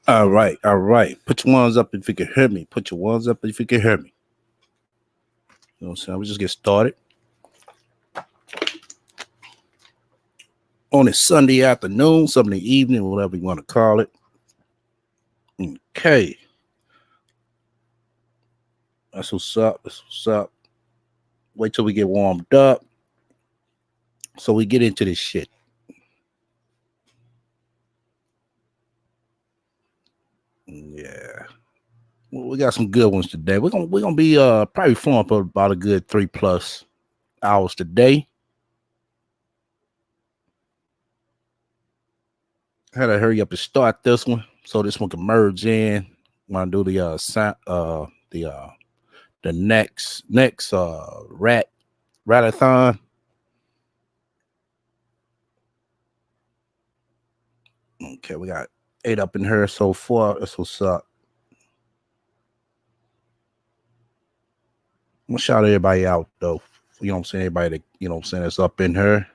All right, all right. Put your ones up if you can hear me. Put your ones up if you can hear me. You know what I'm saying? We just get started on a Sunday afternoon, Sunday evening, whatever you want to call it. Okay, that's what's up. That's what's up. Wait till we get warmed up so we get into this shit. Yeah. Well, we got some good ones today. We're gonna be probably flowing for about a good 3+ hours today. Had to hurry up and start this one so this one can merge in. Want to do the next ratathon. Okay, we got 8 up in here so far. That's what's up. I'm gonna shout everybody out though. You know what I'm saying? Everybody that you know what I'm saying that's up in here.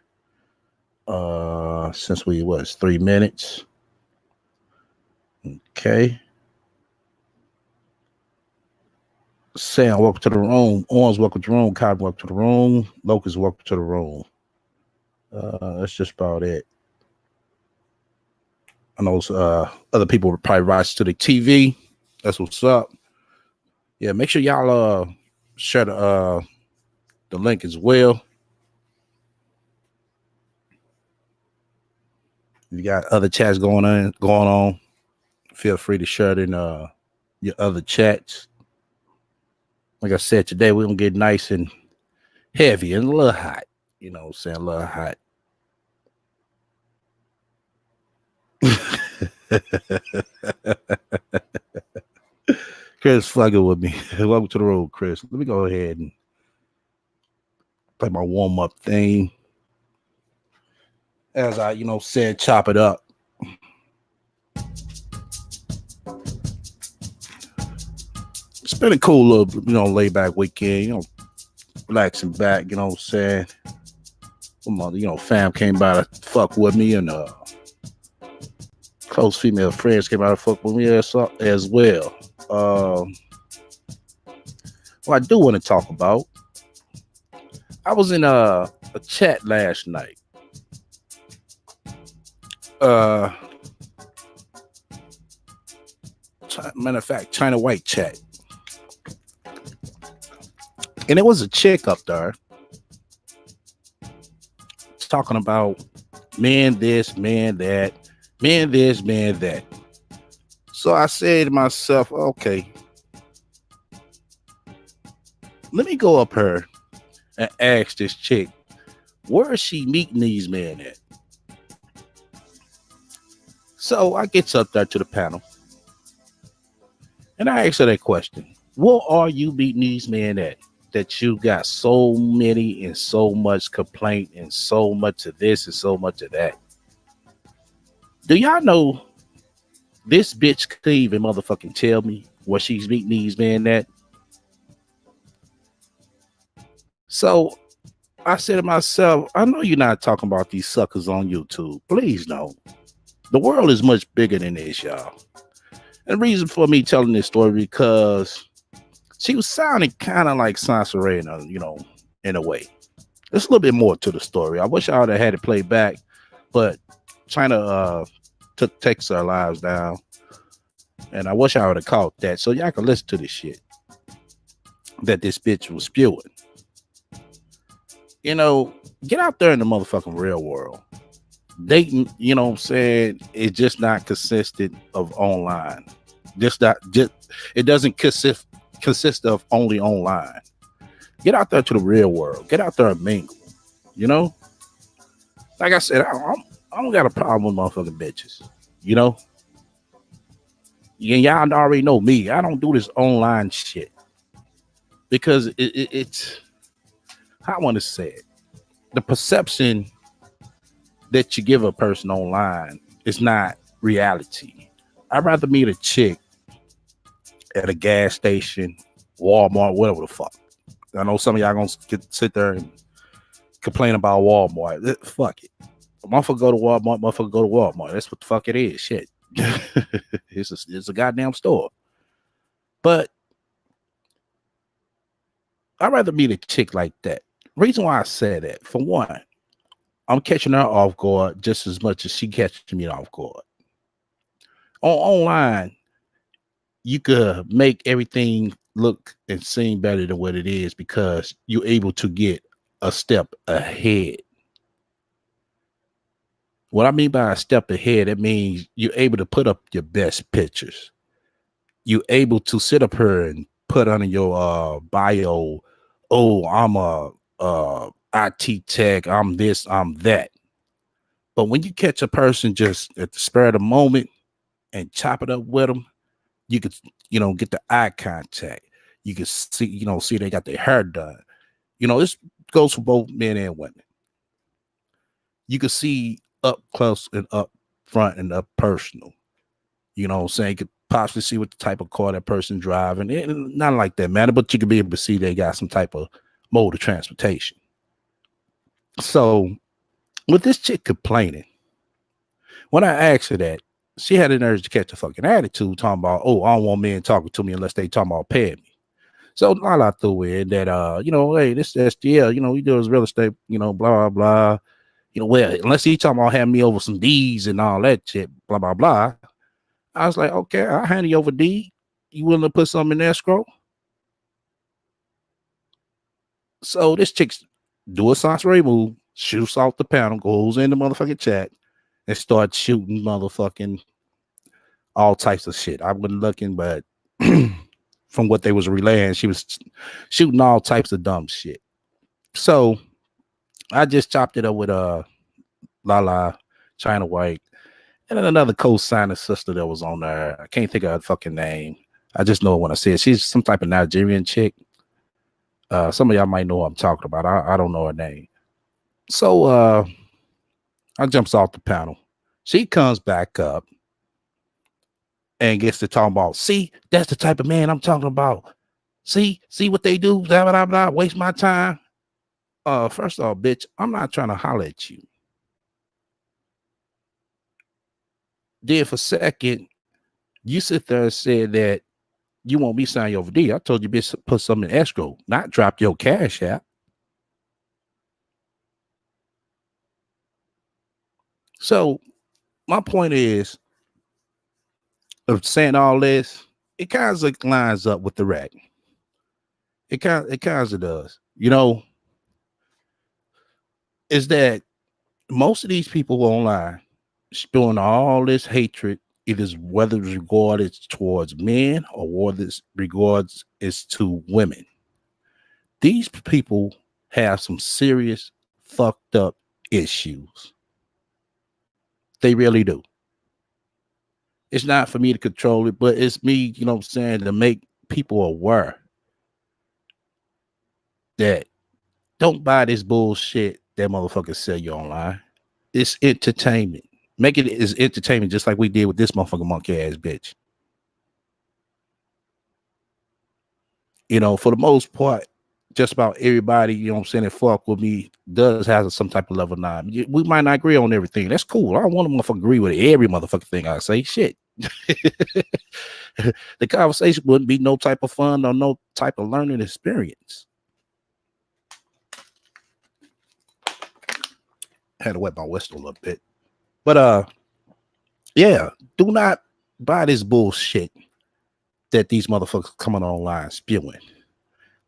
Since we was 3 minutes. Okay. Sam, welcome to the room. Orange, welcome to the room. Cotton, welcome to the room. Locust, welcome to the room. That's just about it. I know other people would probably watch to the TV. That's what's up. Yeah, make sure y'all share the link as well. If you got other chats going on, feel free to share it in your other chats. Like I said, today we're gonna get nice and heavy and a little hot. You know what I'm saying? A little hot. Chris fucking with me. Welcome to the road, Chris. Let me go ahead and play my warm-up thing. As I, said, chop it up. It's been a cool little, laid back weekend, relaxing back, you know what I'm saying? Fam came by to fuck with me, and close female friends came out to fuck with me as well. What I do want to talk about, I was in a chat last night. Matter of fact, China White chat. And it was a chick up there talking about man this, man that, man this, man that. So I said to myself, okay, let me go up here and ask this chick, where is she meeting these men at? So I gets up there to the panel and I asked her that question. Where are you meeting these men at? That you got so many and so much complaint and so much of this and so much of that. Do y'all know this bitch could even motherfucking tell me where she's meeting these men at? So I said to myself, I know you're not talking about these suckers on YouTube. Please no. The world is much bigger than this, y'all. And the reason for me telling this story because she was sounding kind of like Sansa Reyna, in a way. There's a little bit more to the story. I wish I would have had it played back, but China takes our lives down, and I wish I would have caught that so y'all can listen to this shit that this bitch was spewing. Get out there in the motherfucking real world. Dating, what I'm saying, it's just not consistent of online. It doesn't consist of only online. Get out there to the real world. Get out there and mingle. Like I said, I don't got a problem with motherfucking bitches. Y'all already know me. I don't do this online shit because it's how I want to say it. The perception that you give a person online is not reality. I'd rather meet a chick at a gas station, Walmart, whatever the fuck. I know some of y'all gonna sit there and complain about Walmart. Fuck it. Motherfucker go to Walmart, That's what the fuck it is. Shit. It's a goddamn store. But I'd rather meet a chick like that. Reason why I say that, for one, I'm catching her off guard just as much as she catches me off guard. Online, you could make everything look and seem better than what it is because you're able to get a step ahead. What I mean by a step ahead, it means you're able to put up your best pictures. You're able to sit up here and put under your bio, oh, I'm a IT tech, I'm this, I'm that. But when you catch a person just at the spur of the moment and chop it up with them, you could, get the eye contact. You can see, see they got their hair done. This goes for both men and women. You can see up close and up front and up personal. You know what I'm saying? You could possibly see what the type of car that person driving. Not like that, man, but you could be able to see they got some type of mode of transportation. So with this chick complaining, when I asked her that, she had an urge to catch a fucking attitude talking about, oh, I don't want men talking to me unless they talking about paying me. So Lala threw in that, hey, this SDL, he does real estate, blah, blah, blah. Well, unless he talking about having me over some D's and all that shit, blah, blah, blah. I was like, okay, I'll hand you over D. You willing to put something in escrow? So this chick's do a sorcery move, shoots off the panel, goes in the motherfucking chat, and starts shooting motherfucking all types of shit. I wasn't looking, but from what they was relaying, she was shooting all types of dumb shit. So I just chopped it up with Lala, China White, and then another co-signer sister that was on there. I can't think of her fucking name. I just know it when I see it. She's some type of Nigerian chick. Some of y'all might know what I'm talking about. I don't know her name. So I jumps off the panel. She comes back up and gets to talking about, see, that's the type of man I'm talking about. See what they do, blah, blah, blah, waste my time. First off, bitch, I'm not trying to holler at you. Then for a second, you sit there and said that you want me sign you over D. I told you, bitch, put something in escrow, not drop your cash out. So my point is, of saying all this, it kind of lines up with the rack. It kind of does. Is that most of these people online spewing all this hatred, whether it's regarded towards men or whether it's regards is to women. These people have some serious fucked up issues. They really do. It's not for me to control it, but it's me, what I'm saying, to make people aware that don't buy this bullshit that motherfuckers sell you online. It's entertainment. Make it as entertainment, just like we did with this motherfucking monkey ass bitch. For the most part, just about everybody, that fuck with me does have some type of level 9. We might not agree on everything. That's cool. I don't want to motherfucker agree with every motherfucking thing I say. Shit. The conversation wouldn't be no type of fun or no type of learning experience. Had to wet my whistle a little bit. But yeah, do not buy this bullshit that these motherfuckers coming online spewing.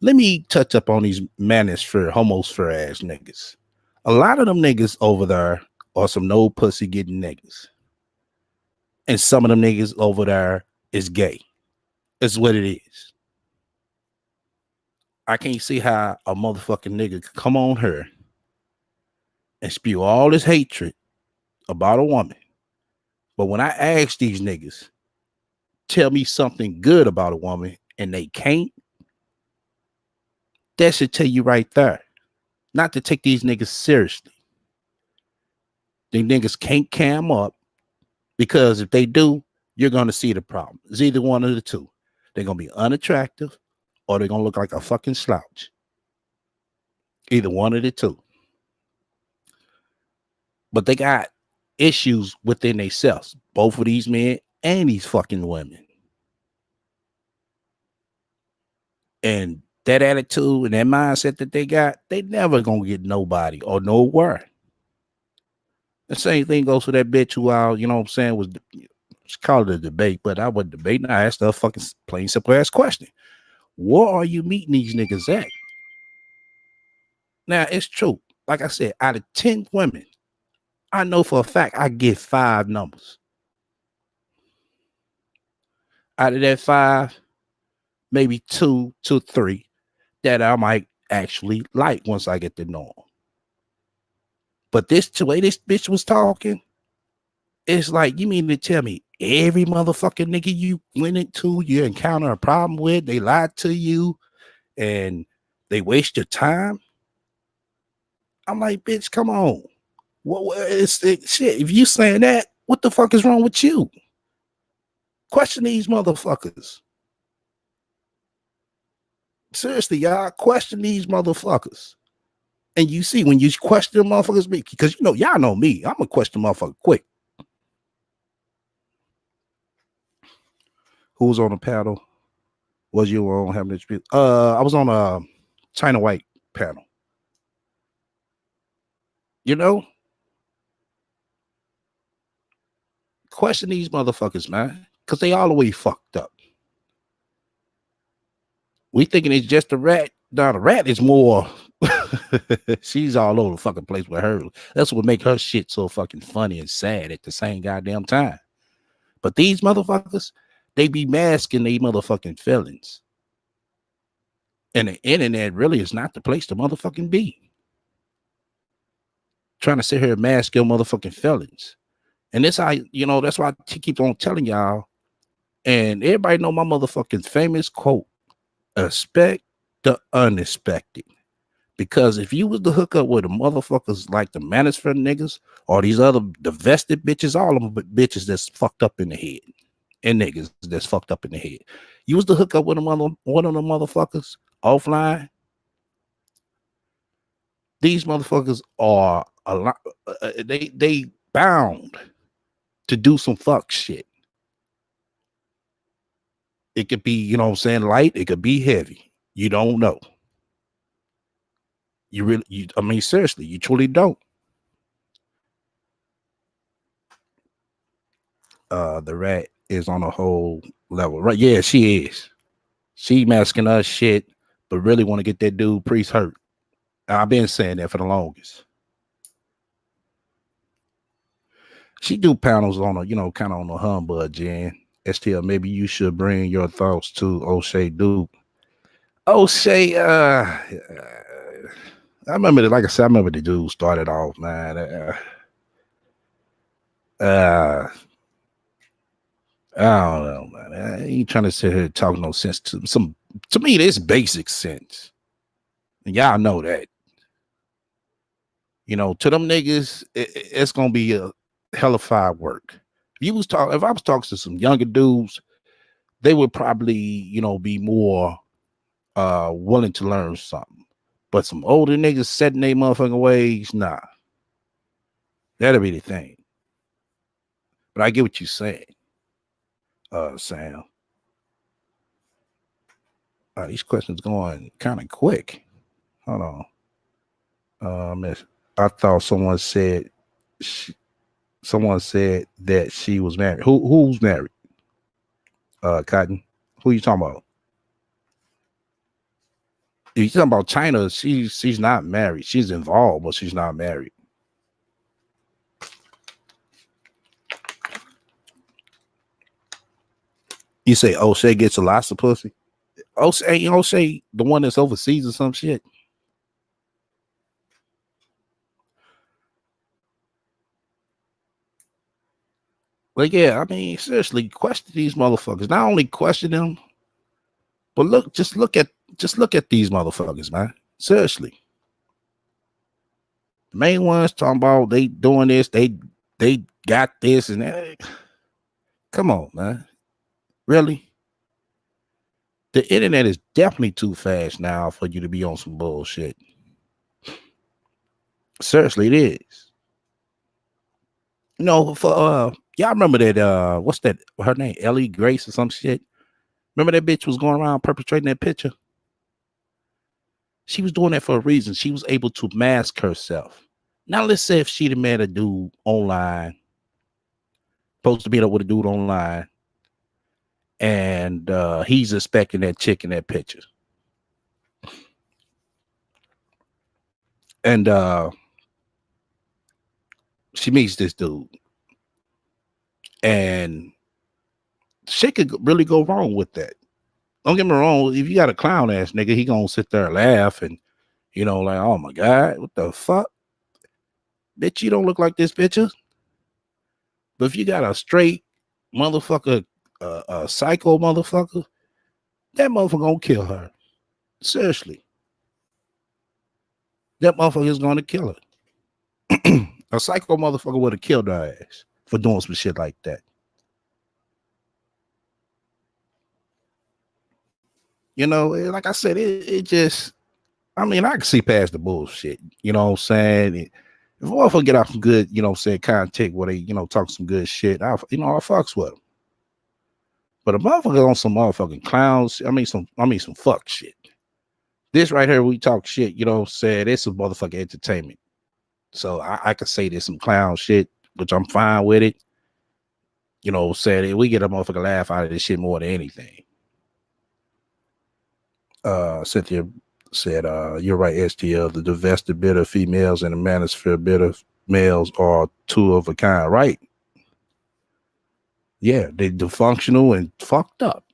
Let me touch up on these manosphere, homosphere ass niggas. A lot of them niggas over there are some no pussy getting niggas. And some of them niggas over there is gay. It's what it is. I can't see how a motherfucking nigga could come on her and spew all this hatred about a woman. But when I ask these niggas, tell me something good about a woman, and they can't, that should tell you right there not to take these niggas seriously. These niggas can't cam up, because if they do, you're going to see the problem. It's either one of the two. They're going to be unattractive or they're going to look like a fucking slouch. Either one of the two. But they got issues within themselves, both of these men and these fucking women. And that attitude and that mindset that they got, they never gonna get nobody or nowhere. The same thing goes for that bitch who you know what I'm saying, was she called it a debate, but I wasn't debating. I asked her a fucking plain simple ass question. Where are you meeting these niggas at? Now it's true. Like I said, out of 10 women, I know for a fact I get 5 numbers. Out of that 5, maybe 2 to 3 that I might actually like once I get to know them. But the way this bitch was talking, it's like, you mean to tell me every motherfucking nigga you went into, you encounter a problem with, they lied to you and they waste your time? I'm like, bitch, come on. Shit, if you saying that, what the fuck is wrong with you? Question these motherfuckers. Seriously, y'all, question these motherfuckers. And you see, when you question motherfuckers, because you know, y'all know me, I'm a question motherfucker quick. Who was on the panel? Was you on having this? I was on a China White panel. You know, question these motherfuckers, man, because they all the way fucked up. We thinking it's just a rat. Now the rat is more. She's all over the fucking place with her. That's what make her shit so fucking funny and sad at the same goddamn time. But these motherfuckers, they be masking their motherfucking feelings. And the internet really is not the place to motherfucking be. Trying to sit here and mask your motherfucking feelings. And that's how, you know, that's why I keep on telling y'all. And everybody know my motherfucking famous quote: expect the unexpected. Because if you was to hook up with the motherfuckers like the Management niggas or these other divested bitches, all of them bitches that's fucked up in the head, and niggas that's fucked up in the head. You was to hook up with one of them motherfuckers offline. These motherfuckers are a lot. They bound to do some fuck shit. It could be, you know what I'm saying, light. It could be heavy. You don't know. I mean, seriously, you truly don't. The rat is on a whole level, right? Yeah, she is. She masking us shit, but really want to get that dude Priest hurt. I've been saying that for the longest. She do panels on a, you know, kind of on a humbug, Jen. STL, maybe you should bring your thoughts to O'Shea Duke. O'Shea, I remember like I said, I remember the dude started off, man. I don't know, man. I ain't trying to sit here talking no sense to me, this basic sense. And y'all know that. You know, to them niggas, it's gonna be a hellified work. If I was talking to some younger dudes, they would probably, you know, be more willing to learn something. But some older niggas setting their motherfucking ways, nah. That'll be the thing. But I get what you're saying, Sam. These questions going kind of quick. Hold on. Miss, I thought someone said that she was married. Who's married? Cotton. Who you talking about? If you're talking about China, she's not married. She's involved, but she's not married. You say O'Shea gets a lot of pussy? O'Shea, the one that's overseas or some shit. Like, yeah, I mean, seriously, question these motherfuckers. Not only question them, but look at these motherfuckers, man. Seriously. The main ones talking about they doing this, they got this and that. Come on, man. Really? The internet is definitely too fast now for you to be on some bullshit. Seriously, it is. For y'all remember that what's that her name? Ellie Grace or some shit. Remember that bitch was going around perpetrating that picture? She was doing that for a reason. She was able to mask herself. Now let's say if she'd have met a dude online, supposed to meet up with a dude online, and he's expecting that chick in that picture. And she meets this dude. And shit could really go wrong with that. Don't get me wrong. If you got a clown ass nigga, he gonna sit there and laugh and like, oh my god, what the fuck, bitch, you don't look like this picture. But if you got a straight motherfucker, a psycho motherfucker, that motherfucker gonna kill her. Seriously, that motherfucker is gonna kill her. A psycho motherfucker would have killed her ass for doing some shit like that. Like I said, it just, I mean, I can see past the bullshit. You know what I'm saying? If a motherfucker get out some good, content where they, talk some good shit, I fucks with them. But a motherfucker on some motherfucking clowns, some fuck shit. This right here, we talk shit, saying? It's some motherfucking entertainment. So I could say there's some clown shit, which I'm fine with it. Saying we get a motherfucker laugh out of this shit more than anything. Cynthia said, you're right, STL. The divested bitter females and the manosphere bitter males are two of a kind, right? Yeah, they dysfunctional and fucked up.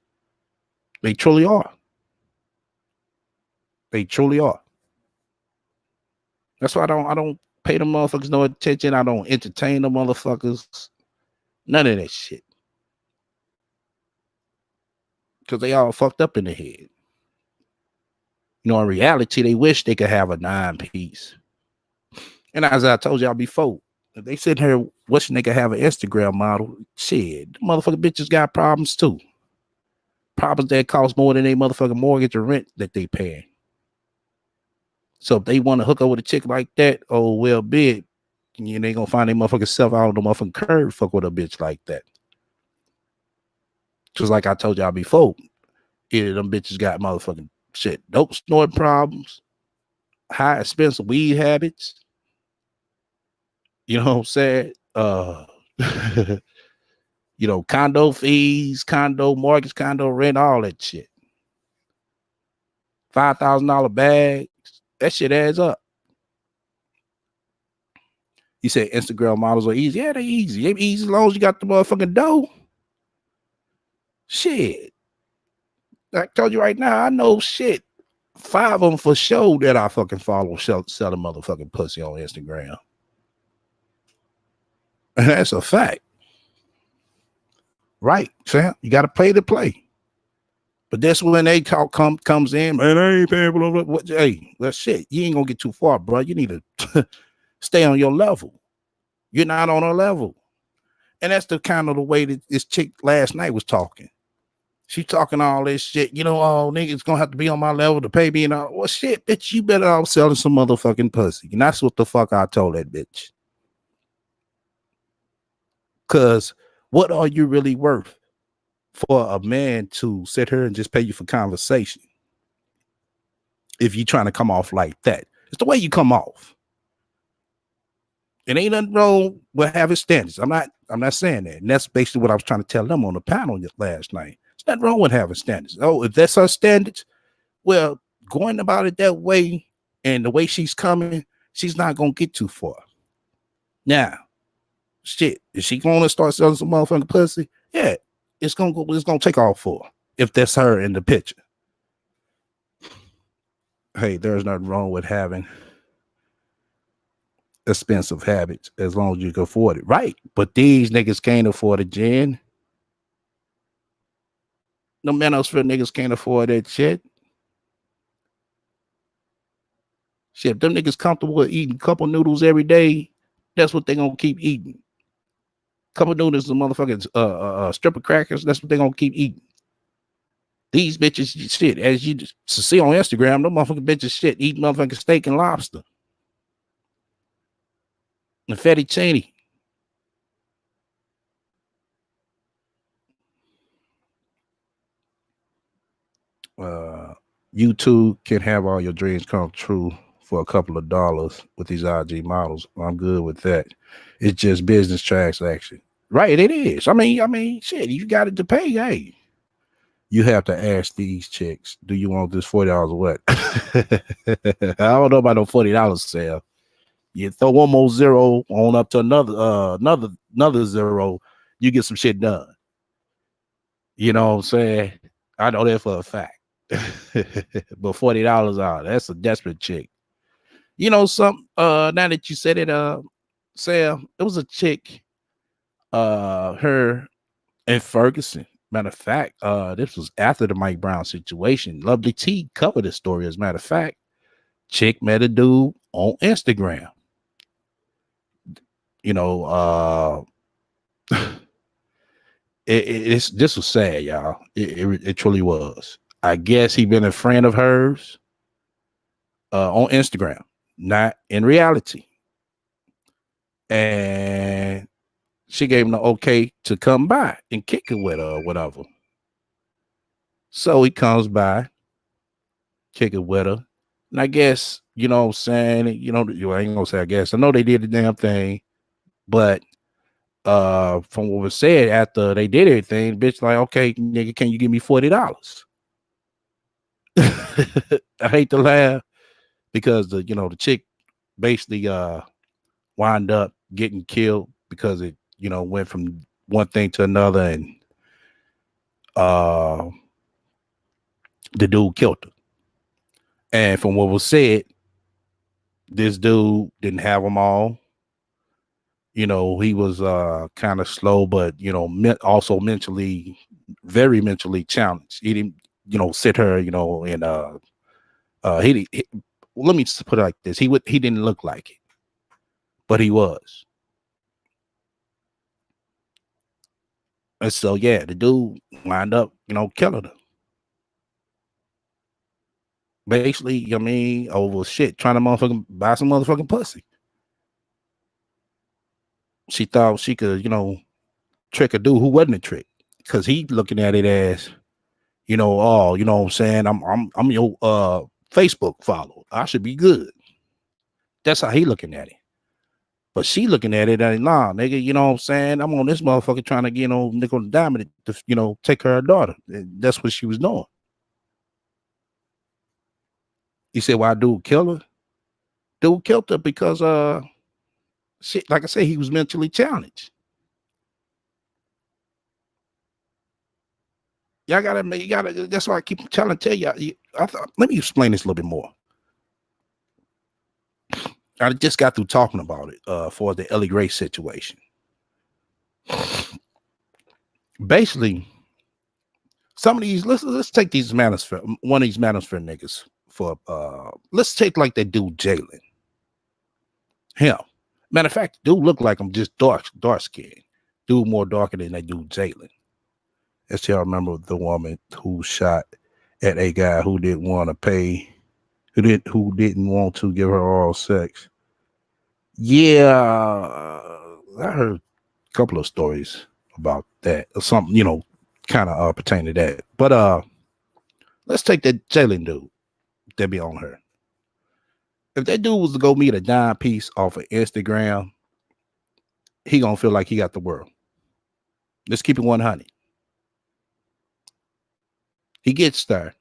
They truly are. They truly are. That's why I don't pay them motherfuckers no attention. I don't entertain the motherfuckers. None of that shit. Because they all fucked up in the head. In reality, they wish they could have a 9-piece. And as I told y'all before, if they sit here wishing they could have an Instagram model, shit, the motherfucking bitches got problems too. Problems that cost more than they motherfucking mortgage or rent that they paying. So if they want to hook up with a chick like that, oh well, big, they gonna find their motherfucking self out on the motherfucking curb, fuck with a bitch like that. Just like I told y'all before, either them bitches got motherfucking shit, dope snorting problems, high expensive weed habits. You know what I'm saying? Condo fees, condo mortgage, condo rent, all that shit. $5,000 bags. That shit adds up. You said Instagram models are easy. Yeah, they easy. They easy as long as you got the motherfucking dough. Shit. I told you right now, I know shit. 5 of them for sure that I fucking follow sell the motherfucking pussy on Instagram. And that's a fact. Right, Sam. You got to pay to play. But that's when they comes in, man, I ain't paying for what. Hey, well, shit, you ain't gonna get too far, bro. You need to stay on your level. You're not on a level. And that's the kind of the way that this chick last night was talking. She talking all this shit, oh, niggas gonna have to be on my level to pay me and all. Well, shit, bitch, you better off selling some motherfucking pussy. And that's what the fuck I told that bitch. Cause what are you really worth for a man to sit here and just pay you for conversation? If you trying to come off like that, it's the way you come off. It ain't nothing wrong with having standards. I'm not saying that. And that's basically what I was trying to tell them on the panel last night. It's nothing wrong with having standards. Oh, if that's her standards, well, going about it that way and the way she's coming, she's not gonna get too far. Now, shit, is she gonna start selling some motherfucking pussy? Yeah, it's gonna take off for her if that's her in the picture. Hey, there's nothing wrong with having expensive habits as long as you can afford it. Right. But these niggas can't afford it, Jen. No manosphere niggas can't afford that shit. Shit, if them niggas comfortable with eating couple noodles every day, that's what they gonna keep eating. Couple noodles and motherfucking strip of crackers, that's what they gonna keep eating. These bitches, shit, as you see on Instagram, them motherfucking bitches shit eat motherfucking steak and lobster. And fettuccine. You too can have all your dreams come true for a couple of dollars with these IG models. I'm good with that. It's just business transaction. Right, it is. I mean, shit, you got it to pay. Hey, you have to ask these chicks, do you want this $40 or what? I don't know about no $40 sale. You throw one more zero on up to another zero, you get some shit done. You know what I'm saying? I know that for a fact. But $40 out, that's a desperate chick. You know, some now that you said it, Sam, it was a chick, her and Ferguson. Matter of fact, this was after the Mike Brown situation. Lovely T covered this story, as a matter of fact. Chick met a dude on Instagram. You know, it's this was sad, y'all. It truly was. I guess he been a friend of hers on Instagram, not in reality. And she gave him the okay to come by and kick it with her or whatever. So he comes by, kick it with her. And I guess, you know what I'm saying, I ain't gonna say I guess. I know they did the damn thing, but from what was said after they did everything, bitch like, okay, nigga, can you give me $40? I hate to laugh because the chick basically wind up getting killed because it went from one thing to another, and uh the dude killed her. And from what was said, this dude didn't have them all. He was kind of slow, but also mentally, very mentally challenged. He didn't sit her and he let me just put it like this. He didn't look like it, but he was. And so yeah, the dude wind up killing her. Basically, over shit, trying to motherfucking buy some motherfucking pussy. She thought she could trick a dude who wasn't a trick, because he looking at it as oh, you know what I'm saying, I'm your Facebook follower, I should be good. That's how he looking at it. But she looking at it as, nah, nigga, you know what I'm saying, I'm on this motherfucker trying to get nickel and diamond to take her daughter. And that's what she was doing. He said, why dude kill her? Dude killed her because shit, like I said, he was mentally challenged. You gotta. That's why I keep trying to tell you. Let me explain this a little bit more. I just got through talking about it for the Ellie Grace situation. Basically, some of these let's take these manosphere, one of these manosphere niggas for let's take like that dude Jalen. Him. Matter of fact, dude look like I'm just dark skin. Dude more darker than that dude Jalen. As y'all remember the woman who shot at a guy who didn't want to pay, who didn't want to give her oral sex. Yeah, I heard a couple of stories about that, or something, kind of pertaining to that. But let's take that Jalen dude that be on her. If that dude was to go meet a dime piece off of Instagram, he gonna feel like he got the world. Let's keep it 100. He gets there,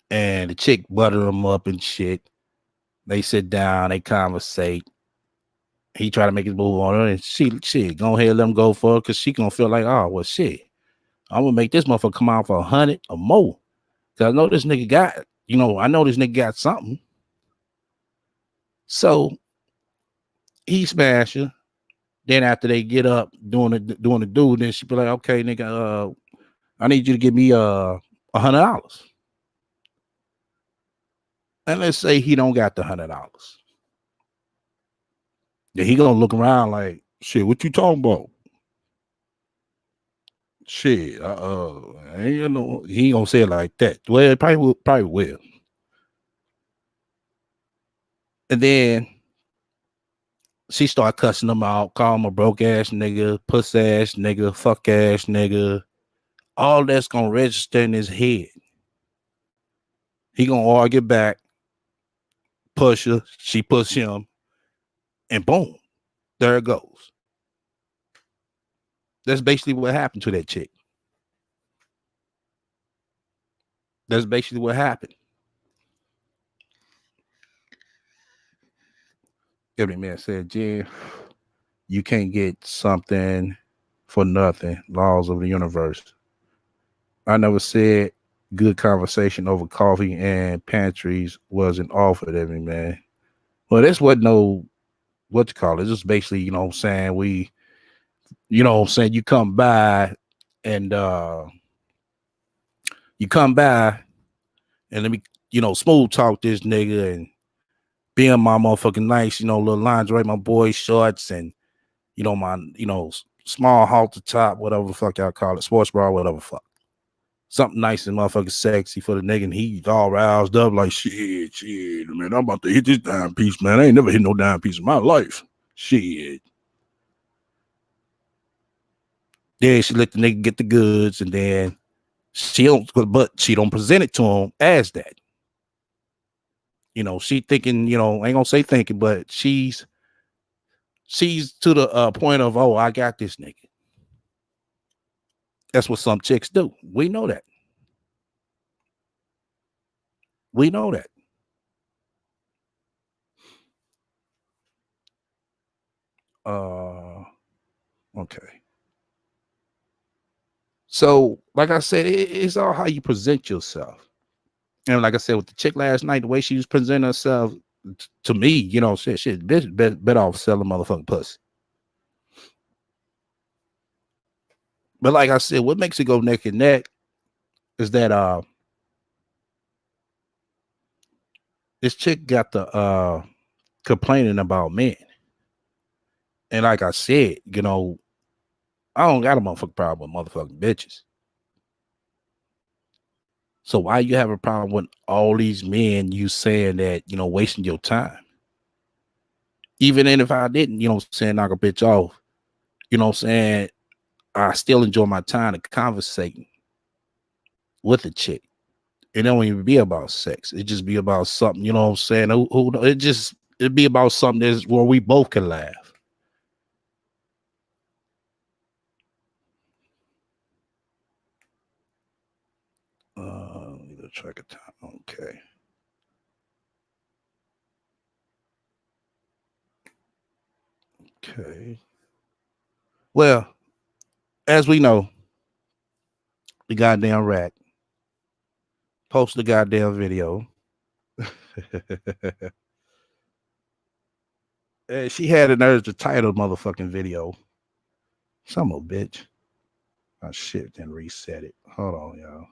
and the chick butter him up and shit. They sit down, they conversate. He try to make his move on her, and she go ahead, let him go for her, because she gonna feel like, oh well, shit, I'm gonna make this motherfucker come out for 100 or more. Cause I know this nigga got, I know this nigga got something. So he smash her. Then after they get up doing the dude, then she be like, okay, nigga, I need you to give me $100. And let's say he don't got the $100. Then he gonna look around like, shit, what you talking about? Shit, he ain't gonna say it like that. Well, it probably will. And then she start cussing him out, call him a broke ass nigga, puss ass nigga, fuck ass nigga. All that's gonna register in his head. He gonna argue back, push her, she push him, and boom, there it goes. That's basically what happened to that chick. That's basically what happened. Every man said, Jen, you can't get something for nothing. Laws of the universe. I never said good conversation over coffee and pantries wasn't offered every man. Well, that's what no what you call it. Just basically, what I'm saying, you come by and you come by and let me, smooth talk this nigga and being my motherfucking nice, little lingerie, my boy shorts and my, small halter top, whatever the fuck y'all call it, sports bra, whatever the fuck. Something nice and motherfucking sexy for the nigga, and he's all roused up like shit, man. I'm about to hit this dime piece, man. I ain't never hit no dime piece in my life. Shit. Then she let the nigga get the goods, and then she don't present it to him as that. She thinking, ain't gonna say thinking, but she's to the point of, oh, I got this nigga. That's what some chicks do. We know that. We know that. Okay. So, like I said, it's all how you present yourself. And like I said, with the chick last night, the way she was presenting herself to me, shit, bitch, better off selling motherfucking pussy. But like I said, what makes it go neck and neck is that this chick got the complaining about men. And like I said, I don't got a motherfucking problem with motherfucking bitches. So why you have a problem with all these men you saying that, wasting your time? Even if I didn't, saying knock a bitch off, saying I still enjoy my time to conversating with a chick. It don't even be about sex. It just be about something, you know what I'm saying? It'd be about something that's where we both can laugh. Need to track of time. Okay. Okay. Well, as we know, the goddamn rat posted the goddamn video. She had an urge to title motherfucking video. Some old bitch. Oh shit, then reset it. Hold on, y'all.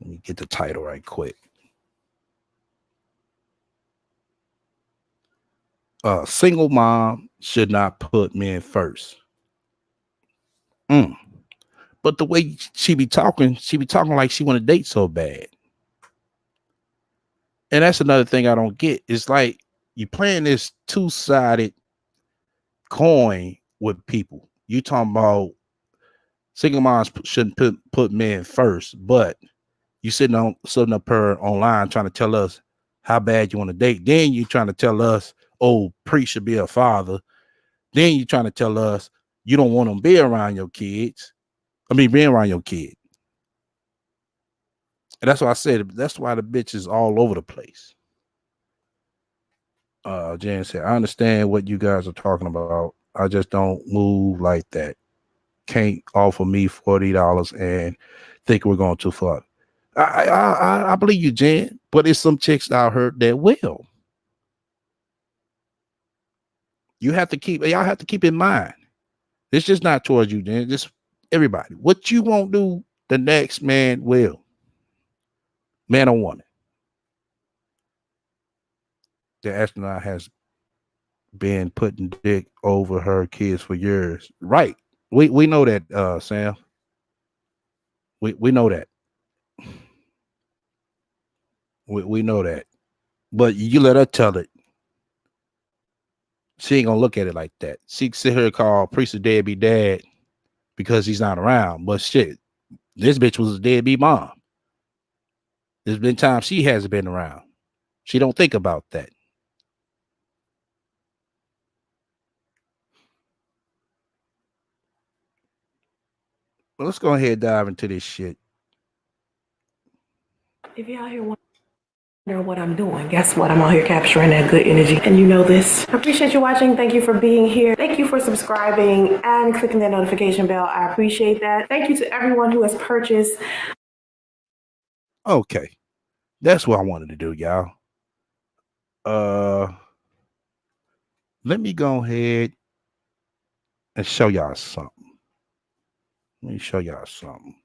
Let me get the title right quick. Single mom should not put men first. But the way she be talking like she want to date so bad. And that's another thing I don't get. It's like you playing this two-sided coin with people. You talking about single moms shouldn't put men first, but you sitting up her online trying to tell us how bad you want to date. Then you trying to tell us, oh, priest should be a father. Then you trying to tell us you don't want them be around your kids. Being around your kid. And that's why I said that's why the bitch is all over the place. Jan said, I understand what you guys are talking about. I just don't move like that. Can't offer me $40 and think we're going too far. I believe you, Jan, but it's some chicks out here that will. Y'all have to keep in mind. It's just not towards you, Jan. Just everybody. What you won't do, the next man will. Man or woman. The astronaut has been putting dick over her kids for years. Right. We know that, Sam. We know that. We know that. But you let her tell it. She ain't gonna look at it like that. She sit here and call Priest a deadbeat dad because he's not around. But shit, This bitch was a deadbeat mom. There's been times she hasn't been around. She don't think about that. But let's go ahead and dive into this shit. If y'all here wondering what I'm doing, guess what? I'm out here capturing that good energy, and you know this. I appreciate you watching. Thank you for being here. Thank you for subscribing and clicking that notification bell. I appreciate that. Thank you to everyone who has purchased. Okay. That's what I wanted to do, y'all. Let me go ahead and show y'all something. Let me show y'all something.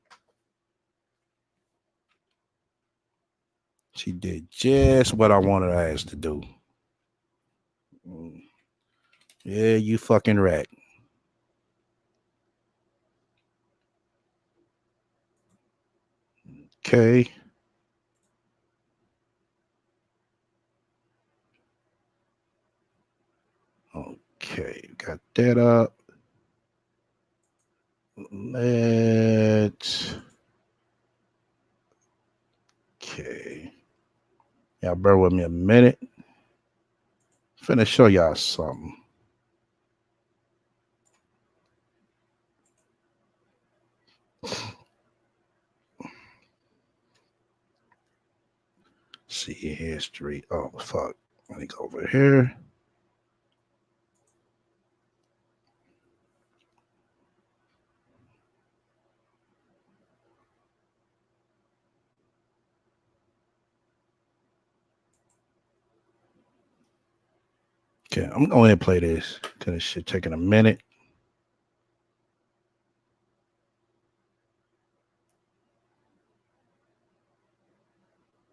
She did just what I wanted her ass to do. Yeah, you fucking rat. Okay. Okay, got that up. Let's. Okay. Y'all bear with me a minute. Finna show y'all something. See history. Oh fuck. Let me go over here. Okay, I'm going to play this because this shit taking a minute.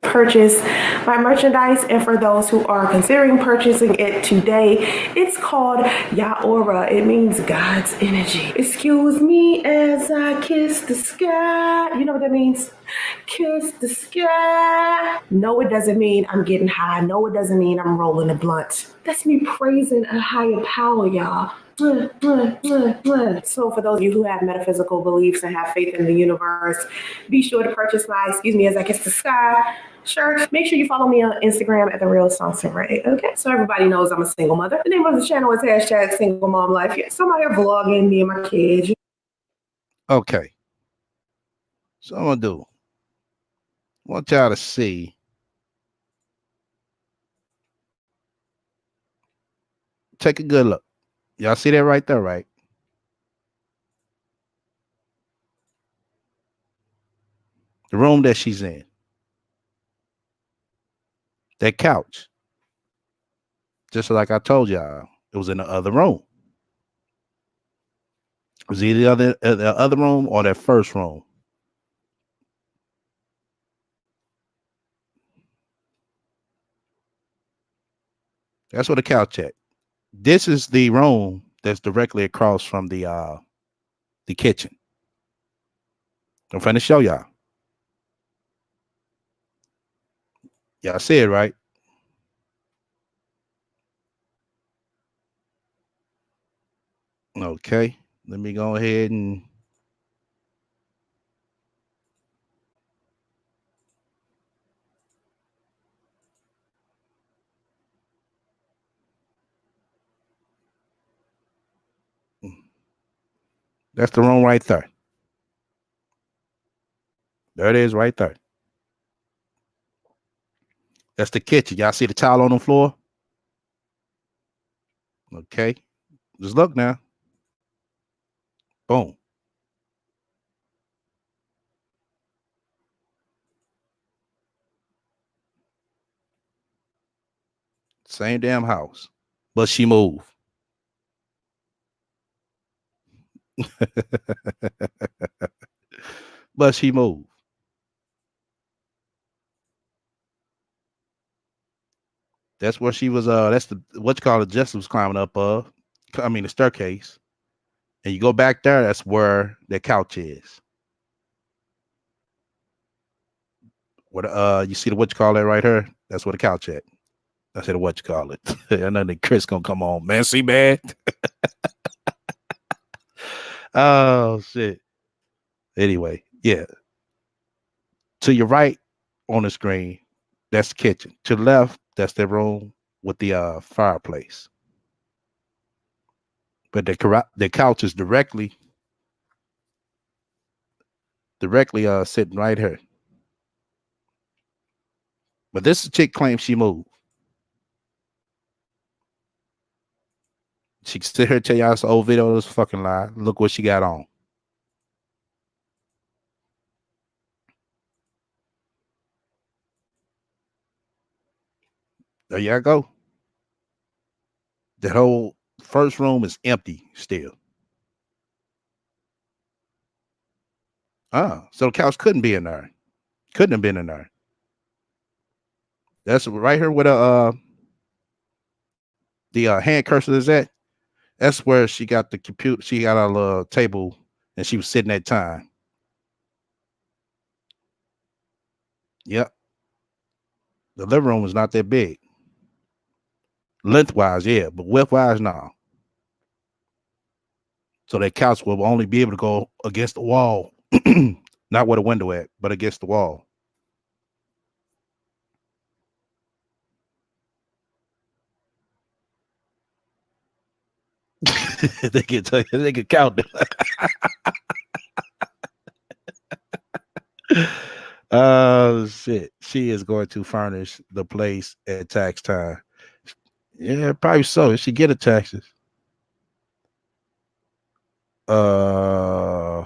Purchase my merchandise, and for those who are considering purchasing it today, it's called Yaora. It means God's energy. Excuse me as I kiss the sky. You know what that means? Kiss the sky. No, it doesn't mean I'm getting high. No, it doesn't mean I'm rolling a blunt. That's me praising a higher power, y'all. So for those of you who have metaphysical beliefs and have faith in the universe, be sure to purchase my Excuse Me as I Kiss the Sky shirt. Make sure you follow me on Instagram at The Real Sansa Ray. Okay, so everybody knows I'm a single mother. The name of the channel is hashtag Single Mom Life. Yeah, so I'm out here vlogging me and my kids. Okay. So I'm gonna do. I want y'all to see. Take a good look. Y'all see that right there, right? The room that she's in. That couch. Just like I told y'all, it was in the other room. It was either the other room or that first room. That's where the couch at. This is the room that's directly across from the kitchen. I'm trying to show y'all. Y'all see it, right? Okay. Let me go ahead and that's the room right there. There it is right there. That's the kitchen. Y'all see the towel on the floor? Okay. Just look now. Boom. Same damn house. But she moved. But she moved. That's where she was. That's the what you call it. Jess was climbing up. The staircase. And you go back there. That's where the couch is. Where you see the what you call that right here? That's where the couch at. I said what you call it. I know that Chris gonna come on, man. See, man. Oh shit. Anyway, Yeah. To your right on the screen, that's the kitchen. To the left, that's their room with the fireplace. But the couch is directly sitting right here. But this chick claims she moved. She can sit here and tell y'all this old video is fucking lie. Look what she got on. There y'all go. That whole first room is empty still. So the couch couldn't be in there. Couldn't have been in there. That's right here where the hand cursor is at. That's where she got the computer. She got a little table and she was sitting at time. Yep. The living room was not that big. Lengthwise, yeah, but widthwise, no. So that couch will only be able to go against the wall. Not where the window at, but against the wall. They can count it. Oh shit. She is going to furnish the place at tax time. Yeah, probably so. She get a taxes. Uh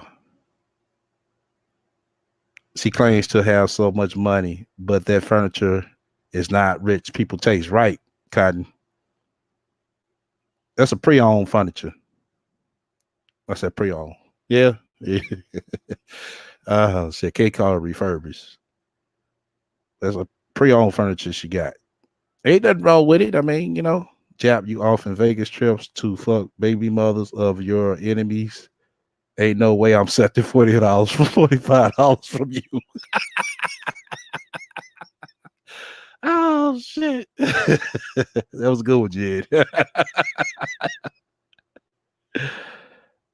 she claims to have so much money, but that furniture is not rich people taste, right? Cotton. That's a pre-owned furniture. I said pre-owned. Yeah. Shit, can't call it refurbished. That's a pre-owned furniture she got. Ain't nothing wrong with it. I mean, Jap you off in Vegas trips to fuck baby mothers of your enemies. Ain't no way I'm accepting $40 for $45 from you. Oh shit. That was a good one, Jed.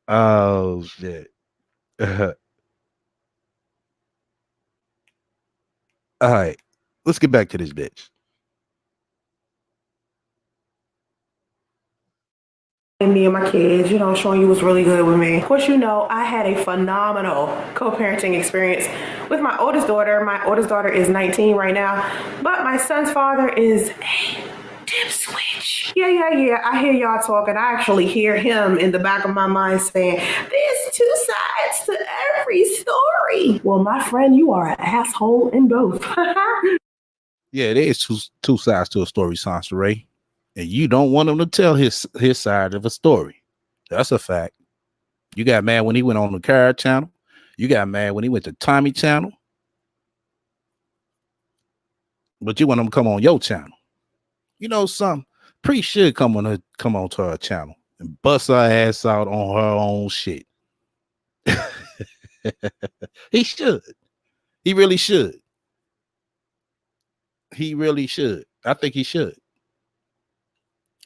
Oh shit. All right. Let's get back to this bitch. Me and my kids, showing you was really good with me. Of course, I had a phenomenal co-parenting experience with my oldest daughter. My oldest daughter is 19 right now, but my son's father is a dip switch. Yeah. I hear y'all talking. I actually hear him in the back of my mind saying, "There's two sides to every story." Well, my friend, you are an asshole in both. Yeah, there is two sides to a story, Sansa Ray. And you don't want him to tell his side of a story. That's a fact. You got mad when he went on the Car channel. You got mad when he went to Tommy channel. But you want him to come on your channel. You know something? Pre should come on to her channel and bust her ass out on her own shit. He should. He really should. He really should. I think he should.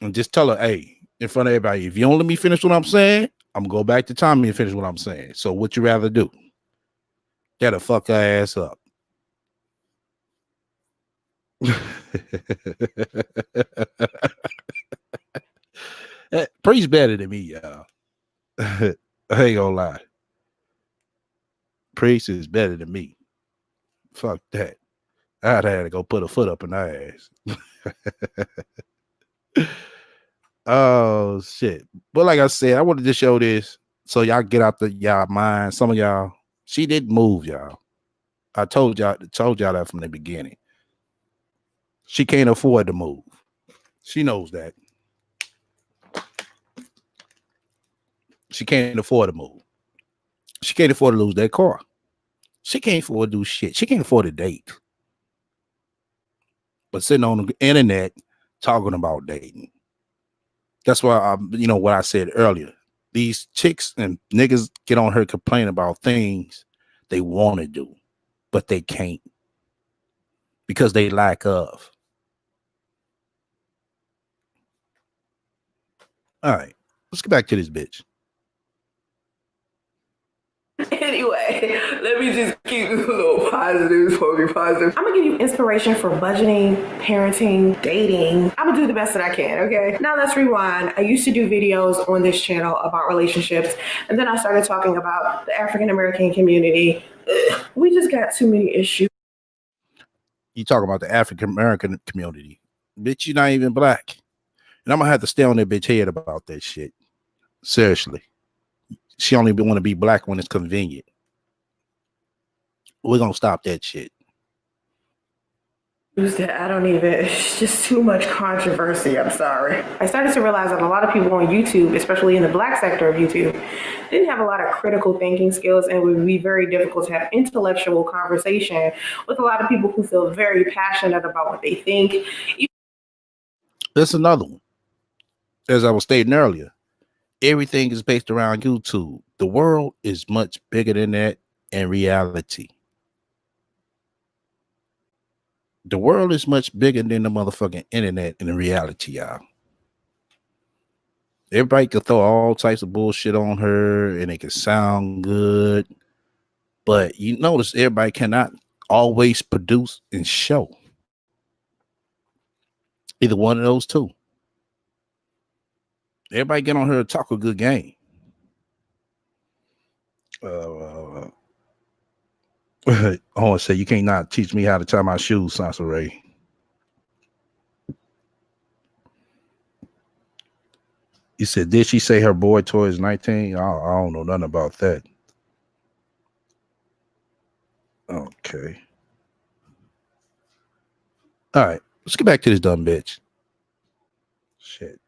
And just tell her, hey, in front of everybody, if you don't let me finish what I'm saying, I'm gonna go back to Tommy and finish what I'm saying. So what you rather do? That'll fuck her ass up. Pre's better than me, y'all. I ain't gonna lie. Priest is better than me. Fuck that. I'd have to go put a foot up in her ass. Oh shit. But like I said, I wanted to show this so y'all get out the y'all mind. Some of y'all, she didn't move, y'all. I told y'all that from the beginning. She can't afford to move. She knows that. She can't afford to move. She can't afford to lose that car. She can't afford to do shit. She can't afford to date. But sitting on the internet talking about dating. That's why what I said earlier. These chicks and niggas get on her complain about things they want to do, but they can't because they lack of. All right, let's get back to this bitch. Anyway, let me just keep this a little positive before we positive. I'm gonna give you inspiration for budgeting, parenting, dating. I'm gonna do the best that I can, okay? Now let's rewind. I used to do videos on this channel about relationships, and then I started talking about the African American community. We just got too many issues. You talk about the African American community. Bitch, you're not even black. And I'm gonna have to stay on that bitch head about that shit. Seriously. She only want to be black when it's convenient. We're gonna stop that shit. That I don't even, it's just too much controversy. I'm sorry. I started to realize that a lot of people on YouTube, especially in the black sector of YouTube, didn't have a lot of critical thinking skills, and it would be very difficult to have intellectual conversation with a lot of people who feel very passionate about what they think. There's another one. As I was stating earlier, everything is based around YouTube. The world is much bigger than that in reality. The world is much bigger than the motherfucking internet in reality, y'all. Everybody could throw all types of bullshit on her and it can sound good. But you notice everybody cannot always produce and show. Either one of those two. Everybody get on her and talk a good game. I want to say you can't not teach me how to tie my shoes, Sansa Ray. You said, did she say her boy toy is 19? I don't know nothing about that. Okay. All right. Let's get back to this dumb bitch. Shit.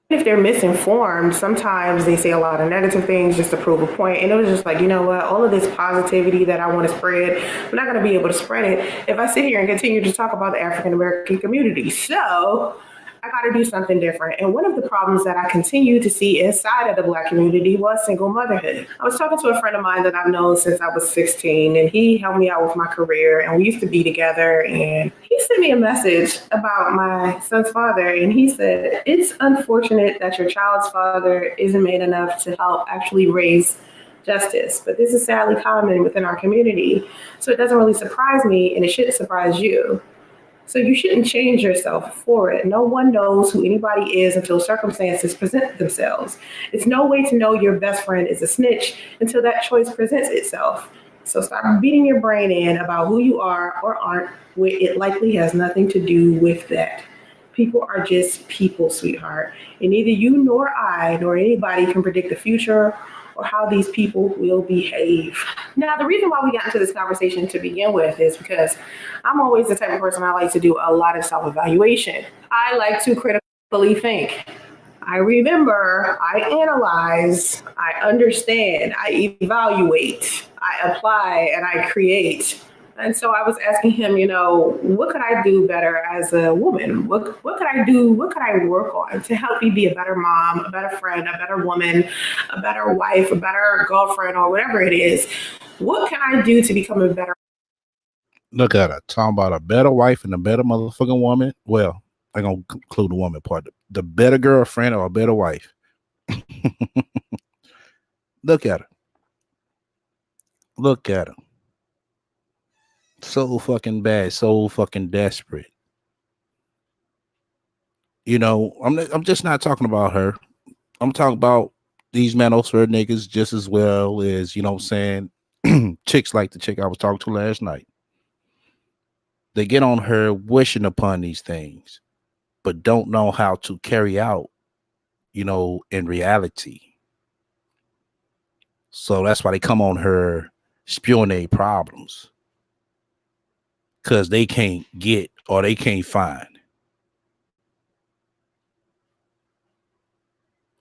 If they're misinformed, sometimes they say a lot of negative things just to prove a point. And it was just like, you know what? All of this positivity that I want to spread, I'm not going to be able to spread it if I sit here and continue to talk about the African American community. So I got to do something different. And one of the problems that I continue to see inside of the Black community was single motherhood. I was talking to a friend of mine that I've known since I was 16, and he helped me out with my career, and we used to be together. And he sent me a message about my son's father, and he said, it's unfortunate that your child's father isn't made enough to help actually raise justice, but this is sadly common within our community. So it doesn't really surprise me, and it shouldn't surprise you. So you shouldn't change yourself for it. No one knows who anybody is until circumstances present themselves. It's no way to know your best friend is a snitch until that choice presents itself. So stop beating your brain in about who you are or aren't, where it likely has nothing to do with that. People are just people, sweetheart. And neither you nor I nor anybody can predict the future or how these people will behave. Now, the reason why we got into this conversation to begin with is because I'm always the type of person I like to do a lot of self-evaluation. I like to critically think. I remember, I analyze, I understand, I evaluate, I apply, and I create. And so I was asking him, what could I do better as a woman? What could I do? What could I work on to help me be a better mom, a better friend, a better woman, a better wife, a better girlfriend, or whatever it is? What can I do to become a better? Look at her talking about a better wife and a better motherfucking woman. Well, I'm gonna include the woman part. The better girlfriend or a better wife. Look at her. Look at her. So fucking bad, so fucking desperate. I'm just not talking about her. I'm talking about these manosphere niggas just as well as, you know what I'm saying, chicks like the chick I was talking to last night. They get on her wishing upon these things, but don't know how to carry out, in reality. So that's why they come on her spewing their problems. Because they can't get or they can't find.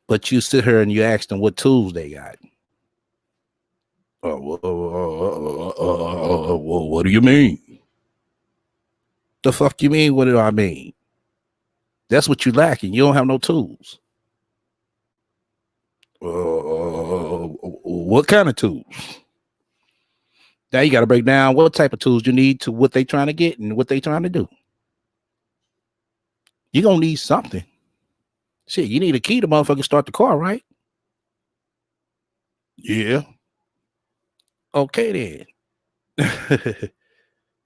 But you sit here and you ask them what tools they got. What do you mean? The fuck you mean? What do I mean? That's what you lacking. You don't have no tools. What kind of tools? Now you got to break down what type of tools you need to what they trying to get and what they trying to do. You're going to need something. Shit, you need a key to motherfucking start the car, right? Yeah. Okay then.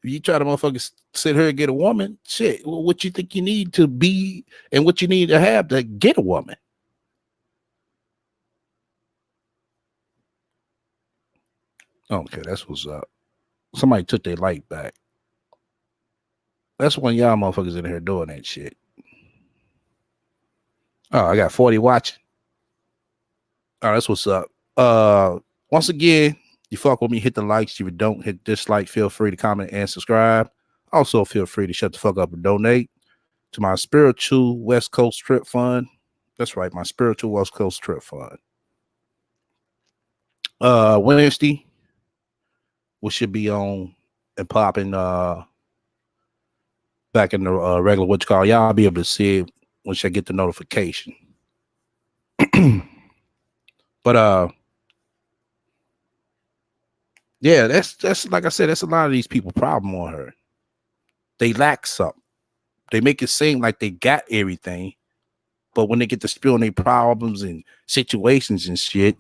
You try to motherfucker sit here and get a woman, shit. What you think you need to be and what you need to have to get a woman? Okay, that's what's up. Somebody took their light back. That's when y'all motherfuckers in here doing that shit. Oh, I got 40 watching. Oh, that's what's up. Once again, you fuck with me, hit the likes. If you don't hit dislike, feel free to comment and subscribe. Also, feel free to shut the fuck up and donate to my spiritual West Coast trip fund. That's right, my spiritual West Coast trip fund. Wednesday, we should be on and popping back in the regular what you call. Y'all be able to see it once I get the notification. But yeah, that's like I said, that's a lot of these people problem on her. They lack something. They make it seem like they got everything, but when they get to spilling their problems and situations and shit,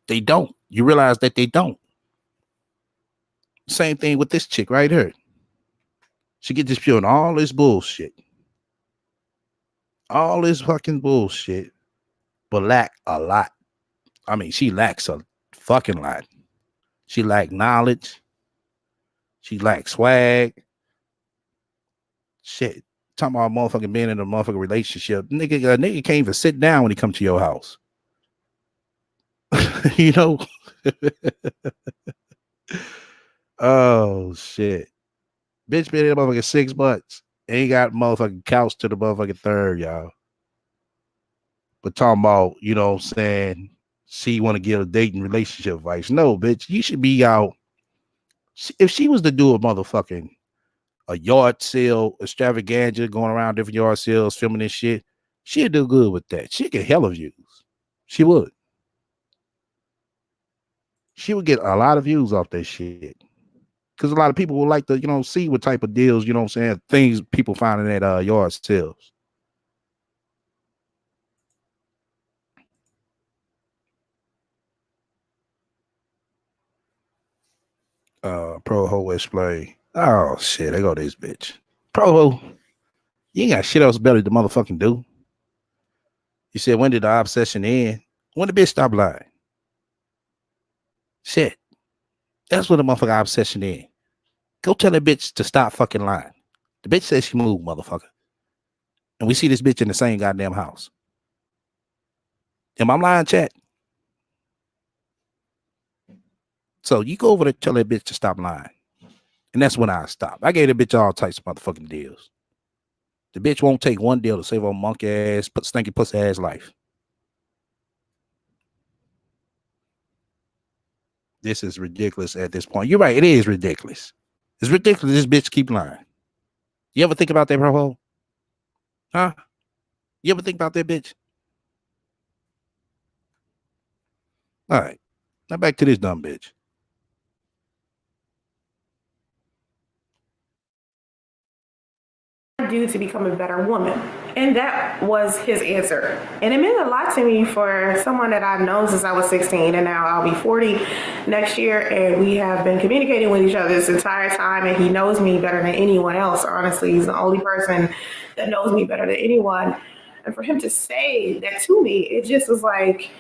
they don't. You realize that they don't. Same thing with this chick right here. She get to spilling all this bullshit, all this fucking bullshit, but lack a lot. I mean, she lacks a fucking lot. She lack knowledge. She lacks swag. Shit. Talking about motherfucking being in a motherfucking relationship. Nigga can't even sit down when he come to your house. You know? Oh shit. Bitch been in a motherfucking 6 months. Ain't got motherfucking couch to the motherfucking third, y'all. But talking about, you know what I'm saying, she want to get a dating relationship advice. No, bitch, you should be out. If she was to do a yard sale extravaganza, going around different yard sales, filming this shit, she'd do good with that. She'd get hella views. She would. She would get a lot of views off that shit. Because a lot of people would like to, see what type of deals, you know what I'm saying, things people finding at yard sales. Pro-Ho explain. Oh, shit, there go this bitch. Pro-Ho, you ain't got shit else better to motherfucking do. You said, when did the obsession end? When the bitch stop lying? Shit. That's what the motherfucking obsession is. Go tell that bitch to stop fucking lying. The bitch says she moved, motherfucker. And we see this bitch in the same goddamn house. Am I lying, chat? So you go over there, tell that bitch to stop lying. And that's when I stopped. I gave the bitch all types of motherfucking deals. The bitch won't take one deal to save her monkey ass, stinky pussy ass life. This is ridiculous at this point. You're right. It is ridiculous. It's ridiculous. This bitch keep lying. You ever think about that, bro? Huh? You ever think about that bitch? All right. Now back to this dumb bitch. Do to become a better woman? And that was his answer. And it meant a lot to me for someone that I've known since I was 16, and now I'll be 40 next year. And we have been communicating with each other this entire time, and he knows me better than anyone else. Honestly, he's the only person that knows me better than anyone. And for him to say that to me, it just was like,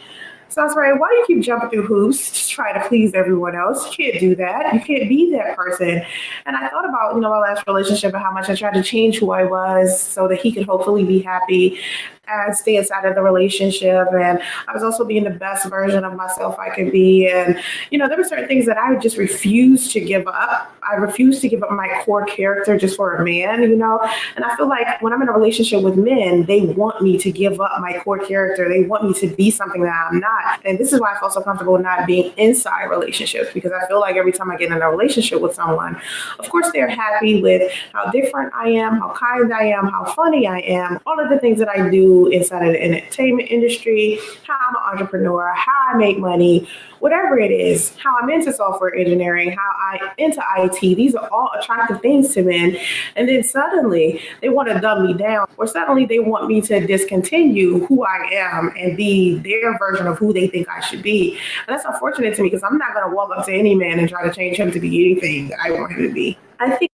so I was like, why do you keep jumping through hoops to try to please everyone else? You can't do that. You can't be that person. And I thought about, my last relationship and how much I tried to change who I was so that he could hopefully be happy and stay inside of the relationship. And I was also being the best version of myself I could be. And, there were certain things that I just refused to give up. I refused to give up my core character just for a man, And I feel like when I'm in a relationship with men, they want me to give up my core character. They want me to be something that I'm not. And this is why I feel so comfortable not being inside relationships, because I feel like every time I get in a relationship with someone, of course, they're happy with how different I am, how kind I am, how funny I am, all of the things that I do do inside of the entertainment industry, how I'm an entrepreneur, how I make money, whatever it is, how I'm into software engineering, how I into IT. These are all attractive things to men. And then suddenly they want to dumb me down, or suddenly they want me to discontinue who I am and be their version of who they think I should be. And that's unfortunate to me because I'm not going to walk up to any man and try to change him to be anything I want him to be. I think.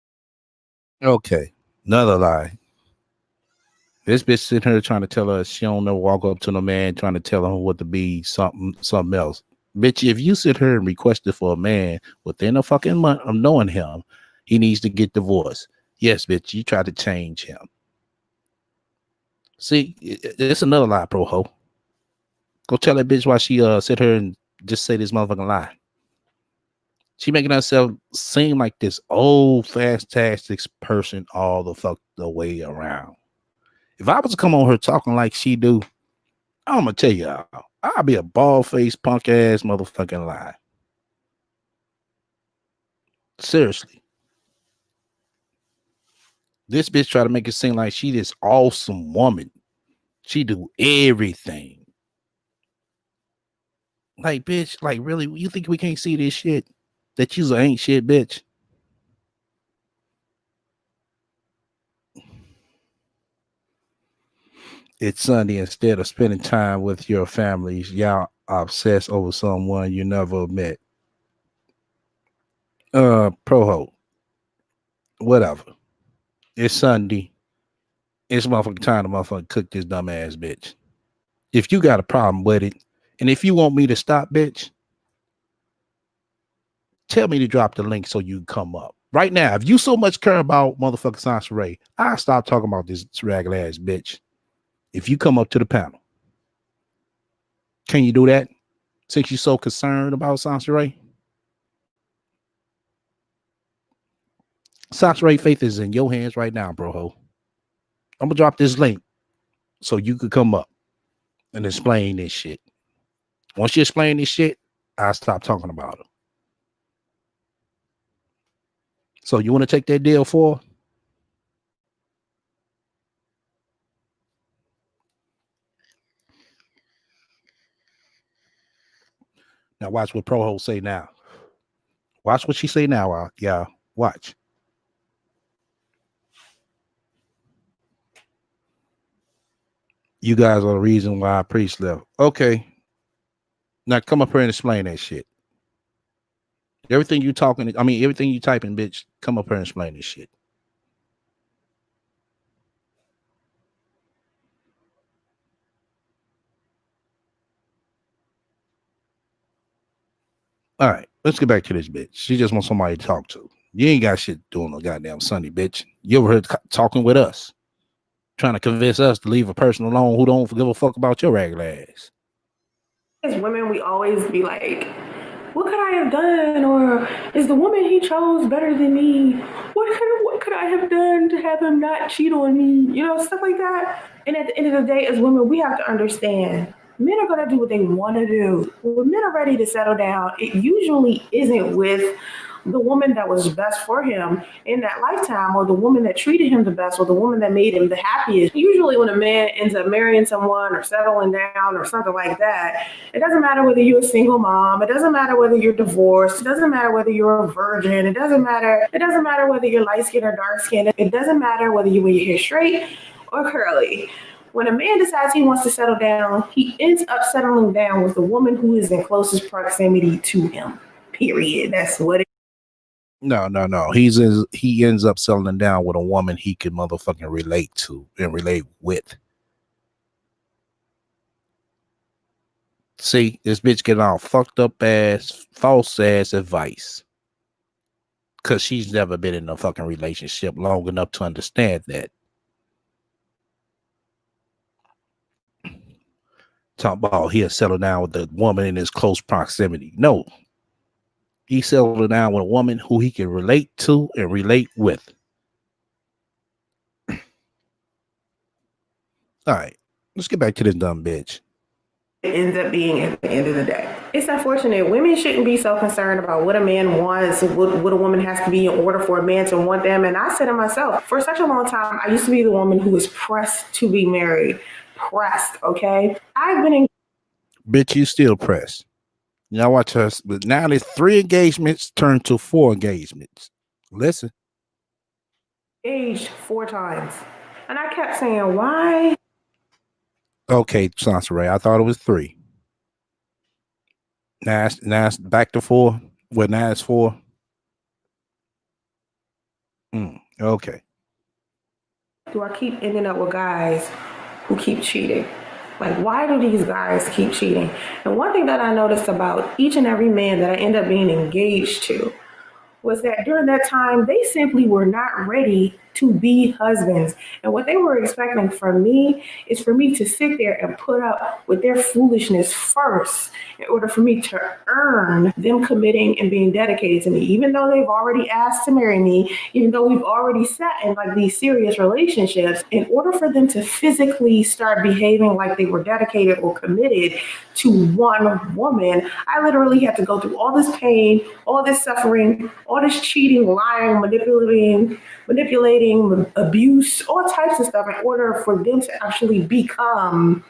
Okay, another lie. This bitch sitting here trying to tell us she don't know walk up to no man trying to tell him what to be something else. Bitch, if you sit here and requested for a man within a fucking month of knowing him, he needs to get divorced. Yes, bitch, you tried to change him. See, it's another lie, pro ho. Go tell that bitch why she sit here and just say this motherfucking lie. She making herself seem like this old fantastic person all the fuck the way around. If I was to come on her talking like she do, I'm gonna tell y'all, I'll be a bald faced punk ass motherfucking lie. Seriously. This bitch try to make it seem like she this awesome woman. She do everything. Like, bitch, like really, you think we can't see this shit? That you's ain't shit, bitch. It's Sunday. Instead of spending time with your families, y'all obsessed over someone you never met. Proho. Whatever. It's Sunday. It's motherfucking time to motherfucking cook this dumb ass bitch. If you got a problem with it, and if you want me to stop, bitch, tell me to drop the link so you can come up. Right now, if you so much care about motherfucking Sansa Ray, I'll stop talking about this ragged ass bitch. If you come up to the panel, can you do that? Since you're so concerned about Sansa Ray? Sansa Ray faith is in your hands right now, bro. I'm gonna drop this link so you could come up and explain this shit. Once you explain this shit, I'll stop talking about it. So you want to take that deal for? Now watch what Proho say now. Watch what she say now, y'all. Watch. You guys are the reason why Priest left. Okay. Now come up here and explain that shit. Everything you talking, I mean, everything you typing, bitch, come up here and explain this shit. All right, let's get back to this bitch. She just wants somebody to talk to. You ain't got shit doing no goddamn Sunday, bitch. You over here talking with us, trying to convince us to leave a person alone who don't give a fuck about your regular ass. As women, we always be like, what could I have done? Or is the woman he chose better than me? What could I have done to have him not cheat on me? You know, stuff like that. And at the end of the day, as women, we have to understand men are going to do what they want to do. When men are ready to settle down, it usually isn't with the woman that was best for him in that lifetime, or the woman that treated him the best, or the woman that made him the happiest. Usually when a man ends up marrying someone or settling down or something like that, it doesn't matter whether you're a single mom, it doesn't matter whether you're divorced, it doesn't matter whether you're a virgin, it doesn't matter whether you're light skinned or dark skinned, it doesn't matter whether you wear your hair straight or curly. When a man decides he wants to settle down, he ends up settling down with the woman who is in closest proximity to him. Period. That's what it. No. He ends up settling down with a woman he can motherfucking relate to and relate with. See, this bitch getting all fucked up ass, false ass advice. Cause she's never been in a fucking relationship long enough to understand that. Talk about he'll settle down with the woman in his close proximity. No. He settled down with a woman who he can relate to and relate with. All right, let's get back to this dumb bitch. Ends up being at the end of the day. It's unfortunate. Women shouldn't be so concerned about what a man wants, what a woman has to be in order for a man to want them. And I said to myself, for such a long time, I used to be the woman who was pressed to be married. pressed, okay? I've been Bitch, you still pressed. Y'all watch us, but now there's 3 engagements turned to 4 engagements. Listen. engaged 4 times. And I kept saying, why? Okay, Sansa Ray, I thought it was 3. Now it's back to 4. Well, now it's 4. Okay. Do I keep ending up with guys who keep cheating? Like, why do these guys keep cheating? And one thing that I noticed about each and every man that I end up being engaged to was that during that time, they simply were not ready to be husbands. And what they were expecting from me is for me to sit there and put up with their foolishness first in order for me to earn them committing and being dedicated to me. Even though they've already asked to marry me, even though we've already sat in like these serious relationships, in order for them to physically start behaving like they were dedicated or committed to one woman, I literally had to go through all this pain, all this suffering, all this cheating, lying, manipulating, abuse, all types of stuff in order for them to actually become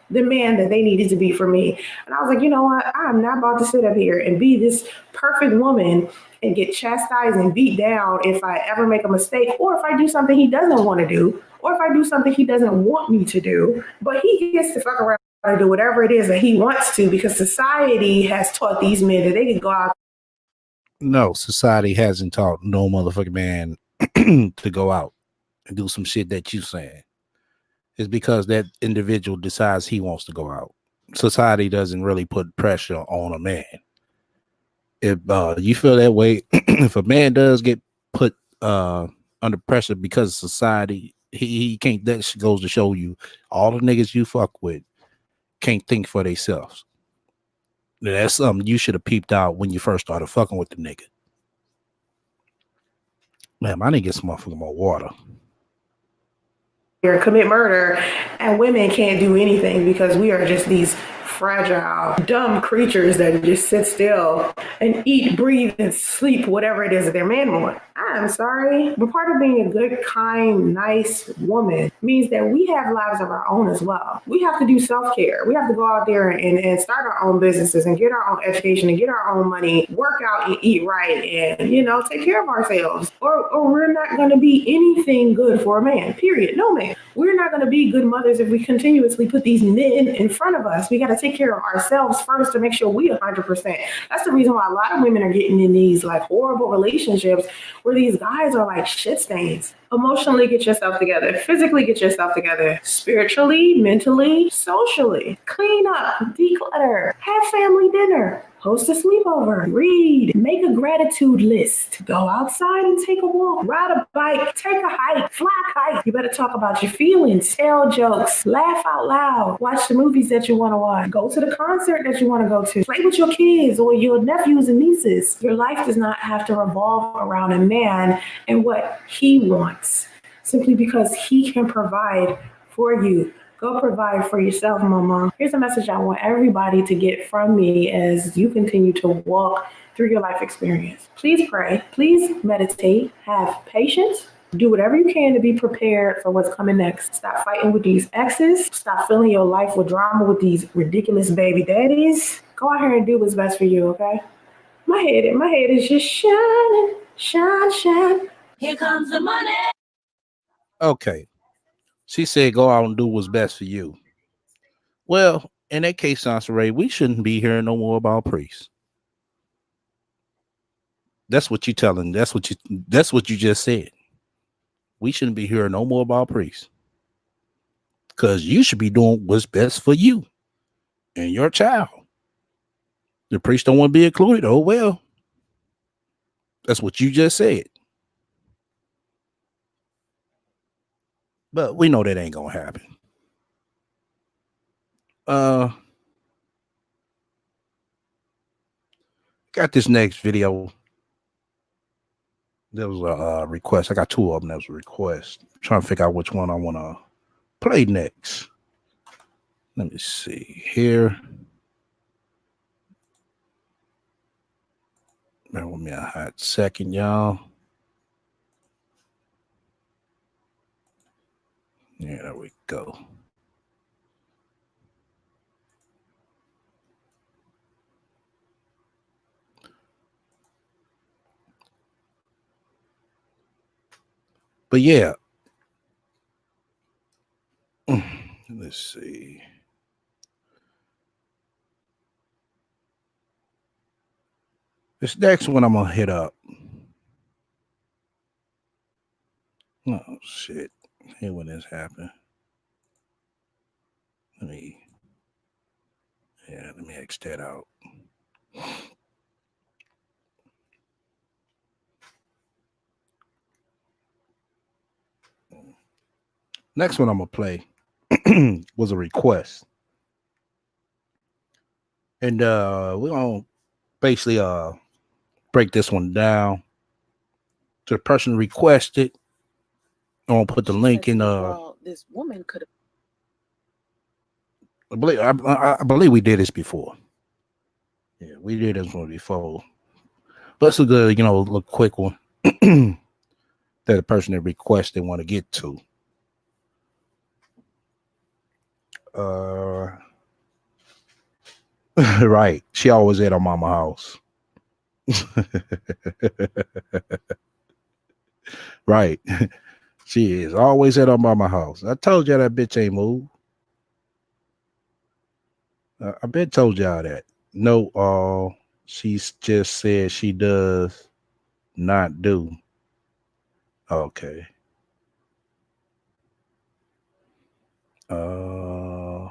the man that they needed to be for me. And I was like, you know what? I'm not about to sit up here and be this perfect woman and get chastised and beat down if I ever make a mistake or if I do something he doesn't want to do or if I do something he doesn't want me to do. But he gets to fuck around and do whatever it is that he wants to because society has taught these men that they can go out. No, society hasn't taught no motherfucking man to go out and do some shit that you saying. It's because that individual decides he wants to go out. Society doesn't really put pressure on a man. If you feel that way, if a man does get put under pressure because of society, he can't. That goes to show you all the niggas you fuck with can't think for themselves. That's something you should have peeped out when you first started fucking with the nigga. Man, I need to get some motherfucking more water. Here commit murder and women can't do anything because we are just these fragile, dumb creatures that just sit still and eat, breathe, and sleep whatever it is that their man wants. I'm sorry, but part of being a good, kind, nice woman means that we have lives of our own as well. We have to do self-care. We have to go out there and start our own businesses and get our own education and get our own money, work out and eat right and, take care of ourselves. Or we're not going to be anything good for a man, period. No man. We're not going to be good mothers if we continuously put these men in front of us. We got to take care of ourselves first to make sure we 100%. That's the reason why a lot of women are getting in these like horrible relationships where these guys are like shit stains. Emotionally, get yourself together. Physically, get yourself together. Spiritually, mentally, socially. Clean up, declutter, have family dinner. Host a sleepover, read, make a gratitude list, go outside and take a walk, ride a bike, take a hike, fly a kite. You better talk about your feelings, tell jokes, laugh out loud, watch the movies that you want to watch, go to the concert that you want to go to, play with your kids or your nephews and nieces. Your life does not have to revolve around a man and what he wants, simply because he can provide for you. Go provide for yourself, mama. Here's a message I want everybody to get from me as you continue to walk through your life experience. Please pray. Please meditate. Have patience. Do whatever you can to be prepared for what's coming next. Stop fighting with these exes. Stop filling your life with drama with these ridiculous baby daddies. Go out here and do what's best for you, okay? My head is just shining, shine, shine. Here comes the money. Okay. She said go out and do what's best for you. Well, in that case, Sansa Ray, we shouldn't be hearing no more about priests. That's what you telling. That's what you just said. We shouldn't be hearing no more about priests. Because you should be doing what's best for you and your child. The priest don't want to be included. Oh well. That's what you just said. But we know that ain't gonna happen. Uh got this next video. There was a request. I got 2 of them. That was a request. I'm trying to figure out which one I want to play next. Let me see here. Bear with me a hot second, y'all. Yeah, there we go. But yeah, let's see. This next one I'm gonna hit up. Oh shit! Here when this happened. Let me let me X that out. Next one I'm gonna play was a request, and we're gonna basically break this one down. To the person requested, I'm gonna put the link in. Well, this woman could have. I believe we did this before. Yeah, we did this one before. But it's a good, little quick one that the person that requested want to get to. Uh, right. She always at her mama house. Right. She is always at her mama house. I told y'all that bitch ain't moved. I been told y'all that. No, she's just said she does not do. Okay. Uh,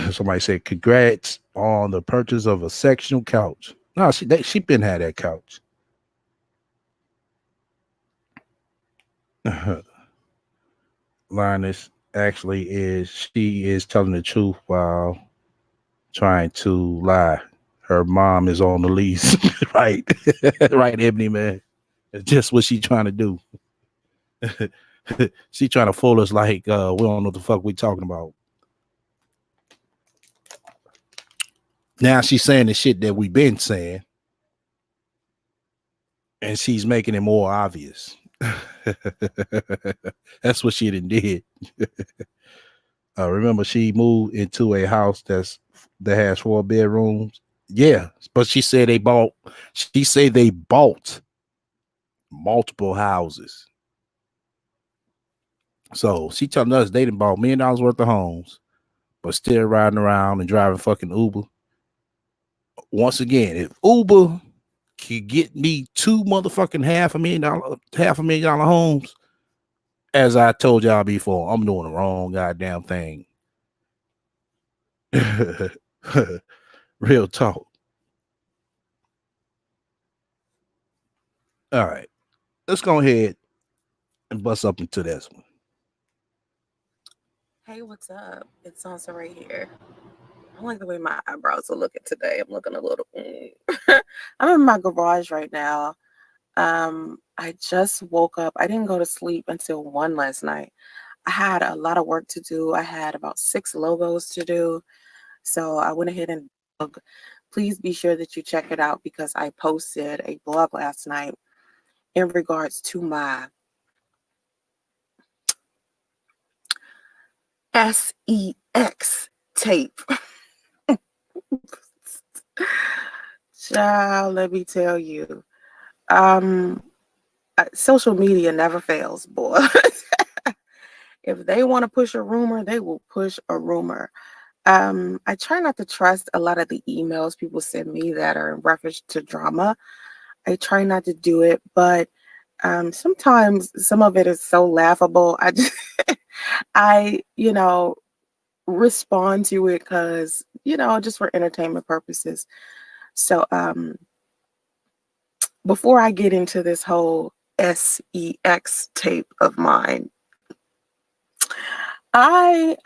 somebody said congrats on the purchase of a sectional couch. No, she been had that couch. Linus actually is she is telling the truth while trying to lie. Her mom is on the lease. Right. Right, Ebony man. It's just what she trying to do. She trying to fool us like we don't know what the fuck we talking about. Now she's saying the shit that we've been saying, and she's making it more obvious. That's what she did. Remember, she moved into a house that has 4 bedrooms. Yeah, but she said they bought. She said they bought multiple houses. So she telling us they done bought $1 million worth of homes, but still riding around and driving fucking Uber. Once again, if Uber could get me two motherfucking $500,000 homes, as I told y'all before, I'm doing the wrong goddamn thing. Real talk. All right, let's go ahead and bust up into this one. Hey, what's up? It's Sansa right here. I like the way my eyebrows are looking today. I'm looking a little. I'm in my garage right now. I just woke up. I didn't go to sleep until 1 last night. I had a lot of work to do. I had about 6 logos to do. So I went ahead and please be sure that you check it out because I posted a blog last night in regards to my SEX tape. Child, let me tell you. Social media never fails, boy. If they want to push a rumor, they will push a rumor. I try not to trust a lot of the emails people send me that are in reference to drama. I try not to do it, but sometimes some of it is so laughable. I just, I, respond to it because, just for entertainment purposes. So, before I get into this whole SEX tape of mine, I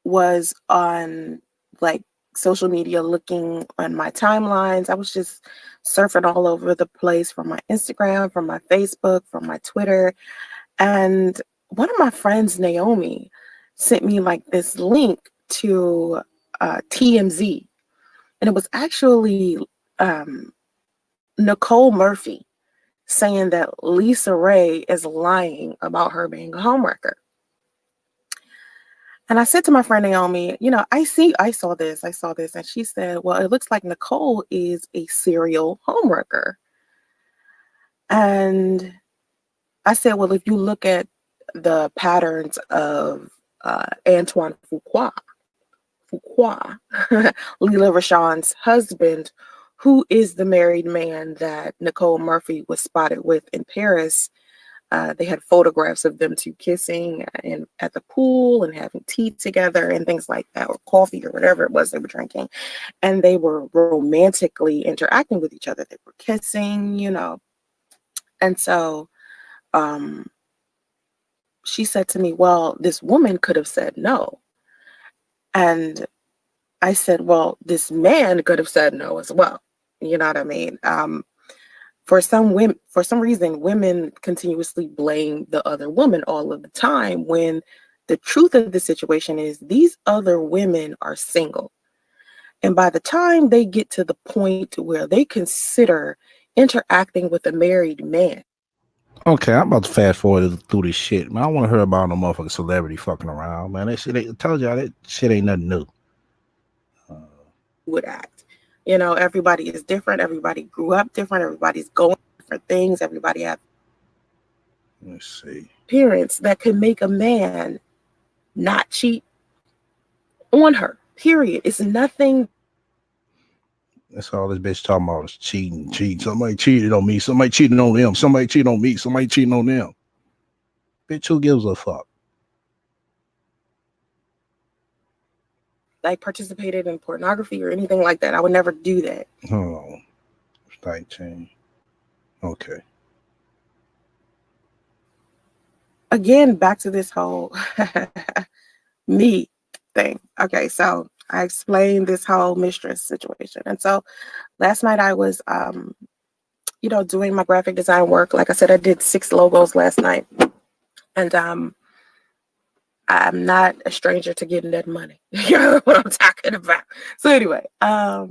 was on like social media looking on my timelines. I was just surfing all over the place from my Instagram, from my Facebook, from my Twitter. And one of my friends, Naomi, sent me like this link to TMZ. And it was actually Nicole Murphy saying that Lisa Ray is lying about her being a homewrecker. And I said to my friend Naomi, I saw this. And she said, well, it looks like Nicole is a serial homewrecker. And I said, well, if you look at the patterns of Antoine Fuqua, Leela Rashawn's husband, who is the married man that Nicole Murphy was spotted with in Paris. They had photographs of them two kissing and at the pool and having tea together and things like that, or coffee or whatever it was they were drinking. And they were romantically interacting with each other. They were kissing, you know. And so um, she said to me, well, this woman could have said no. And I said, well, this man could have said no as well. You know what I mean? For some reason, women continuously blame the other woman all of the time when the truth of the situation is these other women are single. And by the time they get to the point where they consider interacting with a married man, Okay, I'm about to fast forward through this shit, man. I want to hear about no motherfucking celebrity fucking around, man. That shit ain't, I told y'all that shit ain't nothing new. would act. You know, everybody is different. Everybody grew up different. Everybody's going through different things. Everybody has Let's see. appearance that could make a man not cheat on her. Period. It's nothing. That's all this bitch talking about is cheating, cheating. Somebody cheated on me. Somebody cheated on them. Somebody cheated on me. Somebody cheating on them. Bitch, who gives a fuck? Like participated in pornography or anything like that. I would never do that. Oh, state change. Okay. Again, back to this whole me thing. Okay, so I explained this whole mistress situation. And so last night I was doing my graphic design work. Like I said, I did 6 logos last night. And I'm not a stranger to getting that money. You know what I'm talking about. So anyway, I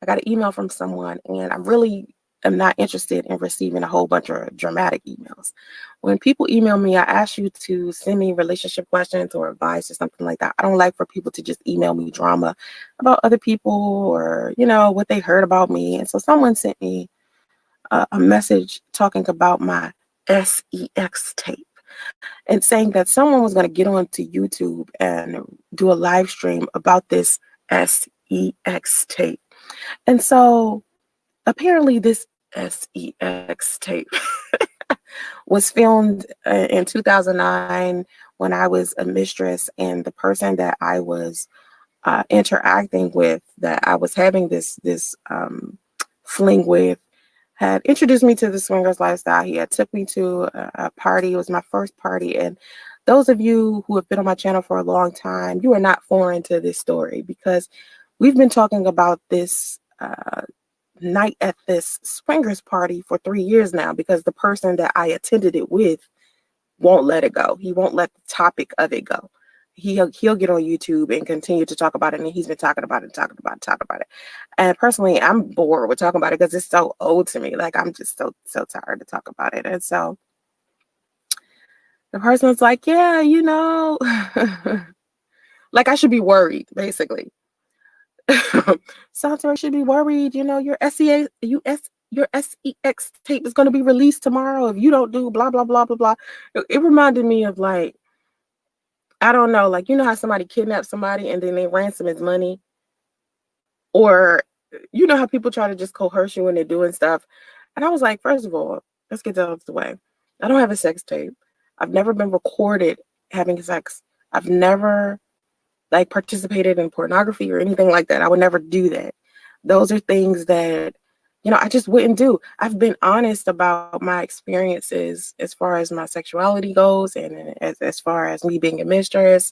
got an email from someone, and I really am not interested in receiving a whole bunch of dramatic emails. When people email me, I ask you to send me relationship questions or advice or something like that. I don't like for people to just email me drama about other people or, what they heard about me. And so someone sent me a message talking about my sex tape and saying that someone was going to get onto YouTube and do a live stream about this sex tape. And so apparently this sex tape was filmed in 2009 when I was a mistress, and the person that I was interacting with, that I was having this fling with, had introduced me to the swingers lifestyle. He had took me to a party. It was my first party. And those of you who have been on my channel for a long time, you are not foreign to this story because we've been talking about this night at this swingers party for 3 years now, because the person that I attended it with won't let it go. He won't let the topic of it go. He'll get on YouTube and continue to talk about it, and he's been talking about it, talking about it. And personally, I'm bored with talking about it because it's so old to me. Like, I'm just so tired to talk about it. And so the person was like, yeah, like I should be worried, basically. Santori should be worried. Your sex tape is going to be released tomorrow if you don't do blah blah blah blah blah. It reminded me of, like, I don't know, like, how somebody kidnaps somebody and then they ransom his money, or how people try to just coerce you when they're doing stuff. And I was like, first of all, let's get that out of the way. I don't have a sex tape. I've never been recorded having sex. I've never, like, participated in pornography or anything like that. I would never do that. Those are things that, I just wouldn't do. I've been honest about my experiences as far as my sexuality goes, and as far as me being a mistress,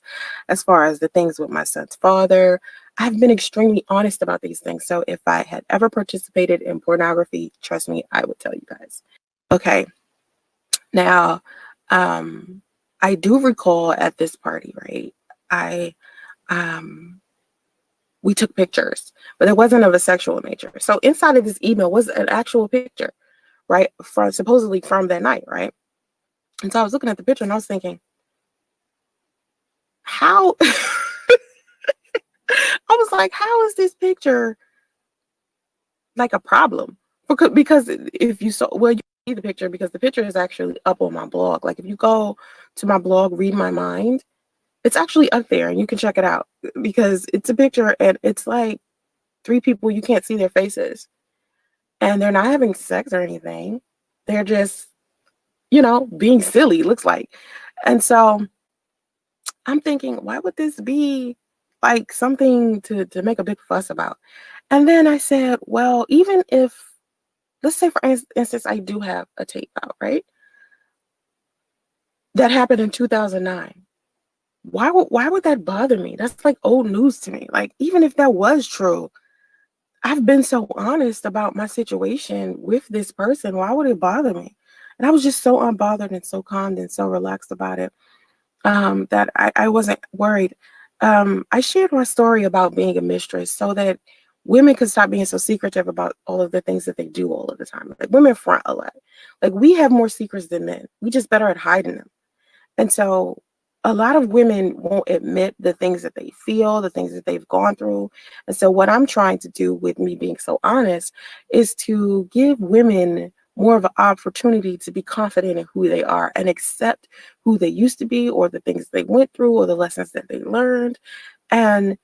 as far as the things with my son's father. I've been extremely honest about these things. So if I had ever participated in pornography, trust me, I would tell you guys. Okay. Now, I do recall at this party, right? We took pictures, but it wasn't of a sexual nature. So inside of this email was an actual picture, right? From supposedly from that night, right? And so I was looking at the picture and I was thinking, how I was like, how is this picture like a problem? Because if you saw, well, see the picture because the picture is actually up on my blog. Like if you go to my blog, Read My Mind, it's actually up there and you can check it out because it's a picture and it's like three people, you can't see their faces. And they're not having sex or anything. They're just, being silly, looks like. And so I'm thinking, why would this be like something to make a big fuss about? And then I said, well, even if, let's say for instance, I do have a tape out, right? That happened in 2009. Why would that bother me? That's like old news to me. Like even if that was true, I've been so honest about my situation with this person. Why would it bother me? And I was just so unbothered and so calm and so relaxed about it, that I wasn't worried. I shared my story about being a mistress so that women could stop being so secretive about all of the things that they do all of the time. Like women front a lot. Like we have more secrets than men. We just better at hiding them. And so a lot of women won't admit the things that they feel, the things that they've gone through. And so what I'm trying to do with me being so honest is to give women more of an opportunity to be confident in who they are and accept who they used to be or the things they went through or the lessons that they learned. And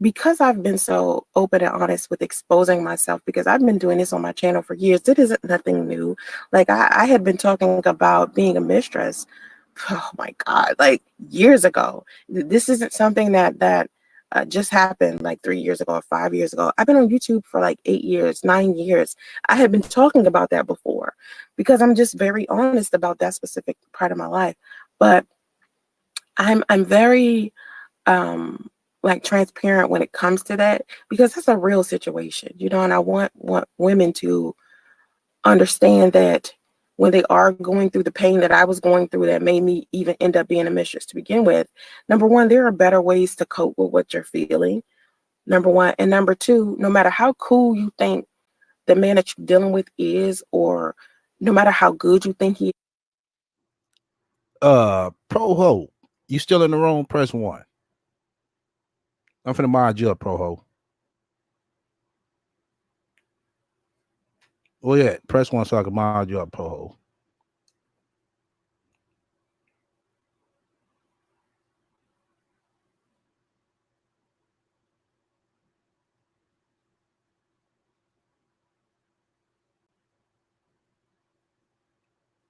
because I've been so open and honest with exposing myself, because I've been doing this on my channel for years, it isn't nothing new. Like I had been talking about being a mistress, oh my God, like years ago. This isn't something that just happened like 3 years ago or 5 years ago. I've been on YouTube for like 8 years, 9 years. I had been talking about that before because I'm just very honest about that specific part of my life. But I'm very like transparent when it comes to that because that's a real situation, and I want women to understand that when they are going through the pain that I was going through that made me even end up being a mistress to begin with. Number one, there are better ways to cope with what you're feeling. Number one. And number two, no matter how cool you think the man that you're dealing with is, or no matter how good you think he Pro Ho, you still in the room? Press one. I'm finna mod you up, Pro Ho. Well, yeah, press one so I can mod you up, Pro Ho.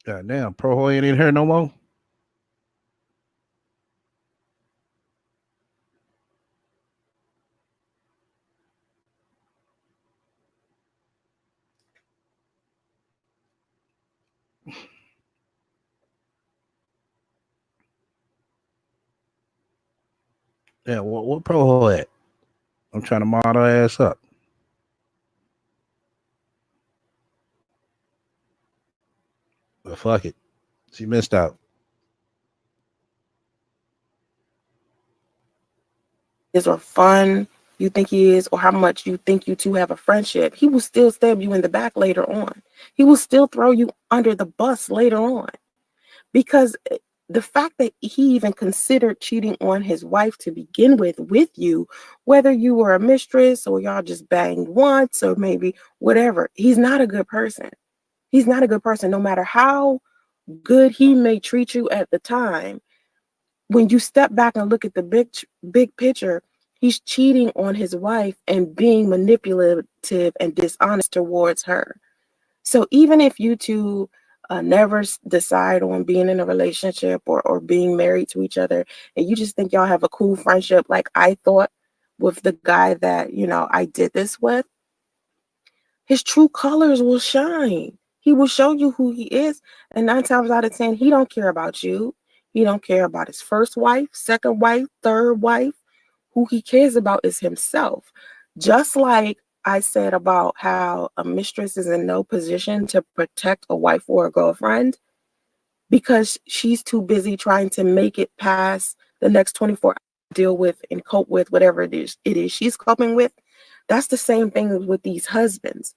God damn, Pro Ho ain't in here no more. Yeah, what Pro Ho at? I'm trying to mod her ass up. But fuck it. She missed out. is or fun you think he is, or how much you think you two have a friendship, he will still stab you in the back later on. He will still throw you under the bus later on. Because the fact that he even considered cheating on his wife to begin with you, whether you were a mistress or y'all just banged once or maybe whatever, he's not a good person. He's not a good person, no matter how good he may treat you at the time. When you step back and look at the big picture, he's cheating on his wife and being manipulative and dishonest towards her. So even if you two never decide on being in a relationship or being married to each other, and you just think y'all have a cool friendship, like I thought with the guy that I did this with, his true colors will shine. He will show you who he is, and 9 times out of 10, he don't care about you. He don't care about his first wife, second wife, third wife. Who he cares about is himself. Just like I said about how a mistress is in no position to protect a wife or a girlfriend because she's too busy trying to make it past the next 24 hours, deal with and cope with whatever it is she's coping with. That's the same thing with these husbands.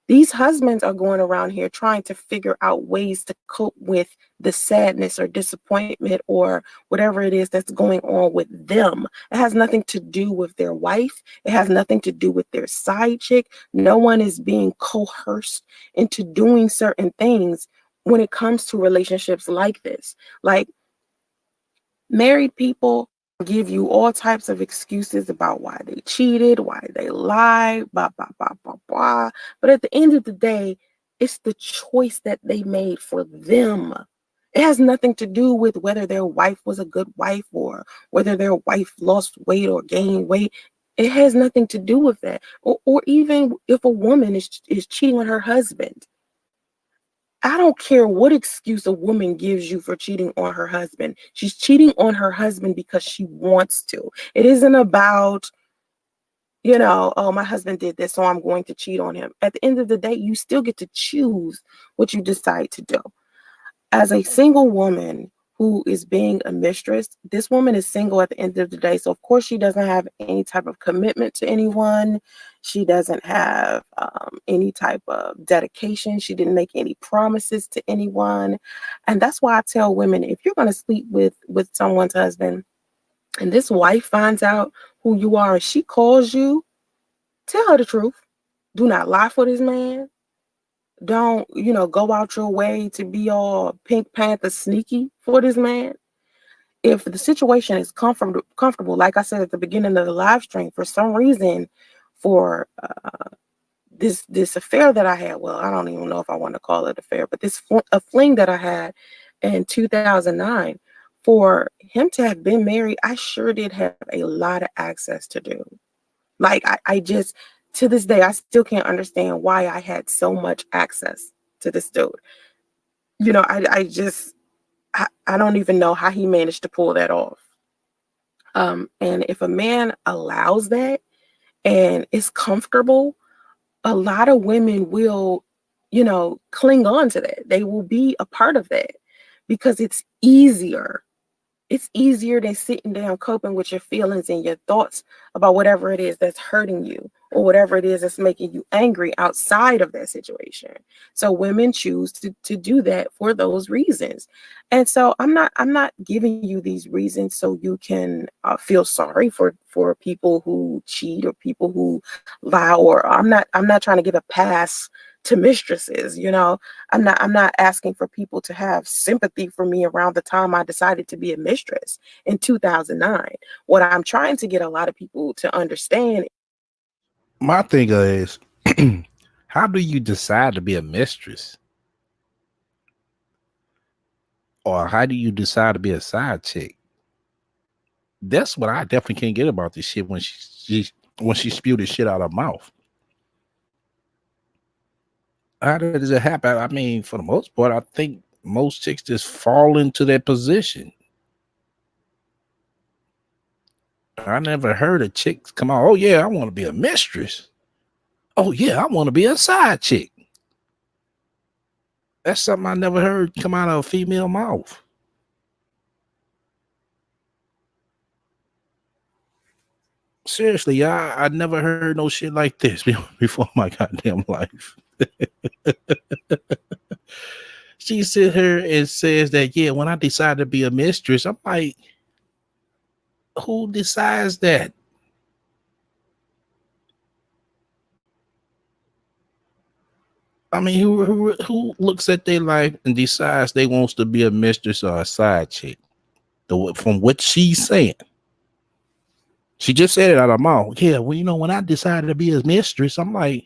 These husbands are going around here trying to figure out ways to cope with the sadness or disappointment or whatever it is that's going on with them. It has nothing to do with their wife. It has nothing to do with their side chick. No one is being coerced into doing certain things when it comes to relationships like this. Like, married people give you all types of excuses about why they cheated, why they lied, blah, blah, blah, blah, blah. But at the end of the day, it's the choice that they made for them. It has nothing to do with whether their wife was a good wife or whether their wife lost weight or gained weight. It has nothing to do with that. Or even if a woman is cheating on her husband. I don't care what excuse a woman gives you for cheating on her husband. She's cheating on her husband because she wants to. It isn't about, oh, my husband did this, so I'm going to cheat on him. At the end of the day, you still get to choose what you decide to do. As a single woman who is being a mistress, this woman is single at the end of the day. So, of course, she doesn't have any type of commitment to anyone. She doesn't have any type of dedication. She didn't make any promises to anyone. And that's why I tell women, if you're going to sleep with someone's husband and this wife finds out who you are and she calls you, tell her the truth. Do not lie for this man. Don't, go out your way to be all Pink Panther sneaky for this man. If the situation is comfortable, like I said at the beginning of the live stream, for some reason, for this affair that I had, well, I don't even know if I want to call it affair, but a fling that I had in 2009, for him to have been married, I sure did have a lot of access to do. Like I just, to this day, I still can't understand why I had so much access to this dude. I don't even know how he managed to pull that off. And if a man allows that and is comfortable, a lot of women will, cling on to that. They will be a part of that because it's easier. It's easier than sitting down coping with your feelings and your thoughts about whatever it is that's hurting you or whatever it is that's making you angry outside of that situation. So women choose to do that for those reasons. And so I'm not giving you these reasons so you can feel sorry for people who cheat or people who lie, or I'm not trying to give a pass to mistresses. I'm not asking for people to have sympathy for me around the time I decided to be a mistress in 2009. What I'm trying to get a lot of people to understand. My thing is, how do you decide to be a mistress? Or how do you decide to be a side chick? That's what I definitely can't get about this shit when she spewed this shit out of her mouth. How does it happen? I mean, for the most part, I think most chicks just fall into that position. I never heard a chick come out, oh yeah, I want to be a mistress. Oh yeah, I want to be a side chick. That's something I never heard come out of a female mouth. Seriously, I never heard no shit like this before my goddamn life. She sit here and says that, yeah, when I decided to be a mistress, I'm like, who decides that? I mean, who looks at their life and decides they wants to be a mistress or a side chick? From what she's saying, she just said it out of her mouth. Yeah, well, when I decided to be a mistress, I'm like,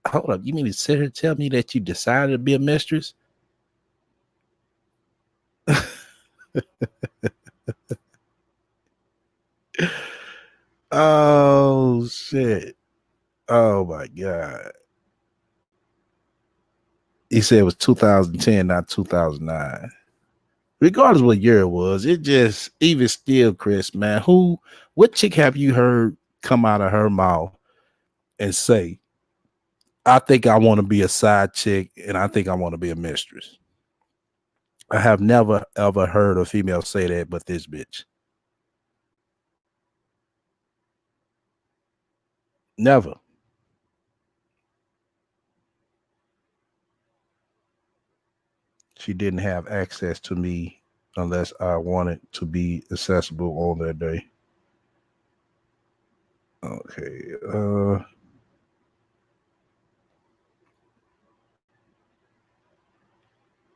hold up, you mean to sit here and tell me that you decided to be a mistress? Oh shit! Oh my god! He said it was 2010, not 2009. Regardless what year it was, it just even still, Chris, man, what chick have you heard come out of her mouth and say, I think I want to be a side chick and I think I want to be a mistress? I have never ever heard a female say that but this bitch. Never. She didn't have access to me unless I wanted to be accessible on that day. Okay.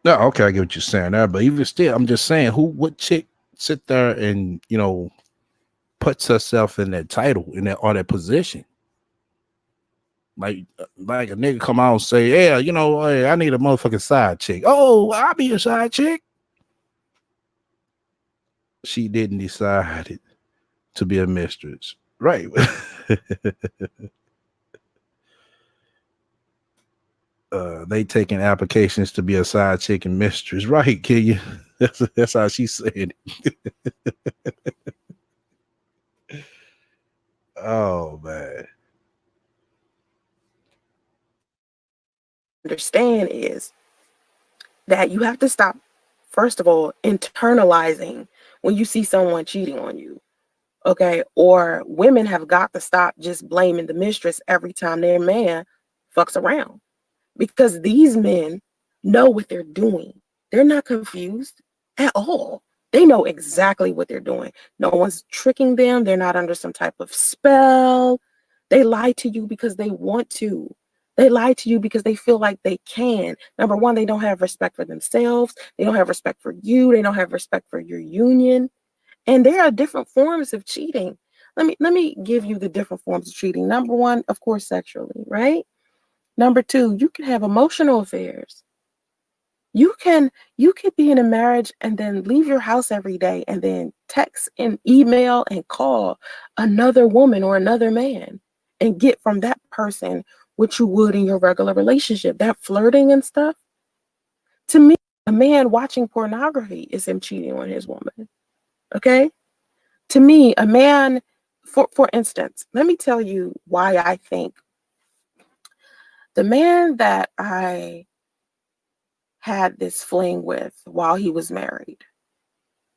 No, okay, I get what you're saying there, but even still, I'm just saying, what chick sit there and puts herself in that title in that or that position? Like a nigga come out and say, yeah, hey, I need a motherfucking side chick. Oh, I'll be a side chick. She didn't decide to be a mistress, right? They taking applications to be a side chick and mistress, right? Can you? That's how she said it. Oh man. Understand is that you have to stop, first of all, internalizing when you see someone cheating on you. Okay. Or women have got to stop just blaming the mistress every time their man fucks around, because these men know what they're doing. They're not confused at all. They know exactly what they're doing. No one's tricking them. They're not under some type of spell. They lie to you because they want to. They lie to you because they feel like they can. Number one, they don't have respect for themselves. They don't have respect for you. They don't have respect for your union. And there are different forms of cheating. Let me give you the different forms of cheating. Number one, of course, sexually, right? Number two, you can have emotional affairs. You could be in a marriage and then leave your house every day and then text and email and call another woman or another man and get from that person what you would in your regular relationship. That flirting and stuff. To me, a man watching pornography is him cheating on his woman. Okay? To me, a man, for instance, let me tell you why I think the man that I had this fling with while he was married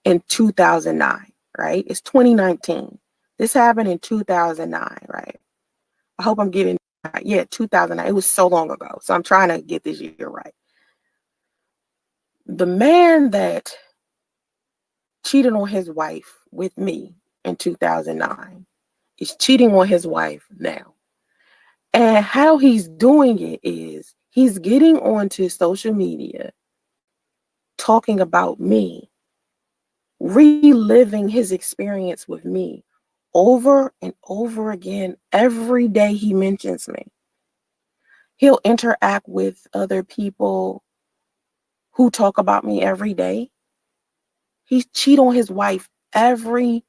in 2009, right? It's 2019. This happened in 2009, right? I hope I'm getting, yeah, 2009. It was so long ago. So I'm trying to get this year right. The man that cheated on his wife with me in 2009 is cheating on his wife now. And how he's doing it is he's getting onto social media talking about me, reliving his experience with me over and over again every day he mentions me. He'll interact with other people who talk about me every day. He cheat on his wife every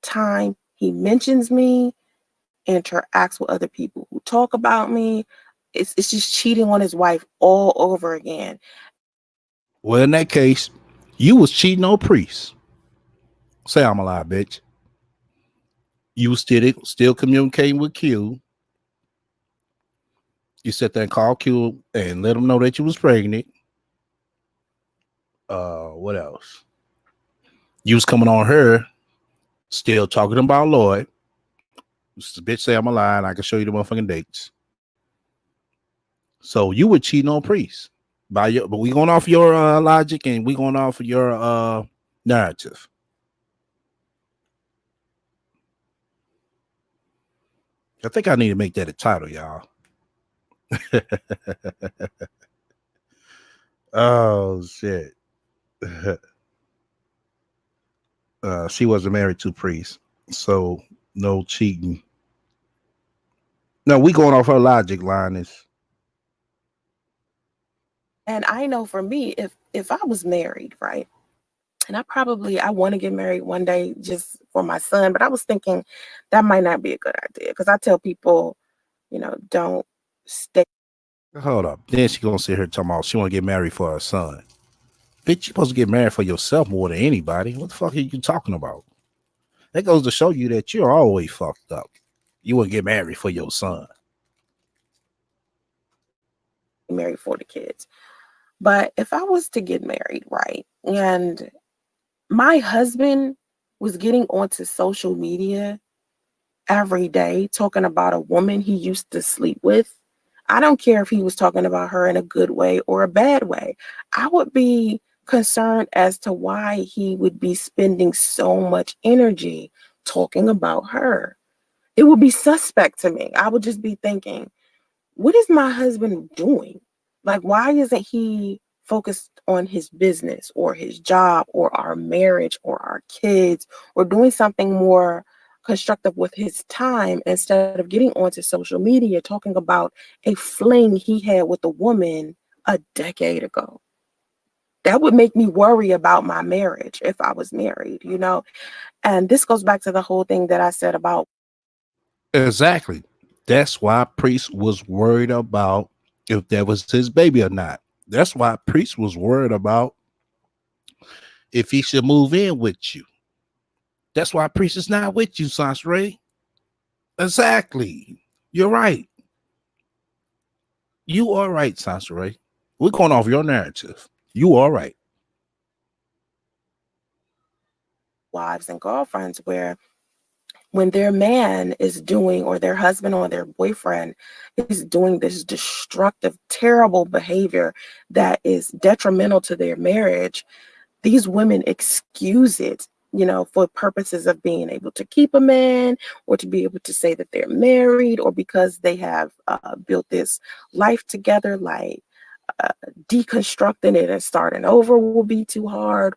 time he mentions me, interacts with other people who talk about me. It's just cheating on his wife all over again. Well, in that case, you was cheating on priests. Say I'm a lie, bitch. You was still communicating with Q. You sit there and call Q and let him know that you was pregnant. What else? You was coming on her, still talking about Lloyd. This bitch say I'm a lie and I can show you the motherfucking dates. So you were cheating on priests. But we going off your logic and we going off of your narrative. I think I need to make that a title, y'all. Oh shit. She wasn't married to priests, so no cheating. No, we going off her logic, Linus. And I know for me, if I was married, right? And I want to get married one day just for my son, but I was thinking that might not be a good idea because I tell people, don't stay. Hold up. Then she gonna sit here talking about she wanna get married for her son. Bitch, you supposed to get married for yourself more than anybody. What the fuck are you talking about? That goes to show you that you're always fucked up. You wouldn't get married for your son. Married for the kids. But if I was to get married, right, and my husband was getting onto social media every day talking about a woman he used to sleep with, I don't care if he was talking about her in a good way or a bad way. I would be concerned as to why he would be spending so much energy talking about her. It would be suspect to me. I would just be thinking, what is my husband doing? Like, why isn't he focused on his business or his job or our marriage or our kids or doing something more constructive with his time instead of getting onto social media talking about a fling he had with a woman a decade ago? That would make me worry about my marriage if I was married, you know? And this goes back to the whole thing that I said about Exactly. That's why Priest was worried about if that was his baby or not. That's why Priest was worried about if he should move in with you. That's why Priest is not with you, Sansray. Exactly. You're right. You are right, Sansray. We're going off your narrative. You are right. wives and girlfriends where when their man is doing, or their husband or their boyfriend is doing this destructive, terrible behavior that is detrimental to their marriage, these women excuse it, you know, for purposes of being able to keep a man or to be able to say that they're married or because they have built this life together. Like, uh, deconstructing it and starting over will be too hard,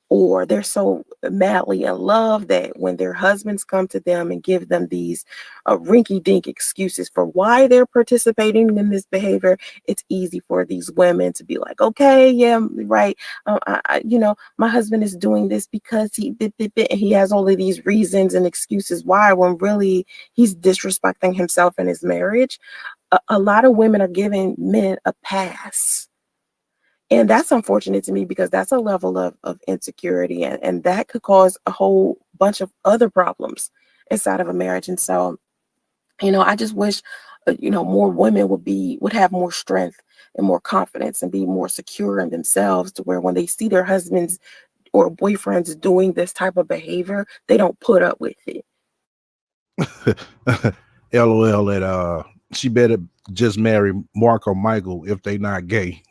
or they're so madly in love that when their husbands come to them and give them these rinky dink excuses for why they're participating in this behavior, it's easy for these women to be like, okay, yeah, right. You know, my husband is doing this because he has all of these reasons and excuses why, when really he's disrespecting himself and his marriage. A lot of women are giving men a pass. And that's unfortunate to me because that's a level of insecurity, and that could cause a whole bunch of other problems inside of a marriage. And so, you know, I just wish, you know, more women would have more strength and more confidence and be more secure in themselves to where when they see their husbands or boyfriends doing this type of behavior, they don't put up with it. LOL at she better just marry Mark or Michael if they not gay.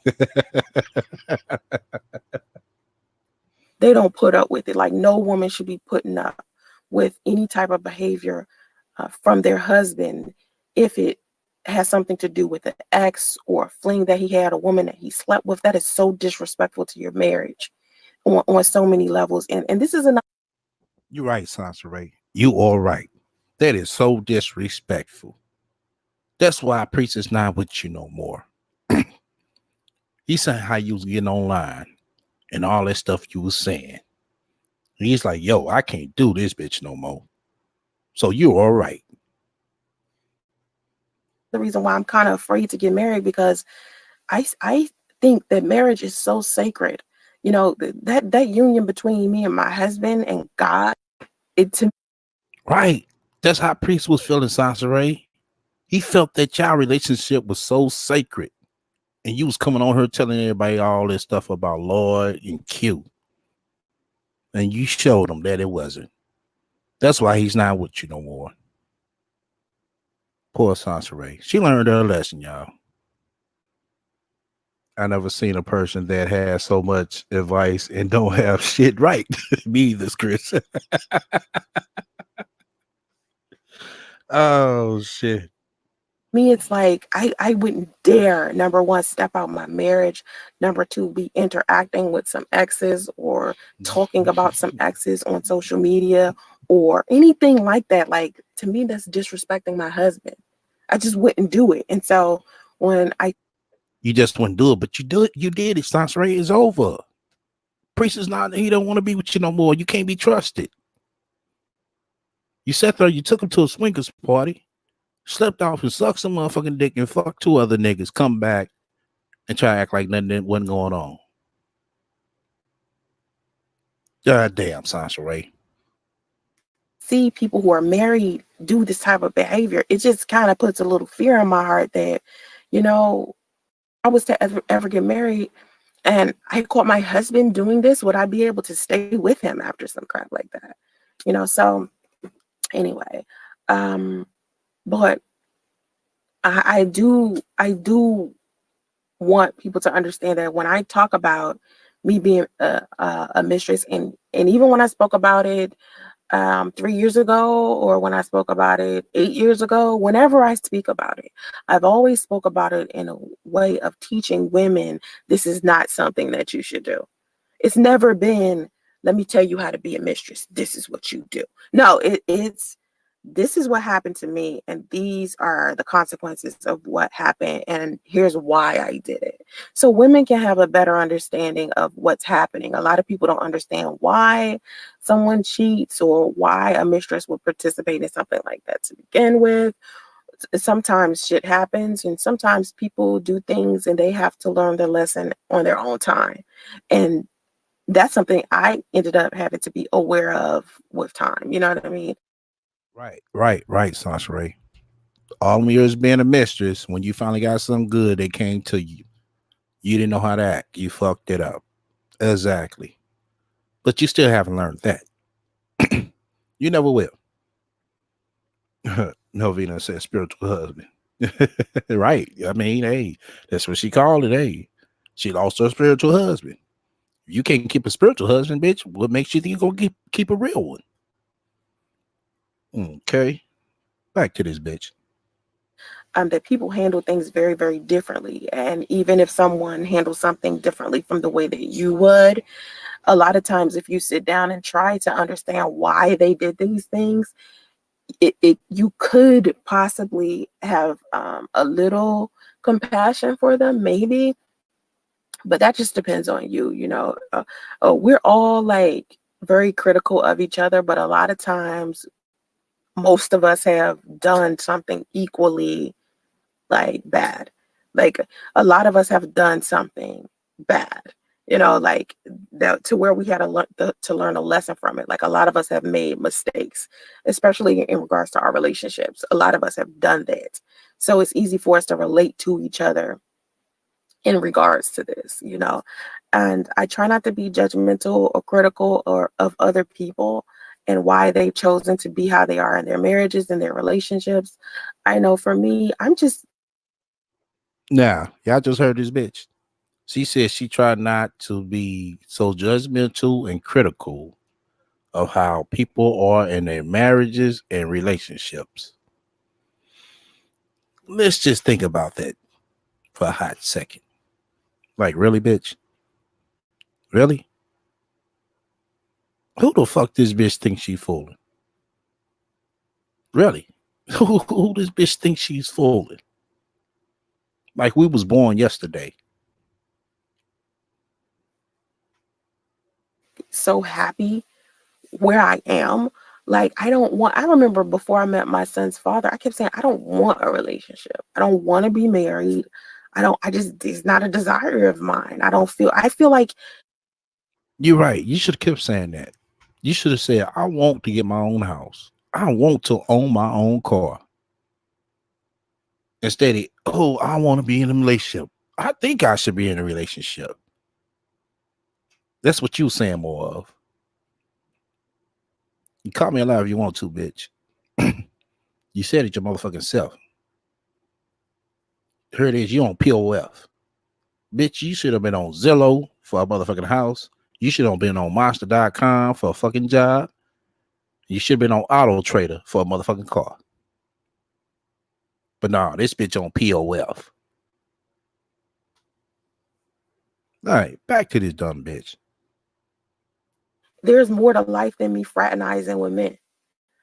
They don't put up with it. Like, no woman should be putting up with any type of behavior from their husband if it has something to do with an ex or a fling that he had, a woman that he slept with. That is so disrespectful to your marriage on so many levels. And this is another You're right, Sansa Ray. You all right. That is so disrespectful. That's why Priest is not with you no more. He said how you was getting online and all that stuff you was saying. He's like, yo, I can't do this bitch no more. So you're all right. the reason why I'm kind of afraid to get married, because I think that marriage is so sacred. You know, that union between me and my husband and God, it to Right. That's how Priest was feeling, Sansa Ray. He felt that y'all relationship was so sacred. And you was coming on her telling everybody all this stuff about Lord and Q. And you showed him that it wasn't. That's why he's not with you no more. Poor Sansa Ray. She learned her lesson, y'all. I never seen a person that has so much advice and don't have shit right. Me either, Chris. Oh shit. me, it's like I wouldn't dare, number one, step out my marriage, number two, be interacting with some exes or talking about some exes on social media or anything like that. Like, to me, that's disrespecting my husband. I just wouldn't do it. And so when I You just wouldn't do it, but you do it. You did it. Sansa Ray is over. Priest is not. He don't want to be with you no more. You can't be trusted. You sat there. You took him to a swingers party, slept off and sucked some motherfucking dick and fucked two other niggas. Come back and try to act like nothing wasn't going on. God damn, Sansa Ray. see people who are married do this type of behavior, it just kind of puts a little fear in my heart that, you know, I was to ever get married and I caught my husband doing this, would I be able to stay with him after some crap like that? You know, so anyway, but I do want people to understand that when I talk about me being a mistress, and even when I spoke about it 3 years ago, or when I spoke about it 8 years ago, whenever I speak about it, I've always spoke about it in a way of teaching women this is not something that you should do. It's never been, let me tell you how to be a mistress. This is what you do. No, it's this is what happened to me, and these are the consequences of what happened, and here's why I did it. So women can have a better understanding of what's happening. A lot of people don't understand why someone cheats or why a mistress would participate in something like that to begin with. Sometimes shit happens, and sometimes people do things and they have to learn the lesson on their own time. And that's something I ended up having to be aware of with time. You know what I mean? Right, Sasha Ray. All them years being a mistress, when you finally got something good, they came to you. You didn't know how to act. You fucked it up. Exactly. But you still haven't learned that. You never will. Novena said spiritual husband. Right. I mean, hey, that's what she called it. Hey, she lost her spiritual husband. If you can't keep a spiritual husband, bitch, what makes you think you're gonna keep a real one? Okay. Back to this bitch. That people handle things very, very differently. And even if someone handles something differently from the way that you would, a lot of times, if you sit down and try to understand why they did these things, you could possibly have a little compassion for them, maybe, but that just depends on you. We're all like very critical of each other, but a lot of times, most of us have done something equally like bad. Like a lot of us have done something bad, like that, to where we had to learn a lesson from it. Like a lot of us have made mistakes, especially in regards to our relationships. A lot of us have done that. So it's easy for us to relate to each other in regards to this. And I try not to be judgmental or critical or of other people and why they've chosen to be how they are in their marriages and their relationships. I know for me, I'm just Now, y'all just heard this bitch. She said she tried not to be so judgmental and critical of how people are in their marriages and relationships. Let's just think about that for a hot second. Like, really, bitch? Really? Who the fuck this bitch thinks she fooling? Really? Who this bitch thinks she's fooling? Like we was born yesterday. so happy where I am. Like I remember before I met my son's father, I kept saying, I don't want a relationship. I don't want to be married. It's not a desire of mine. I feel like You're right. You should have kept saying that. You should have said, I want to get my own house. I want to own my own car. Instead of, oh, I want to be in a relationship. I think I should be in a relationship. That's what you saying more of. You call me alive if you want to, bitch. You said it your motherfucking self. Here it is. You on POF. Bitch, you should have been on Zillow for a motherfucking house. You should have been on Monster.com for a fucking job. You should have been on Auto Trader for a motherfucking car. But nah, this bitch on POF. All right, back to this dumb bitch. there's more to life than me fraternizing with men.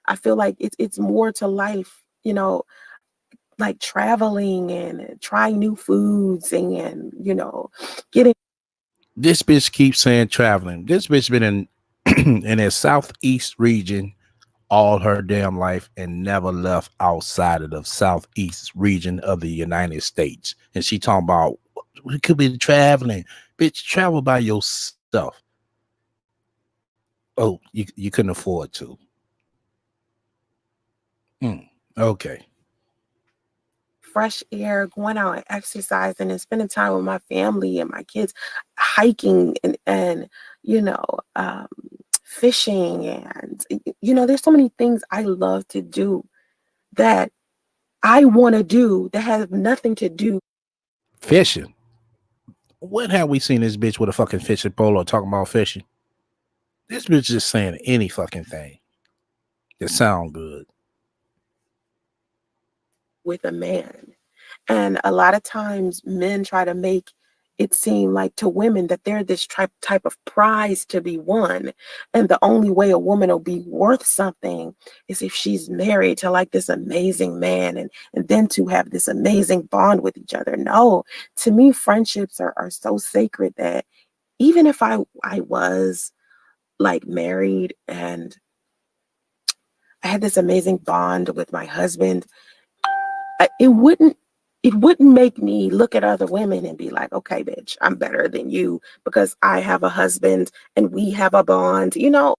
I feel like it's more to life, like traveling and trying new foods and, getting This bitch keeps saying traveling. This bitch been in in that southeast region all her damn life and never left outside of the southeast region of the United States. And she talking about we could be traveling. Bitch, travel by yourself. Oh, you couldn't afford to. Okay. fresh air, going out and exercising and spending time with my family and my kids, hiking and you know, um, fishing and there's so many things I love to do that I want to do that has nothing to do. Fishing. When have we seen this bitch with a fucking fishing pole or talking about fishing? This bitch just saying any fucking thing that sound good. With a man. And a lot of times men try to make it seem like to women that they're this type of prize to be won. And the only way a woman will be worth something is if she's married to like this amazing man and then to have this amazing bond with each other. No, to me, friendships are so sacred that even if I was like married and I had this amazing bond with my husband, it wouldn't make me look at other women and be like, okay, bitch, I'm better than you because I have a husband and we have a bond, you know.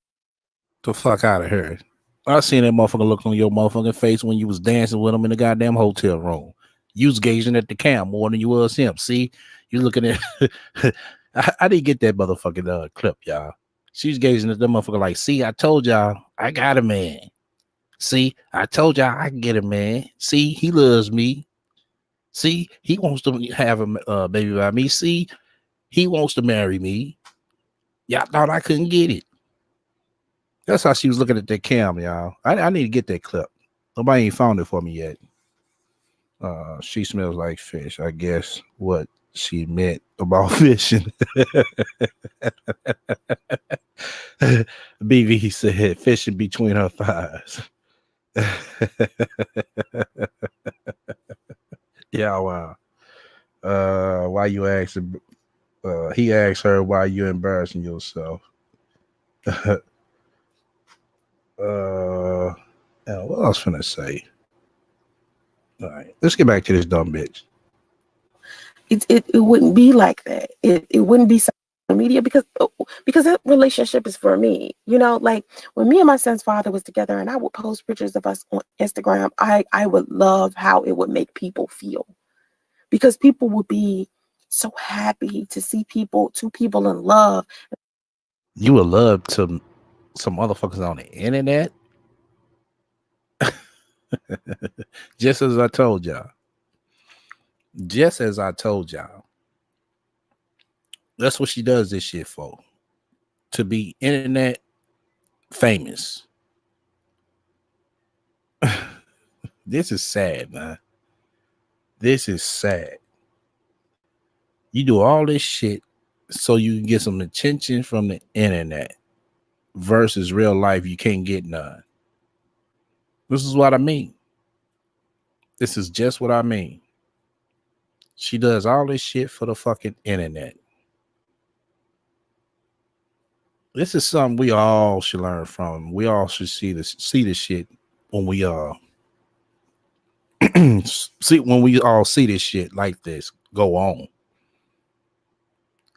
The fuck out of here. I seen that motherfucker look on your motherfucking face when you was dancing with him in the goddamn hotel room. You was gazing at the cam more than you was him. See, you looking at. I didn't get that motherfucking clip, y'all. She's gazing at the motherfucker like, see, I told y'all, I got a man. See, I told y'all I can get a man. See, he loves me. See, he wants to have a baby by me. See, he wants to marry me. Y'all thought I couldn't get it. That's how she was looking at that cam, y'all. I need to get that clip. Nobody ain't found it for me yet. She smells like fish. I guess what she meant about fishing. BV said fishing between her thighs. Yeah, wow. Why you asking? He asked her why you embarrassing yourself. What else finna say? All right, let's get back to this dumb bitch. It wouldn't be like that. It wouldn't be social media because that relationship is for me. You know, like when me and my son's father was together and I would post pictures of us on Instagram, I would love how it would make people feel because people would be so happy to see two people in love. You would love to some motherfuckers on the internet. Just as I told y'all. Just as I told y'all. That's what she does this shit for. To be internet famous. This is sad, man. This is sad. You do all this shit so you can get some attention from the internet versus real life. You can't get none. This is what I mean. This is just what I mean. She does all this shit for the fucking internet. This is something we all should learn from. We all should see this shit when we see when we all see this shit like this go on.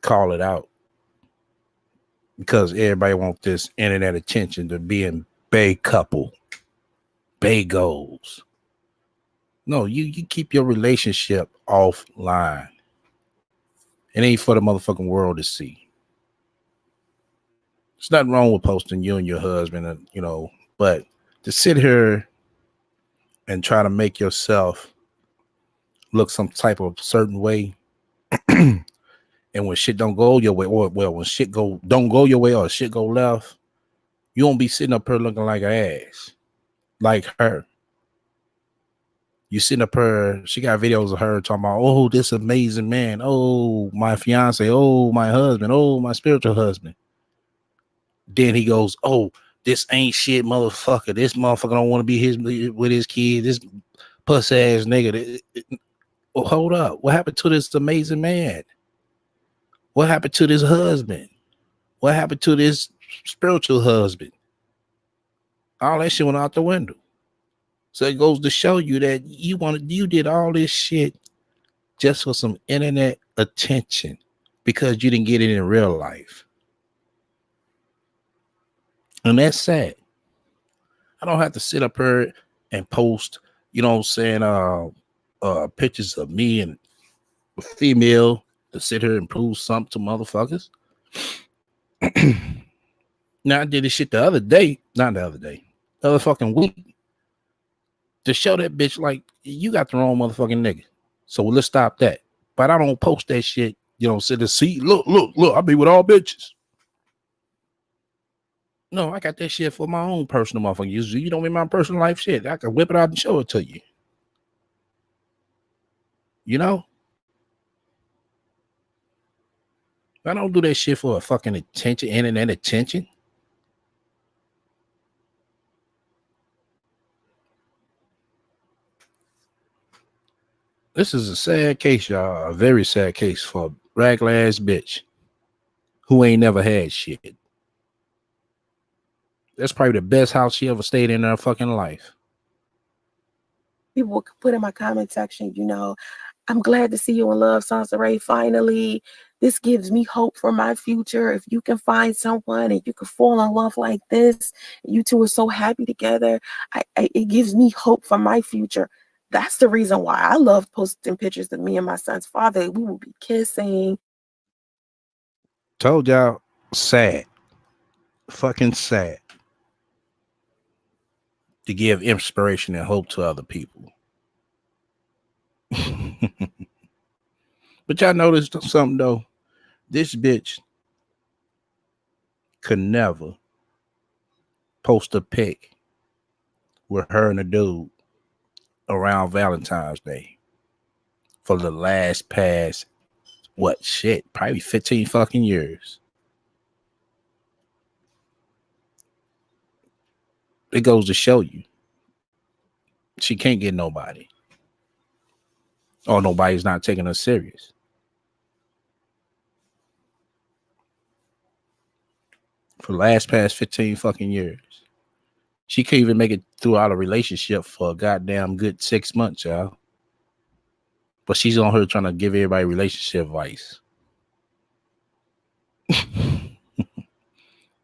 Call it out. Because everybody wants this internet attention to being bay couple, bay goals. No, you keep your relationship offline. It ain't for the motherfucking world to see. There's nothing wrong with posting you and your husband, but to sit here and try to make yourself look some type of certain way, and when shit don't go your way, or well, when shit don't go your way or shit go left, you won't be sitting up here looking like an ass, like her. You sitting up her, she got videos of her talking about, oh, this amazing man, oh, my fiance, oh, my husband, oh, my spiritual husband. Then he goes, oh, this ain't shit motherfucker. This motherfucker don't want to be with his kid. This puss ass nigga. Well, hold up. What happened to this amazing man? What happened to this husband? What happened to this spiritual husband? All that shit went out the window. So it goes to show you that you did all this shit just for some internet attention because you didn't get it in real life. And that's sad. I don't have to sit up here and post, you know what I'm saying, pictures of me and a female to sit here and prove something to motherfuckers. Now I did this shit the other day, not the other day, the other fucking week. to show that bitch like you got the wrong motherfucking nigga. So let's stop that. But I don't post that shit. You know, sit and see. Look. I be with all bitches. No, I got that shit for my own personal motherfucking use. You don't mean my personal life shit. I can whip it out and show it to you. You know? I don't do that shit for a fucking attention, internet attention. This is a sad case, y'all. A very sad case for a regular ass bitch who ain't never had shit. That's probably the best house she ever stayed in her fucking life. People put in my comment section, I'm glad to see you in love, Sansaray. Finally, this gives me hope for my future. If you can find someone and you can fall in love like this, you two are so happy together, it gives me hope for my future. That's the reason why I love posting pictures of me and my son's father. We will be kissing. Told y'all, sad. Fucking sad. To give inspiration and hope to other people. But y'all noticed something though? This bitch could never post a pic with her and a dude around Valentine's Day for the last past probably 15 fucking years. It goes to show you she can't get nobody. Or nobody's not taking her serious. For the last past 15 fucking years. She can't even make it throughout a relationship for a goddamn good 6 months, y'all. But she's on her trying to give everybody relationship advice.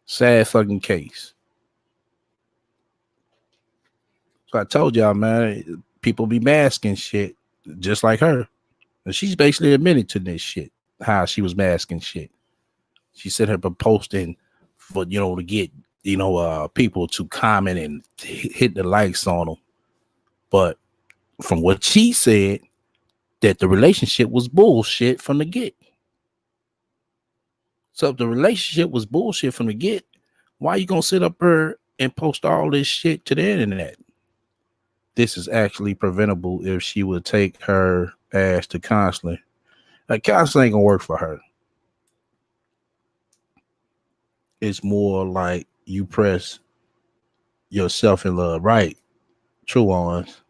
Sad fucking case. So I told y'all, man, people be masking shit just like her. And she's basically admitted to this shit, how she was masking shit. She said her posting for, to get, people to comment and hit the likes on them. But from what she said, that the relationship was bullshit from the get. So if the relationship was bullshit from the get, why you gonna sit up there and post all this shit to the internet? This is actually preventable if she would take her ass to counseling. Like, counseling ain't gonna work for her. It's more like you press yourself in love, right? True ones.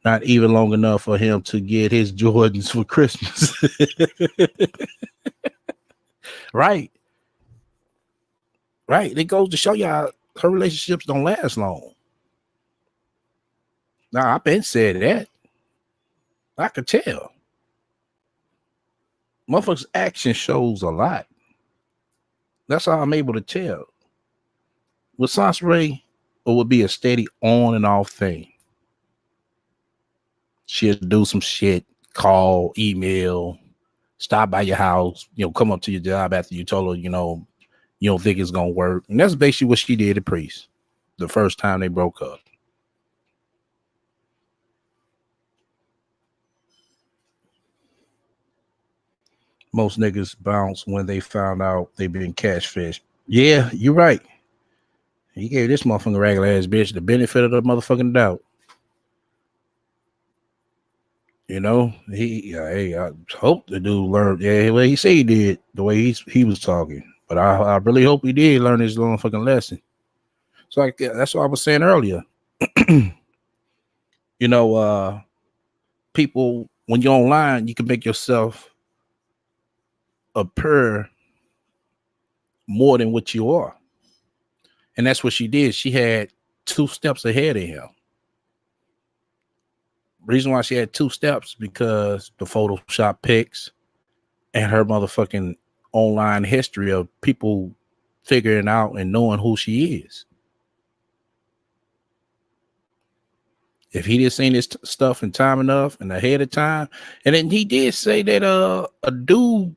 Not even long enough for him to get his Jordans for Christmas. Right. Right. It goes to show y'all her relationships don't last long. Now, I've been said that. I could tell. Motherfuckers' action shows a lot. That's how I'm able to tell. With Sansaray, it would be a steady on and off thing. She'll do some shit, call, email, stop by your house, come up to your job after you told her, you don't think it's gonna work. And that's basically what she did to Priest the first time they broke up. Most niggas bounce when they found out they been catfished. Yeah, you're right. He gave this motherfucking regular ass bitch the benefit of the motherfucking doubt. I hope the dude learned. Yeah, well, he said he did the way he was talking, but I really hope he did learn his little fucking lesson. So that's what I was saying earlier. People, when you're online, you can make yourself appear more than what you are. And that's what she did. She had 2 steps ahead of him. Reason why she had 2 steps, because the Photoshop pics and her motherfucking online history of people figuring out and knowing who she is. If he just seen this stuff in time enough and ahead of time, and then he did say that a dude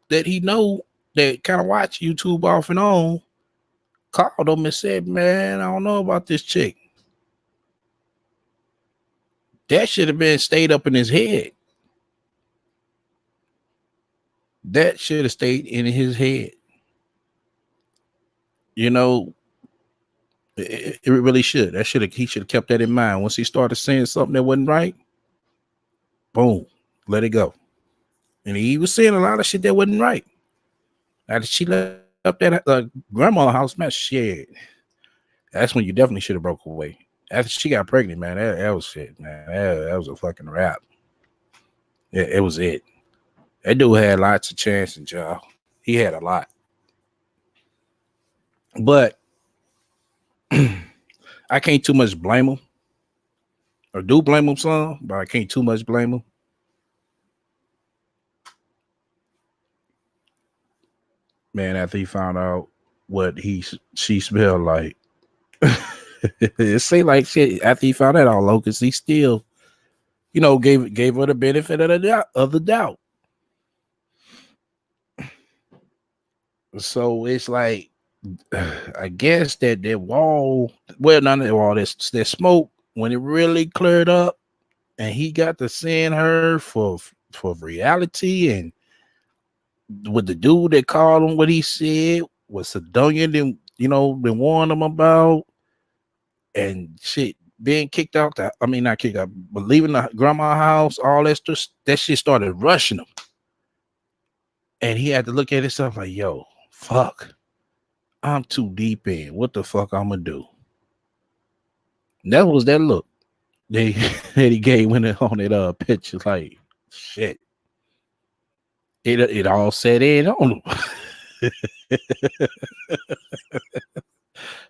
that he know that kind of watch YouTube off and on called him and said, "Man, I don't know about this chick." That should have been stayed up in his head. That should have stayed in his head. You know, it really should. That should have he should have kept that in mind. Once he started saying something that wasn't right, boom, let it go. And he was saying a lot of shit that wasn't right. After she left that grandma's house, man, shit. That's when you definitely should have broke away. After she got pregnant, man, that was shit, man. That was a fucking wrap. It was it. That dude had lots of chances, y'all. He had a lot. But I can't too much blame him. Or do blame him some, but I can't too much blame him. Man, after he found out what she smelled like. It seemed like shit after he found that out, Locust, he still, gave her the benefit of the doubt. So it's like, I guess that wall, well, none of that wall, that smoke, when it really cleared up, and he got to seeing her for reality, and with the dude that called him what he said was Sedonia, then been warned him about, and shit being kicked out. I mean, not kicked out, but leaving the grandma house, all that shit started rushing him, and he had to look at himself like, yo, fuck, I'm too deep in. What the fuck I'm gonna do? And that was that look they that he gave when it on that picture. Like, shit, it all set in on him.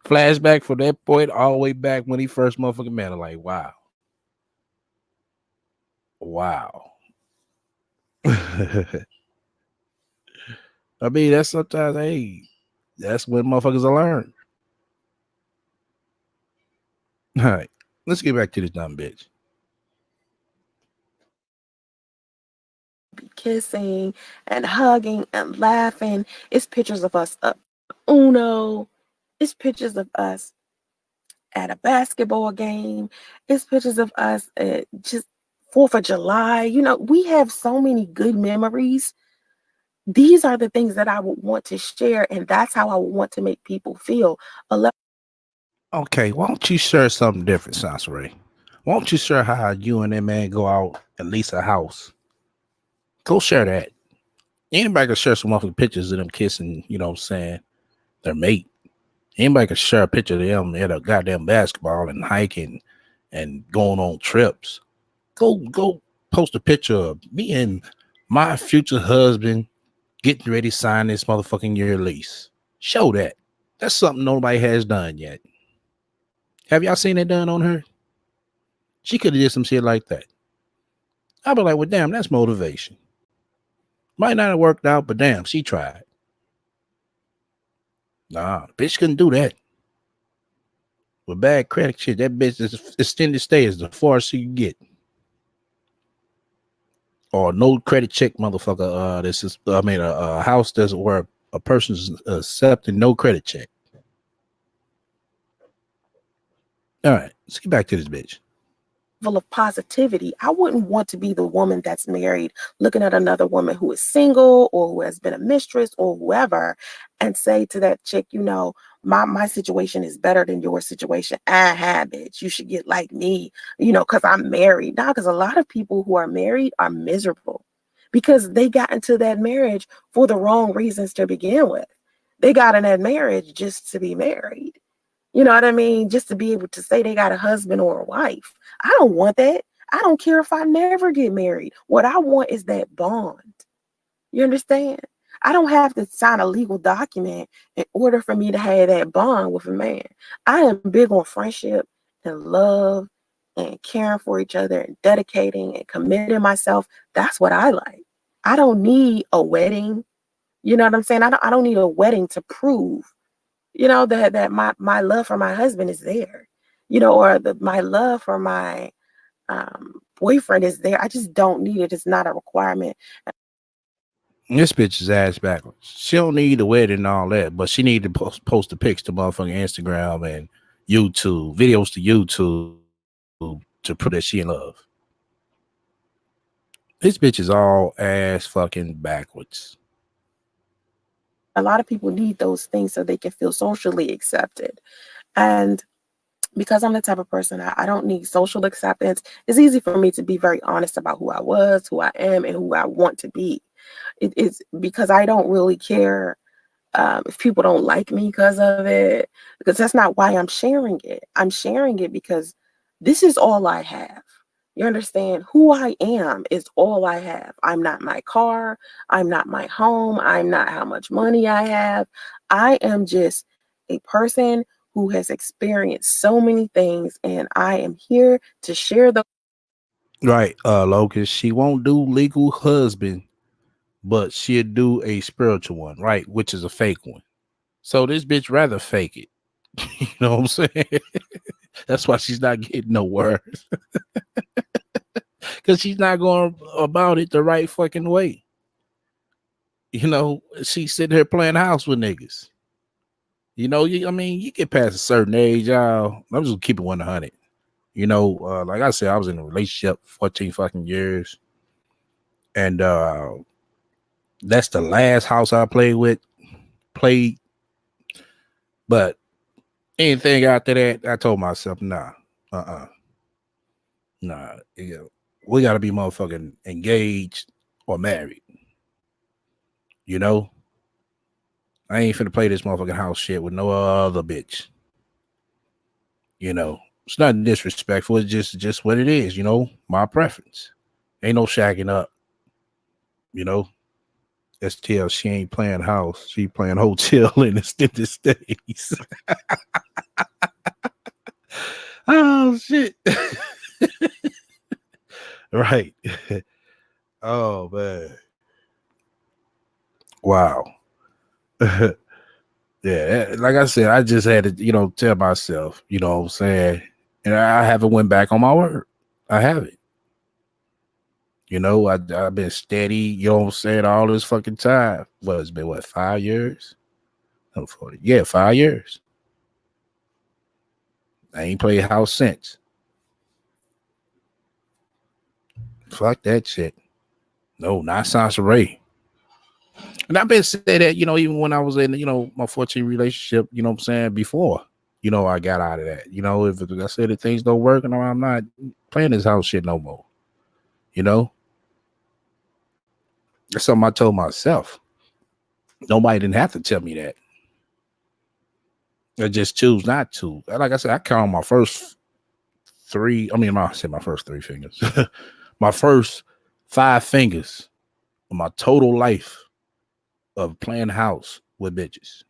Flashback from that point all the way back when he first motherfucking met her. Like, wow. I mean, that's sometimes, hey, that's when motherfuckers are learn. All right, let's get back to this dumb bitch. Kissing and hugging and laughing. It's pictures of us up Uno. It's pictures of us at a basketball game. It's pictures of us at just 4th of July. We have so many good memories. These are the things that I would want to share, and that's how I would want to make people feel. Okay, why don't you share something different, Sansari? Why don't you share how you and that man go out and lease a house? Go share that. Anybody can share some motherfucking pictures of them kissing, you know what I'm saying, their mate. Anybody can share a picture of them at a goddamn basketball and hiking and going on trips. Go post a picture of me and my future husband getting ready to sign this motherfucking year lease. Show that. That's something nobody has done yet. Have y'all seen it done on her? She could have did some shit like that. I'd be like, well, damn, that's motivation. Might not have worked out, but damn, she tried. Nah, bitch couldn't do that. With bad credit shit, that bitch is extended stay is the farthest she can get. Or no credit check, motherfucker. This is, a house that's where a person's accepting no credit check. All right, let's get back to this bitch. Of positivity. I wouldn't want to be the woman that's married looking at another woman who is single or who has been a mistress or whoever and say to that chick, my situation is better than your situation. Bitch, you should get like me, because I'm married. Now, because a lot of people who are married are miserable because they got into that marriage for the wrong reasons to begin with. They got in that marriage just to be married. You know what I mean? Just to be able to say they got a husband or a wife. I don't want that. I don't care if I never get married. What I want is that bond. You understand? I don't have to sign a legal document in order for me to have that bond with a man. I am big on friendship and love and caring for each other and dedicating and committing myself. That's what I like. I don't need a wedding. You know what I'm saying? I don't need a wedding to prove that my love for my husband is there, or my love for my boyfriend is there. I just don't need it. It's not a requirement. This bitch is ass backwards. She don't need the wedding and all that, but she need to post the pics to motherfucking Instagram and YouTube, videos to YouTube to prove that she in love. This bitch is all ass fucking backwards. A lot of people need those things so they can feel socially accepted. And because I'm the type of person, I don't need social acceptance. It's easy for me to be very honest about who I was, who I am, and who I want to be. It's because I don't really care if people don't like me because of it, because that's not why I'm sharing it. I'm sharing it because this is all I have. You understand? Who I am is all I have. I'm not my car. I'm not my home. I'm not how much money I have. I am just a person who has experienced so many things, and I am here to share those. Right, Locust. She won't do legal husband, but she'll do a spiritual one, right? Which is a fake one. So this bitch rather fake it. You know what I'm saying? That's why she's not getting no words. Because she's not going about it the right fucking way. You know, she's sitting here playing house with niggas. You know, I mean, you get past a certain age, y'all. I'm just gonna keep it 100. You know, like I said, I was in a relationship 14 fucking years. And that's the last house I played. But anything after that, I told myself, nah, yeah, we gotta be motherfucking engaged or married. You know, I ain't finna play this motherfucking house shit with no other bitch. You know, it's nothing disrespectful. It's just what it is. You know, my preference. Ain't no shacking up. You know, STL. She ain't playing house. She playing hotel in the extended stays. Oh shit. Right. Oh man. Wow. Yeah, like I said, I just had to, tell myself, you know what I'm saying? And I haven't went back on my word. I haven't. You know, I've been steady, you know what I'm saying, all this fucking time. Well, it's been what, 5 years? No, 40. Yeah, 5 years. I ain't played house since. Fuck that shit. No, not Sansa Ray. And I've been saying that, even when I was in, my 14 relationship, you know what I'm saying, before, I got out of that. You know, if I said that things don't work and I'm not playing this house shit no more. You know? That's something I told myself. Nobody didn't have to tell me that. I just choose not to. Like I said, I count my first three. I said my first three fingers. My first 5 fingers of my total life of playing house with bitches.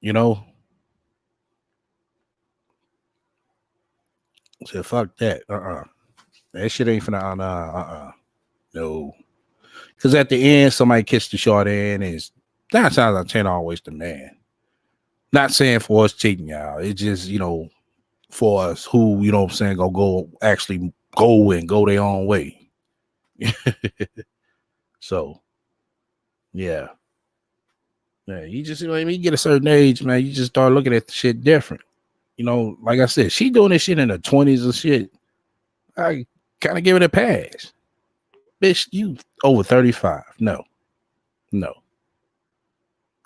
You know? I said, fuck that. That shit ain't finna, no. Because at the end, somebody kissed the short end, and it's 9 times out of 10 always the man. Not saying for us cheating, y'all. It's just, for us who, you know what I'm saying, actually go and go their own way. So, yeah. Yeah, you just, when you get a certain age, man, you just start looking at the shit different. You know, like I said, she doing this shit in her 20s and shit. I kind of give it a pass. Bitch, you over 35. No.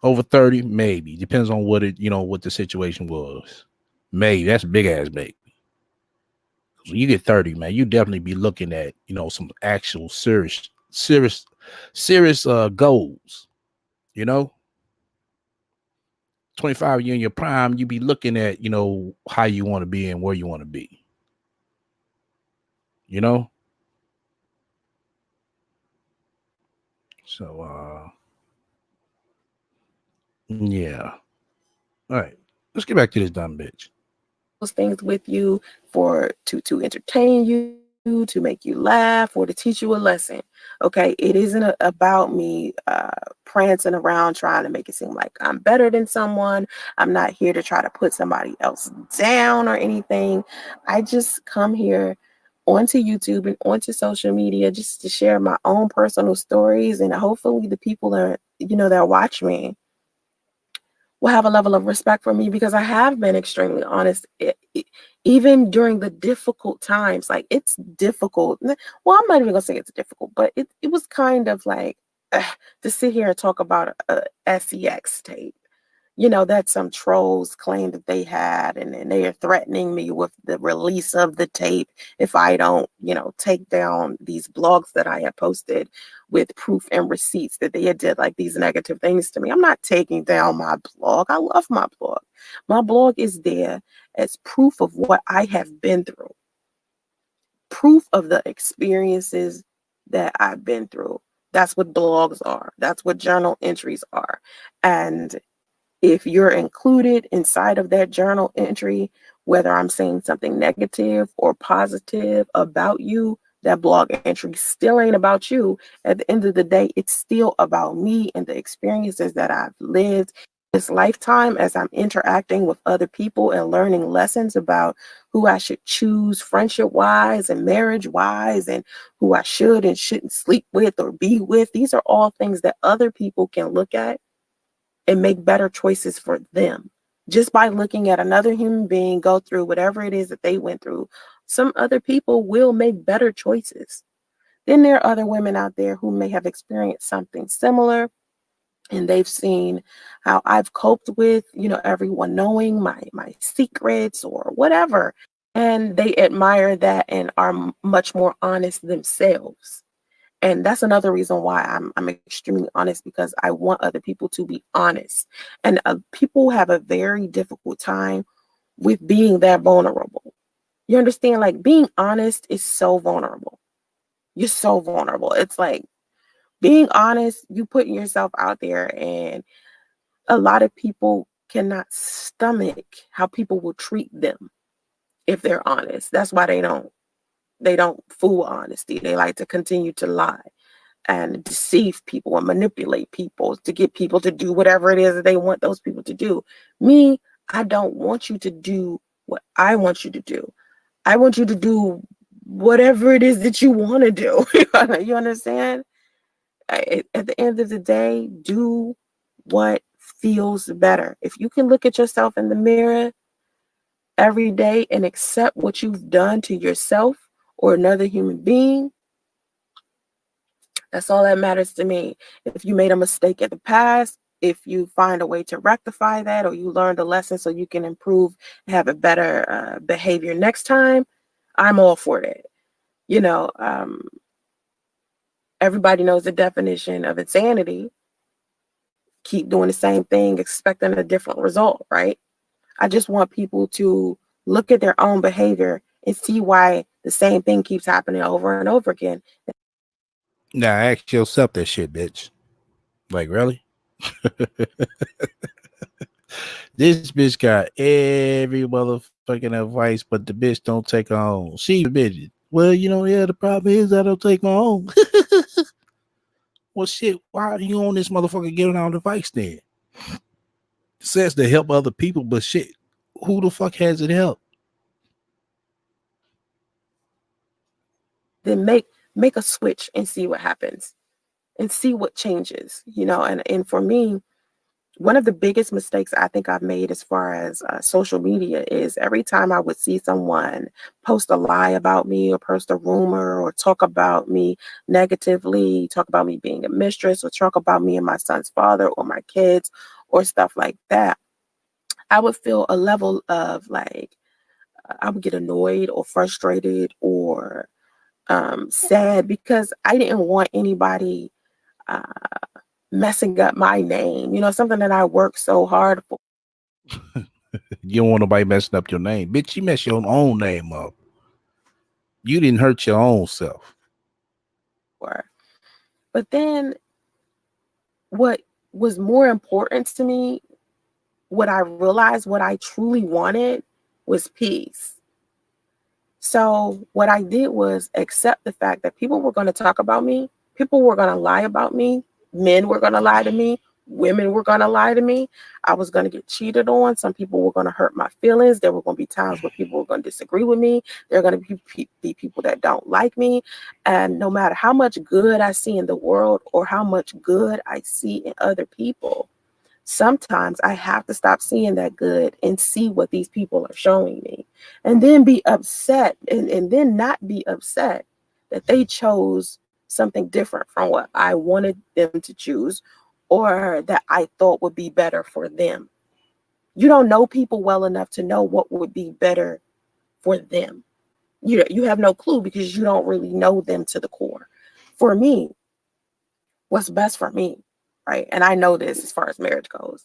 Over 30, maybe. Depends on what the situation was. Maybe. That's a big ass baby. When you get 30, man, you definitely be looking at, some actual serious goals. You know? 25, you're in your prime, you be looking at, how you want to be and where you want to be. You know? So yeah. All right. Let's get back to this dumb bitch. Those things with you for to entertain you, to make you laugh, or to teach you a lesson. Okay, it isn't about me prancing around trying to make it seem like I'm better than someone. I'm not here to try to put somebody else down or anything. I just come here onto YouTube and onto social media just to share my own personal stories, and hopefully the people that watch me will have a level of respect for me because I have been extremely honest. even during the difficult times. Like, it's difficult. Well, I'm not even gonna say it's difficult, but it was kind of like, to sit here and talk about a sex tape. That some trolls claim that they had, and they are threatening me with the release of the tape if I don't, take down these blogs that I had posted with proof and receipts that they had did like these negative things to me. I'm not taking down my blog. I love my blog. My blog is there as proof of what I have been through, proof of the experiences that I've been through. That's what blogs are. That's what journal entries are. And if you're included inside of that journal entry, whether I'm saying something negative or positive about you, that blog entry still ain't about you. At the end of the day, it's still about me and the experiences that I've lived this lifetime as I'm interacting with other people and learning lessons about who I should choose friendship wise and marriage wise, and who I should and shouldn't sleep with or be with. These are all things that other people can look at and make better choices for them just by looking at another human being go through whatever it is that they went through. Some other people will make better choices. Then there are other women out there who may have experienced something similar, and they've seen how I've coped with, everyone knowing my secrets or whatever, and they admire that and are much more honest themselves. And that's another reason why I'm extremely honest, because I want other people to be honest. And people have a very difficult time with being that vulnerable. You understand? Like, being honest is so vulnerable. You're so vulnerable. It's like being honest, you putting yourself out there, and a lot of people cannot stomach how people will treat them if they're honest. That's why they don't fool honesty. They like to continue to lie and deceive people and manipulate people to get people to do whatever it is that they want those people to do. Me, I don't want you to do what I want you to do. I want you to do whatever it is that you want to do. You understand? At the end of the day, do what feels better. If you can look at yourself in the mirror every day and accept what you've done to yourself or another human being, that's all that matters to me. If you made a mistake in the past, if you find a way to rectify that, or you learned a lesson so you can improve and have a better behavior next time, I'm all for that. You know, um, Everybody knows the definition of insanity. Keep doing the same thing, expecting a different result, right? I just want people to look at their own behavior and see why the same thing keeps happening over and over again. Now ask yourself that shit, bitch. Like, really? This bitch got every motherfucking advice, but the bitch don't take her own. She bitch. Well, yeah, the problem is I don't take my own. Well, shit, why are you on this motherfucker giving out advice then? It says to help other people, but shit, who the fuck has it help? Then make a switch and see what happens and see what changes. And for me, one of the biggest mistakes I think I've made as far as social media is every time I would see someone post a lie about me or post a rumor or talk about me negatively, talk about me being a mistress or talk about me and my son's father or my kids or stuff like that, I would feel a level of like, I would get annoyed or frustrated or sad, because I didn't want anybody uh, messing up my name, something that I worked so hard You don't want nobody messing up your name. Bitch, you mess your own name up. You didn't hurt your own self. for. But then what was more important to me, what I realized, what I truly wanted was peace. So what I did was accept the fact that people were going to talk about me, people were going to lie about me, men were going to lie to me, women were going to lie to me. I was going to get cheated on. Some people were going to hurt my feelings. There were going to be times where people were going to disagree with me. There are going to be people that don't like me. And no matter how much good I see in the world or how much good I see in other people, sometimes I have to stop seeing that good and see what these people are showing me. and then be upset and then not be upset that they chose something different from what I wanted them to choose or that I thought would be better for them. You don't know people well enough to know what would be better for them. You have no clue because you don't really know them to the core. For me, what's best for me, right? And I know this as far as marriage goes.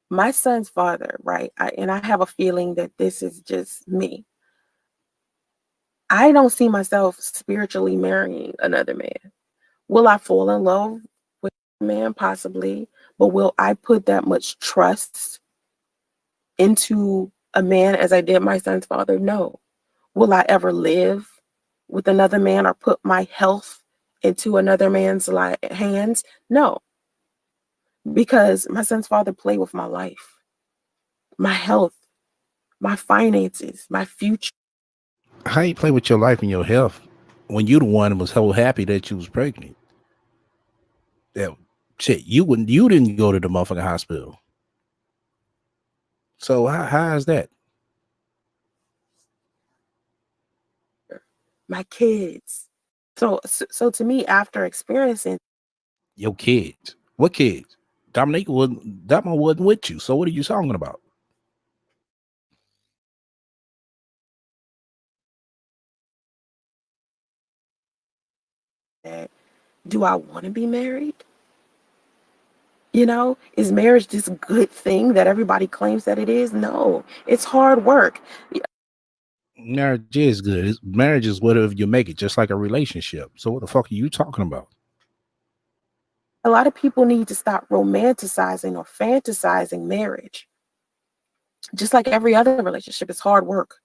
My son's father, right? And I have a feeling that this is just me. I don't see myself spiritually marrying another man. Will I fall in love with a man? Possibly. But will I put that much trust into a man as I did my son's father? No. Will I ever live with another man or put my health into another man's hands? No, because my son's father played with my life, my health, my finances, my future. How you play with your life and your health when you the one that was so happy that you was pregnant? That shit, you didn't go to the motherfucking hospital. So how is that? My kids. So to me, after experiencing Your kids. What kids? Dominica wasn't that one wasn't with you. So what are you talking about? that, do I want to be married? You know, is marriage this good thing that everybody claims that it is? No, it's hard work. Marriage is good. Marriage is whatever you make it, just like a relationship. So what the fuck are you talking about? A lot of people need to stop romanticizing or fantasizing marriage. Just like every other relationship, it's hard work.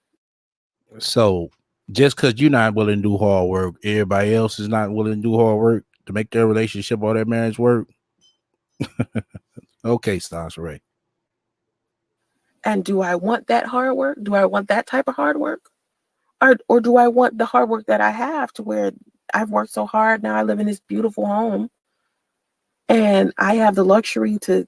So just because you're not willing to do hard work, everybody else is not willing to do hard work to make their relationship or their marriage work. Okay, Stasha Ray. And do I want that hard work? Do I want that type of hard work? Or do I want the hard work that I have to where I've worked so hard now I live in this beautiful home and I have the luxury to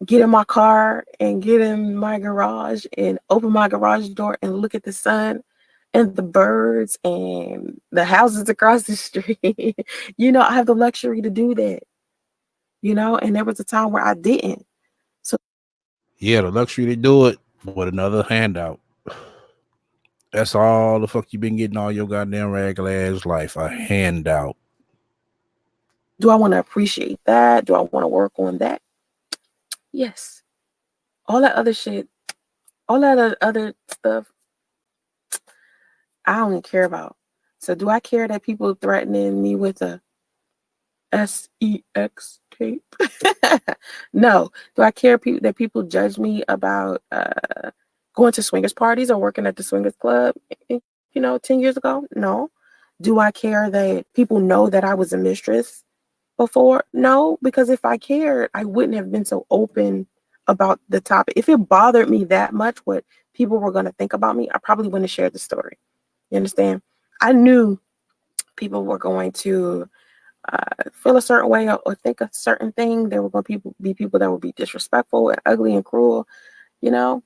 get in my car and get in my garage and open my garage door and look at the sun and the birds and the houses across the street. I have the luxury to do that, and there was a time where I didn't. So Yeah, the luxury to do it with another handout. That's all the fuck you been getting all your goddamn regular ass life. A handout. do I want to appreciate that? Do I want to work on that? Yes. All that other shit, all that other stuff, I don't even care about. So do I care that people threatening me with a sex tape? No. Do I care that people judge me about going to swingers parties or working at the swingers club, 10 years ago? No. Do I care that people know that I was a mistress before? No, because if I cared, I wouldn't have been so open about the topic. If it bothered me that much, what people were going to think about me, I probably wouldn't have shared the story. You understand? I knew people were going to feel a certain way or think a certain thing. There were going to be people that would be disrespectful and ugly and cruel. You know,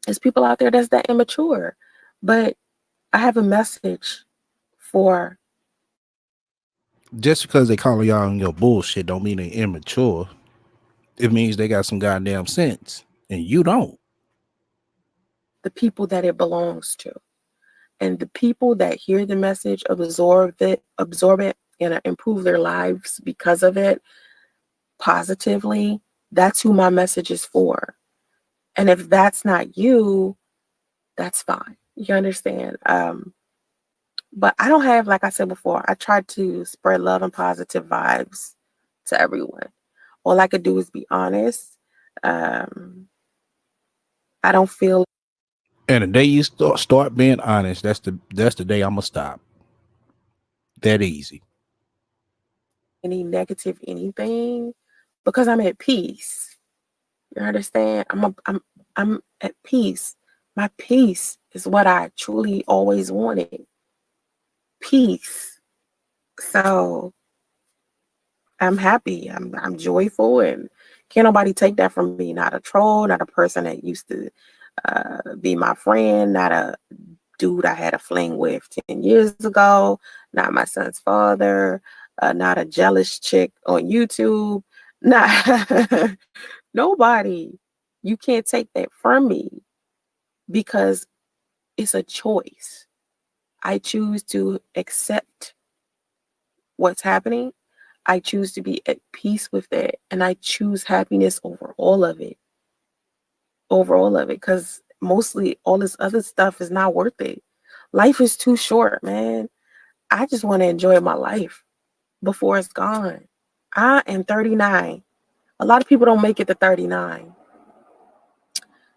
there's people out there that's that immature. But I have a message for. Just because they call y'all on your bullshit don't mean they immature. It means they got some goddamn sense. And you don't. The people that it belongs to. And the people that hear the message, absorb it, and improve their lives because of it positively, that's who my message is for. And if that's not you, that's fine. You understand? But I don't have, like I said before, I try to spread love and positive vibes to everyone. All I could do is be honest. Um, I don't feel And the day you start being honest, that's the day I'm gonna stop. That easy. any negative anything because I'm at peace. You understand? I'm at peace. My peace is what I truly always wanted. Peace. So I'm happy. I'm joyful, and can't nobody take that from me. Not a troll, not a person that used to be my friend, not a dude I had a fling with 10 years ago, not my son's father, not a jealous chick on YouTube, not nobody. You can't take that from me because it's a choice. I choose to accept what's happening. I choose to be at peace with that. And I choose happiness over all of it, because mostly all this other stuff is not worth it. Life is too short, man. I just want to enjoy my life before it's gone. I am 39. A lot of people don't make it to 39.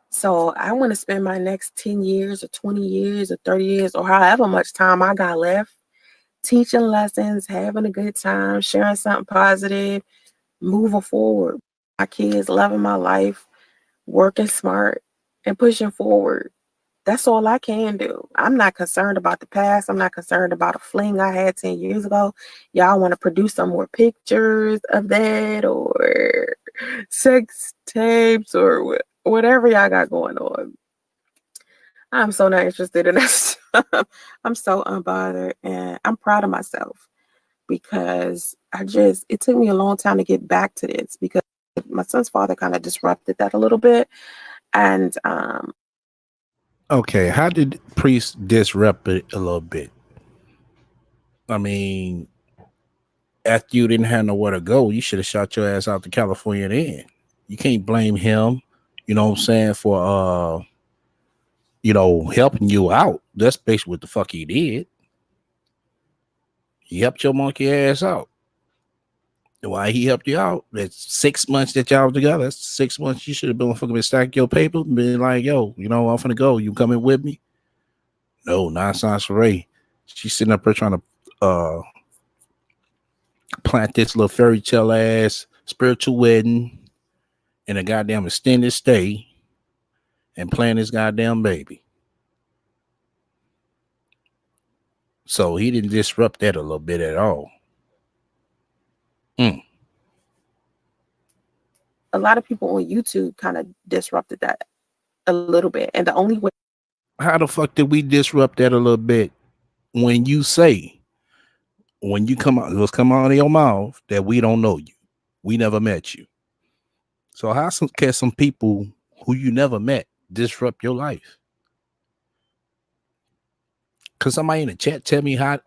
So I want to spend my next 10 years or 20 years or 30 years or however much time I got left teaching lessons, having a good time, sharing something positive, moving forward. My kids, loving my life, working smart, and pushing forward. That's all I can do. I'm not concerned about the past. I'm not concerned about a fling I had 10 years ago. Y'all want to produce some more pictures of that or sex tapes or whatever y'all got going on. I'm so not interested in that stuff. I'm so unbothered and I'm proud of myself because it took me a long time to get back to this because my son's father kind of disrupted that a little bit. And Okay, how did Priest disrupt it a little bit? I mean, after you didn't have nowhere to go, you should have shot your ass out to California then. You can't blame him, you know what I'm saying, for helping you out. That's basically what the fuck he did. He helped your monkey ass out. Why he helped you out? That's 6 months that y'all together. That's 6 months. You should have been fucking stacking your paper and been like, yo, I'm finna go. You coming with me? No, nonsense Ray. She's sitting up there trying to plant this little fairy tale ass spiritual wedding and a goddamn extended stay and plan this goddamn baby. So he didn't disrupt that a little bit at all. Mm. a lot of people on YouTube kind of disrupted that a little bit. And the only way How the fuck did we disrupt that a little bit when you say, when you come out, let's come out of your mouth that we don't know you, we never met you. So can some people who you never met disrupt your life? Could somebody in the chat tell me how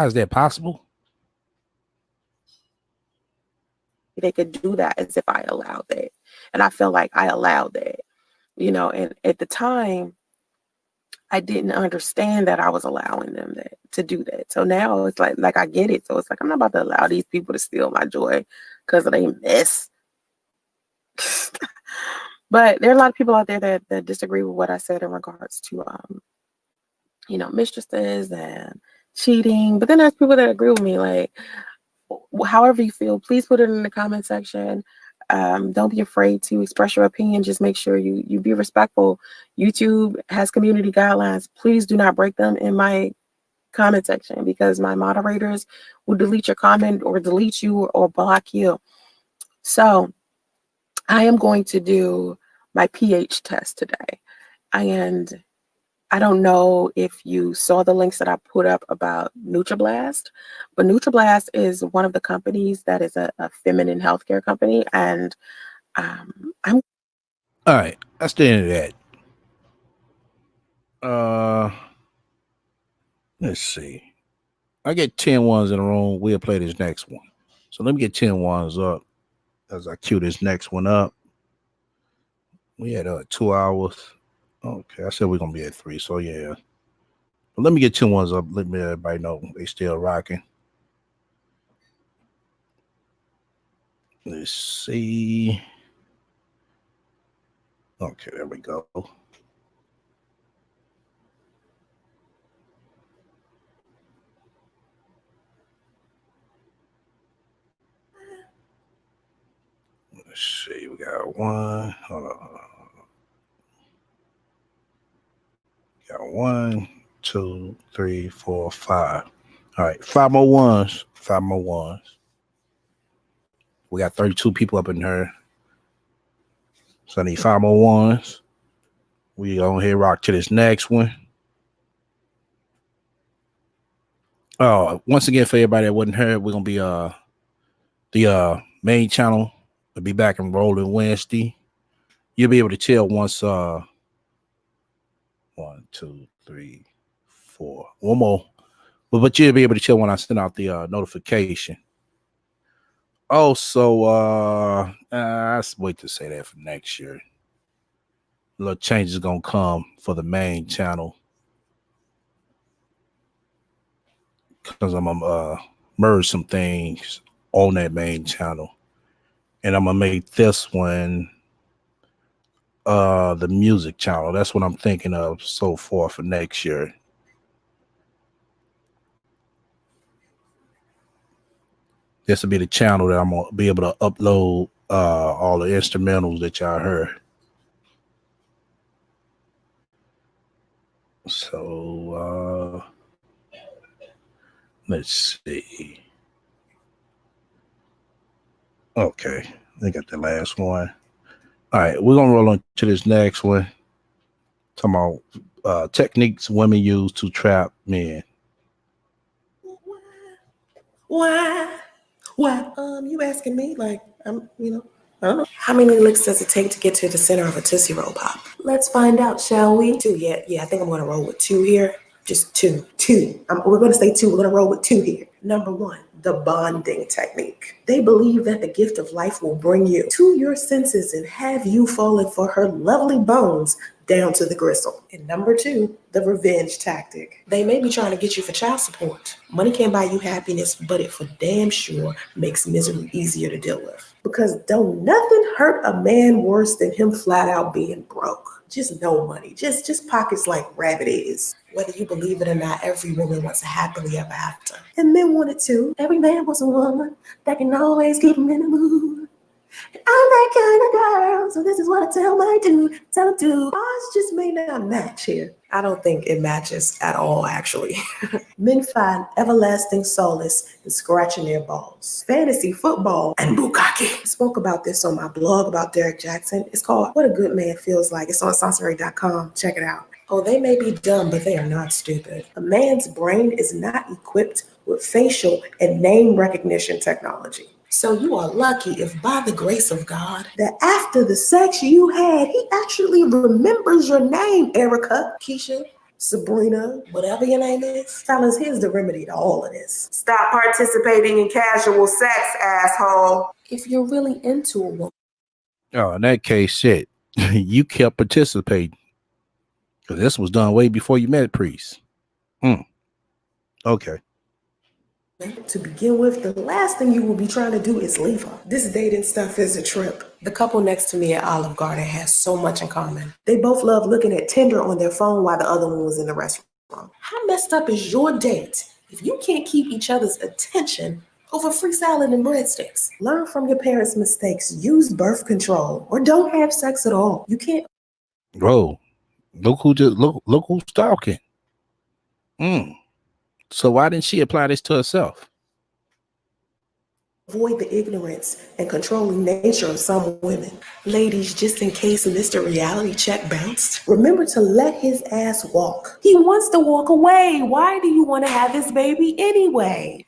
is that possible? they could do that is if I allowed that. And I feel like I allowed that, and at the time, I didn't understand that I was allowing them to do that. So now it's like I get it. So it's like I'm not about to allow these people to steal my joy because of their mess. But there are a lot of people out there that disagree with what I said in regards to mistresses and cheating. But then there's people that agree with me, like however you feel, please put it in the comment section. Don't be afraid to express your opinion. Just make sure you be respectful. YouTube has community guidelines. Please do not break them in my comment section because my moderators will delete your comment or delete you or block you. So I am going to do my pH test today. And I don't know if you saw the links that I put up about NutriBlast, but NutriBlast is one of the companies that is a feminine healthcare company. And I'm All right, that's the end of that. Let's see. I get 10 ones in a row. We'll play this next one. So let me get 10 ones up as I cue this next one up. We had 2 hours. Okay, I said we're gonna be at 3, so yeah. But let me get 10 ones up. Let me everybody know they still rocking. Let's see. Okay, there we go. Let's see. We got one. Hold on. Got 1, 2, 3, 4, 5. All right, 5 more ones. 5 more ones. We got 32 people up in here. So I need 5 more ones. We on here rock to this next one. Once again, for everybody that wasn't heard, we're gonna be the main channel will be back and rolling Wednesday. You'll be able to tell once one, two, three, four, one more. But you'll be able to tell when I send out the notification. Also, I'll wait to say that for next year. Little changes gonna come for the main channel because I'm gonna merge some things on that main channel, and I'm gonna make this one the music channel. That's what I'm thinking of so far for next year. This will be the channel that I'm gonna be able to upload all the instrumentals that y'all heard. So let's see. Okay, I got the last one. All right, we're gonna roll on to this next one. Talking about techniques women use to trap men. Why? Why? You asking me? Like, I don't know. How many licks does it take to get to the center of a Tootsie Roll Pop? Let's find out, shall we? Two, yeah, I think I'm gonna roll with two here. Just two. We're gonna say two. We're gonna roll with two here. Number one, the bonding technique. They believe that the gift of life will bring you to your senses and have you falling for her lovely bones down to the gristle. And number two, the revenge tactic. They may be trying to get you for child support. Money can't buy you happiness, but it for damn sure makes misery easier to deal with. Because don't nothing hurt a man worse than him flat out being broke. Just no money. Just pockets like rabbit is. Whether you believe it or not, every woman wants a happily ever after. And men want it too. Every man wants a woman that can always keep him in the mood. I'm that kind of girl, so this is what I tell my dude. Tell him to. Ours just may not match here. I don't think it matches at all, actually. Men find everlasting solace in scratching their balls. Fantasy football and bukkake. I spoke about this on my blog about Derek Jackson. It's called What a Good Man Feels Like. It's on Sansaray.com. Check it out. Oh, they may be dumb, but they are not stupid. A man's brain is not equipped with facial and name recognition technology. So you are lucky if by the grace of God that after the sex you had, he actually remembers your name, Erica, Keisha, Sabrina, whatever your name is. Fellas, here's the remedy to all of this. Stop participating in casual sex, asshole. If you're really into a woman. Oh, in that case, shit, you kept participating because this was done way before you met Priest. Okay. To begin with, the last thing you will be trying to do is leave her. This dating stuff is a trip. The couple next to me at Olive Garden has so much in common. They both love looking at Tinder on their phone while the other one was in the restaurant. How messed up is your date if you can't keep each other's attention over free salad and breadsticks? Learn from your parents' mistakes. Use birth control or don't have sex at all. You can't. Bro, look who's talking. So why didn't she apply this to herself? Avoid the ignorance and controlling nature of some women. Ladies, just in case Mr. Reality Check bounced, remember to let his ass walk. He wants to walk away. Why do you want to have this baby anyway?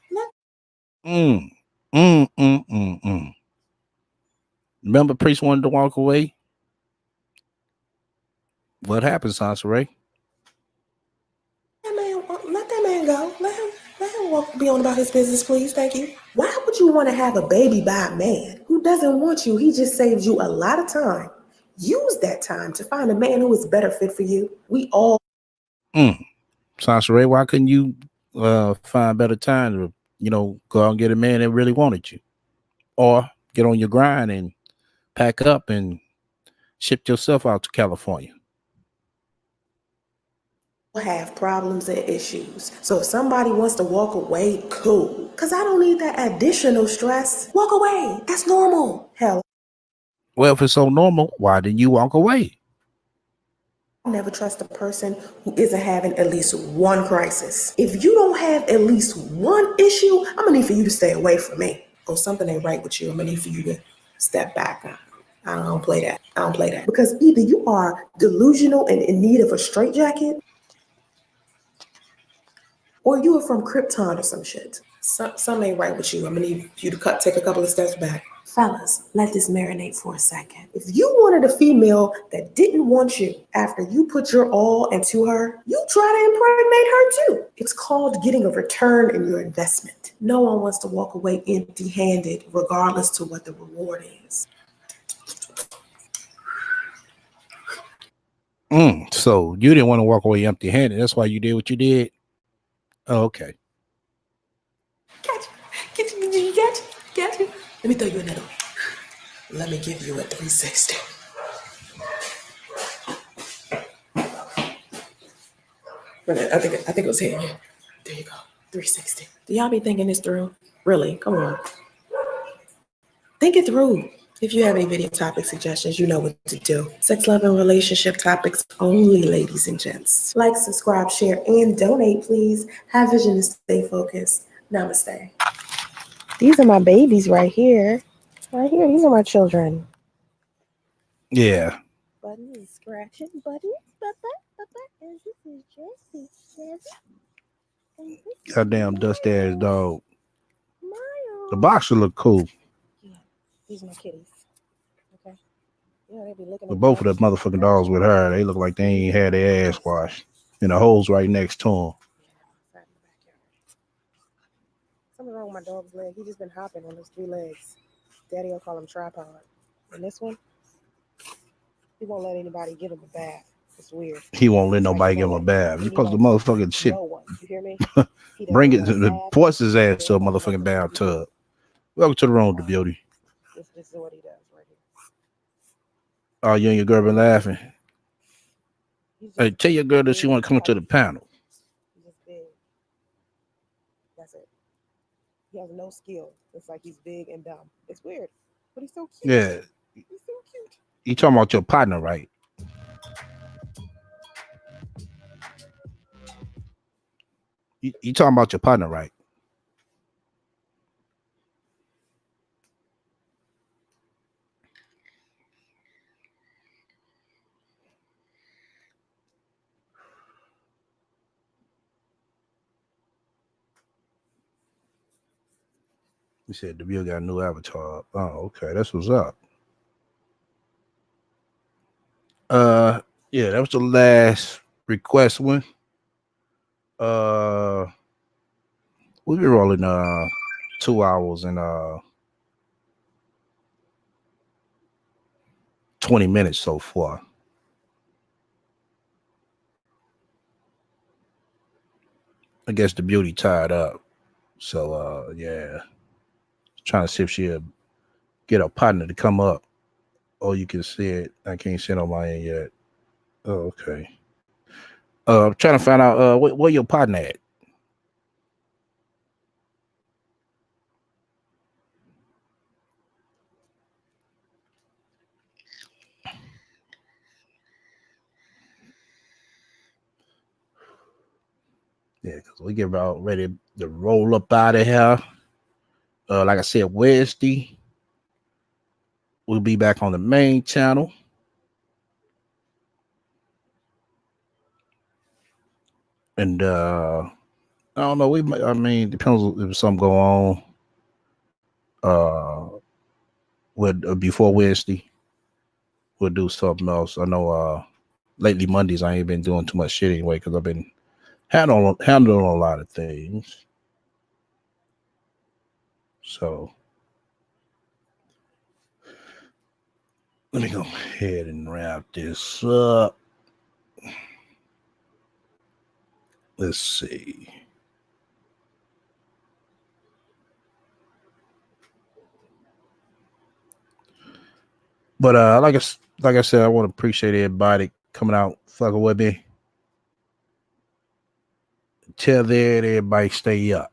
Remember Priest wanted to walk away? What happened, Sansa Ray? Let that man go. Let him walk, be on about his business, please. Thank you. Why would you want to have a baby by a man who doesn't want you? He just saved you a lot of time. Use that time to find a man who is better fit for you. We all. Sansa Ray, why couldn't you find better time to, go out and get a man that really wanted you? Or get on your grind and pack up and ship yourself out to California? Have problems and issues. So if somebody wants to walk away, cool. Because I don't need that additional stress. Walk away. That's normal. Hell. Well, if it's so normal, why didn't you walk away? Never trust a person who isn't having at least one crisis. If you don't have at least one issue, I'm gonna need for you to stay away from me. Or something ain't right with you. I'm gonna need for you to step back now. I don't play that. I don't play that. Because either you are delusional and in need of a straitjacket, or you are from Krypton or some shit. Some ain't right with you. I'm gonna need you to take a couple of steps back. Fellas, let this marinate for a second. If you wanted a female that didn't want you after you put your all into her, you try to impregnate her too. It's called getting a return in your investment. No one wants to walk away empty handed, regardless to what the reward is. So you didn't want to walk away empty handed. That's why you did what you did. Oh, okay. Catch you, get you. Let me throw you another one. Let me give you a 360. I think it was hitting you. There you go. 360. Do y'all be thinking this through? Really? Come on. Think it through. If you have any video topic suggestions, you know what to do. Sex, love, and relationship topics only, ladies and gents. Like, subscribe, share, and donate, please. Have vision and stay focused. Namaste. These are my babies right here. Right here. These are my children. Yeah. Buddy is scratching. Buddy. And this is Jessie. Goddamn dust ass dog. Miles. The boxer look cool. Yeah. These are my kitties. Okay. Yeah, they be looking But at both of the motherfucking dogs with her, they look like they ain't had their ass washed. And the hole's right next to them. Something wrong with my dog's leg. He just been hopping on his 3 legs. Daddy will call him tripod. And this one, he won't let anybody give him a bath. It's weird. He won't let nobody give him a bath. You supposed to motherfucking shit. No one. You hear me? Bring it, force his ass to a motherfucking bathtub. Welcome to the room, the beauty. This is what he does right here. Oh, you and your girl been laughing. Hey, tell your girl that she want to come to the panel. He's just big. That's it. He has no skill. It's like he's big and dumb. It's weird, but he's so cute. Yeah. He's so cute. You talking about your partner, right? You talking about your partner, right? You said the view got a new avatar. Oh, okay. That's what's up. Yeah, that was the last request one. We've been rolling 2 hours and 20 minutes so far. I guess the beauty tied up. So yeah. Trying to see if she'll get a partner to come up. Oh, you can see it. I can't see it on my end yet. Oh, okay. I'm trying to find out where your partner at. Yeah, because we get about ready to roll up out of here. Like I said, Wednesday, we'll be back on the main channel. And I don't know. Depends if something go on. Before Wednesday, we'll do something else. I know. Lately Mondays, I ain't been doing too much shit anyway because I've been handling a lot of things. So let me go ahead and wrap this up. Let's see. But like I said, I want to appreciate everybody coming out fucking with me. Till then, everybody stay up.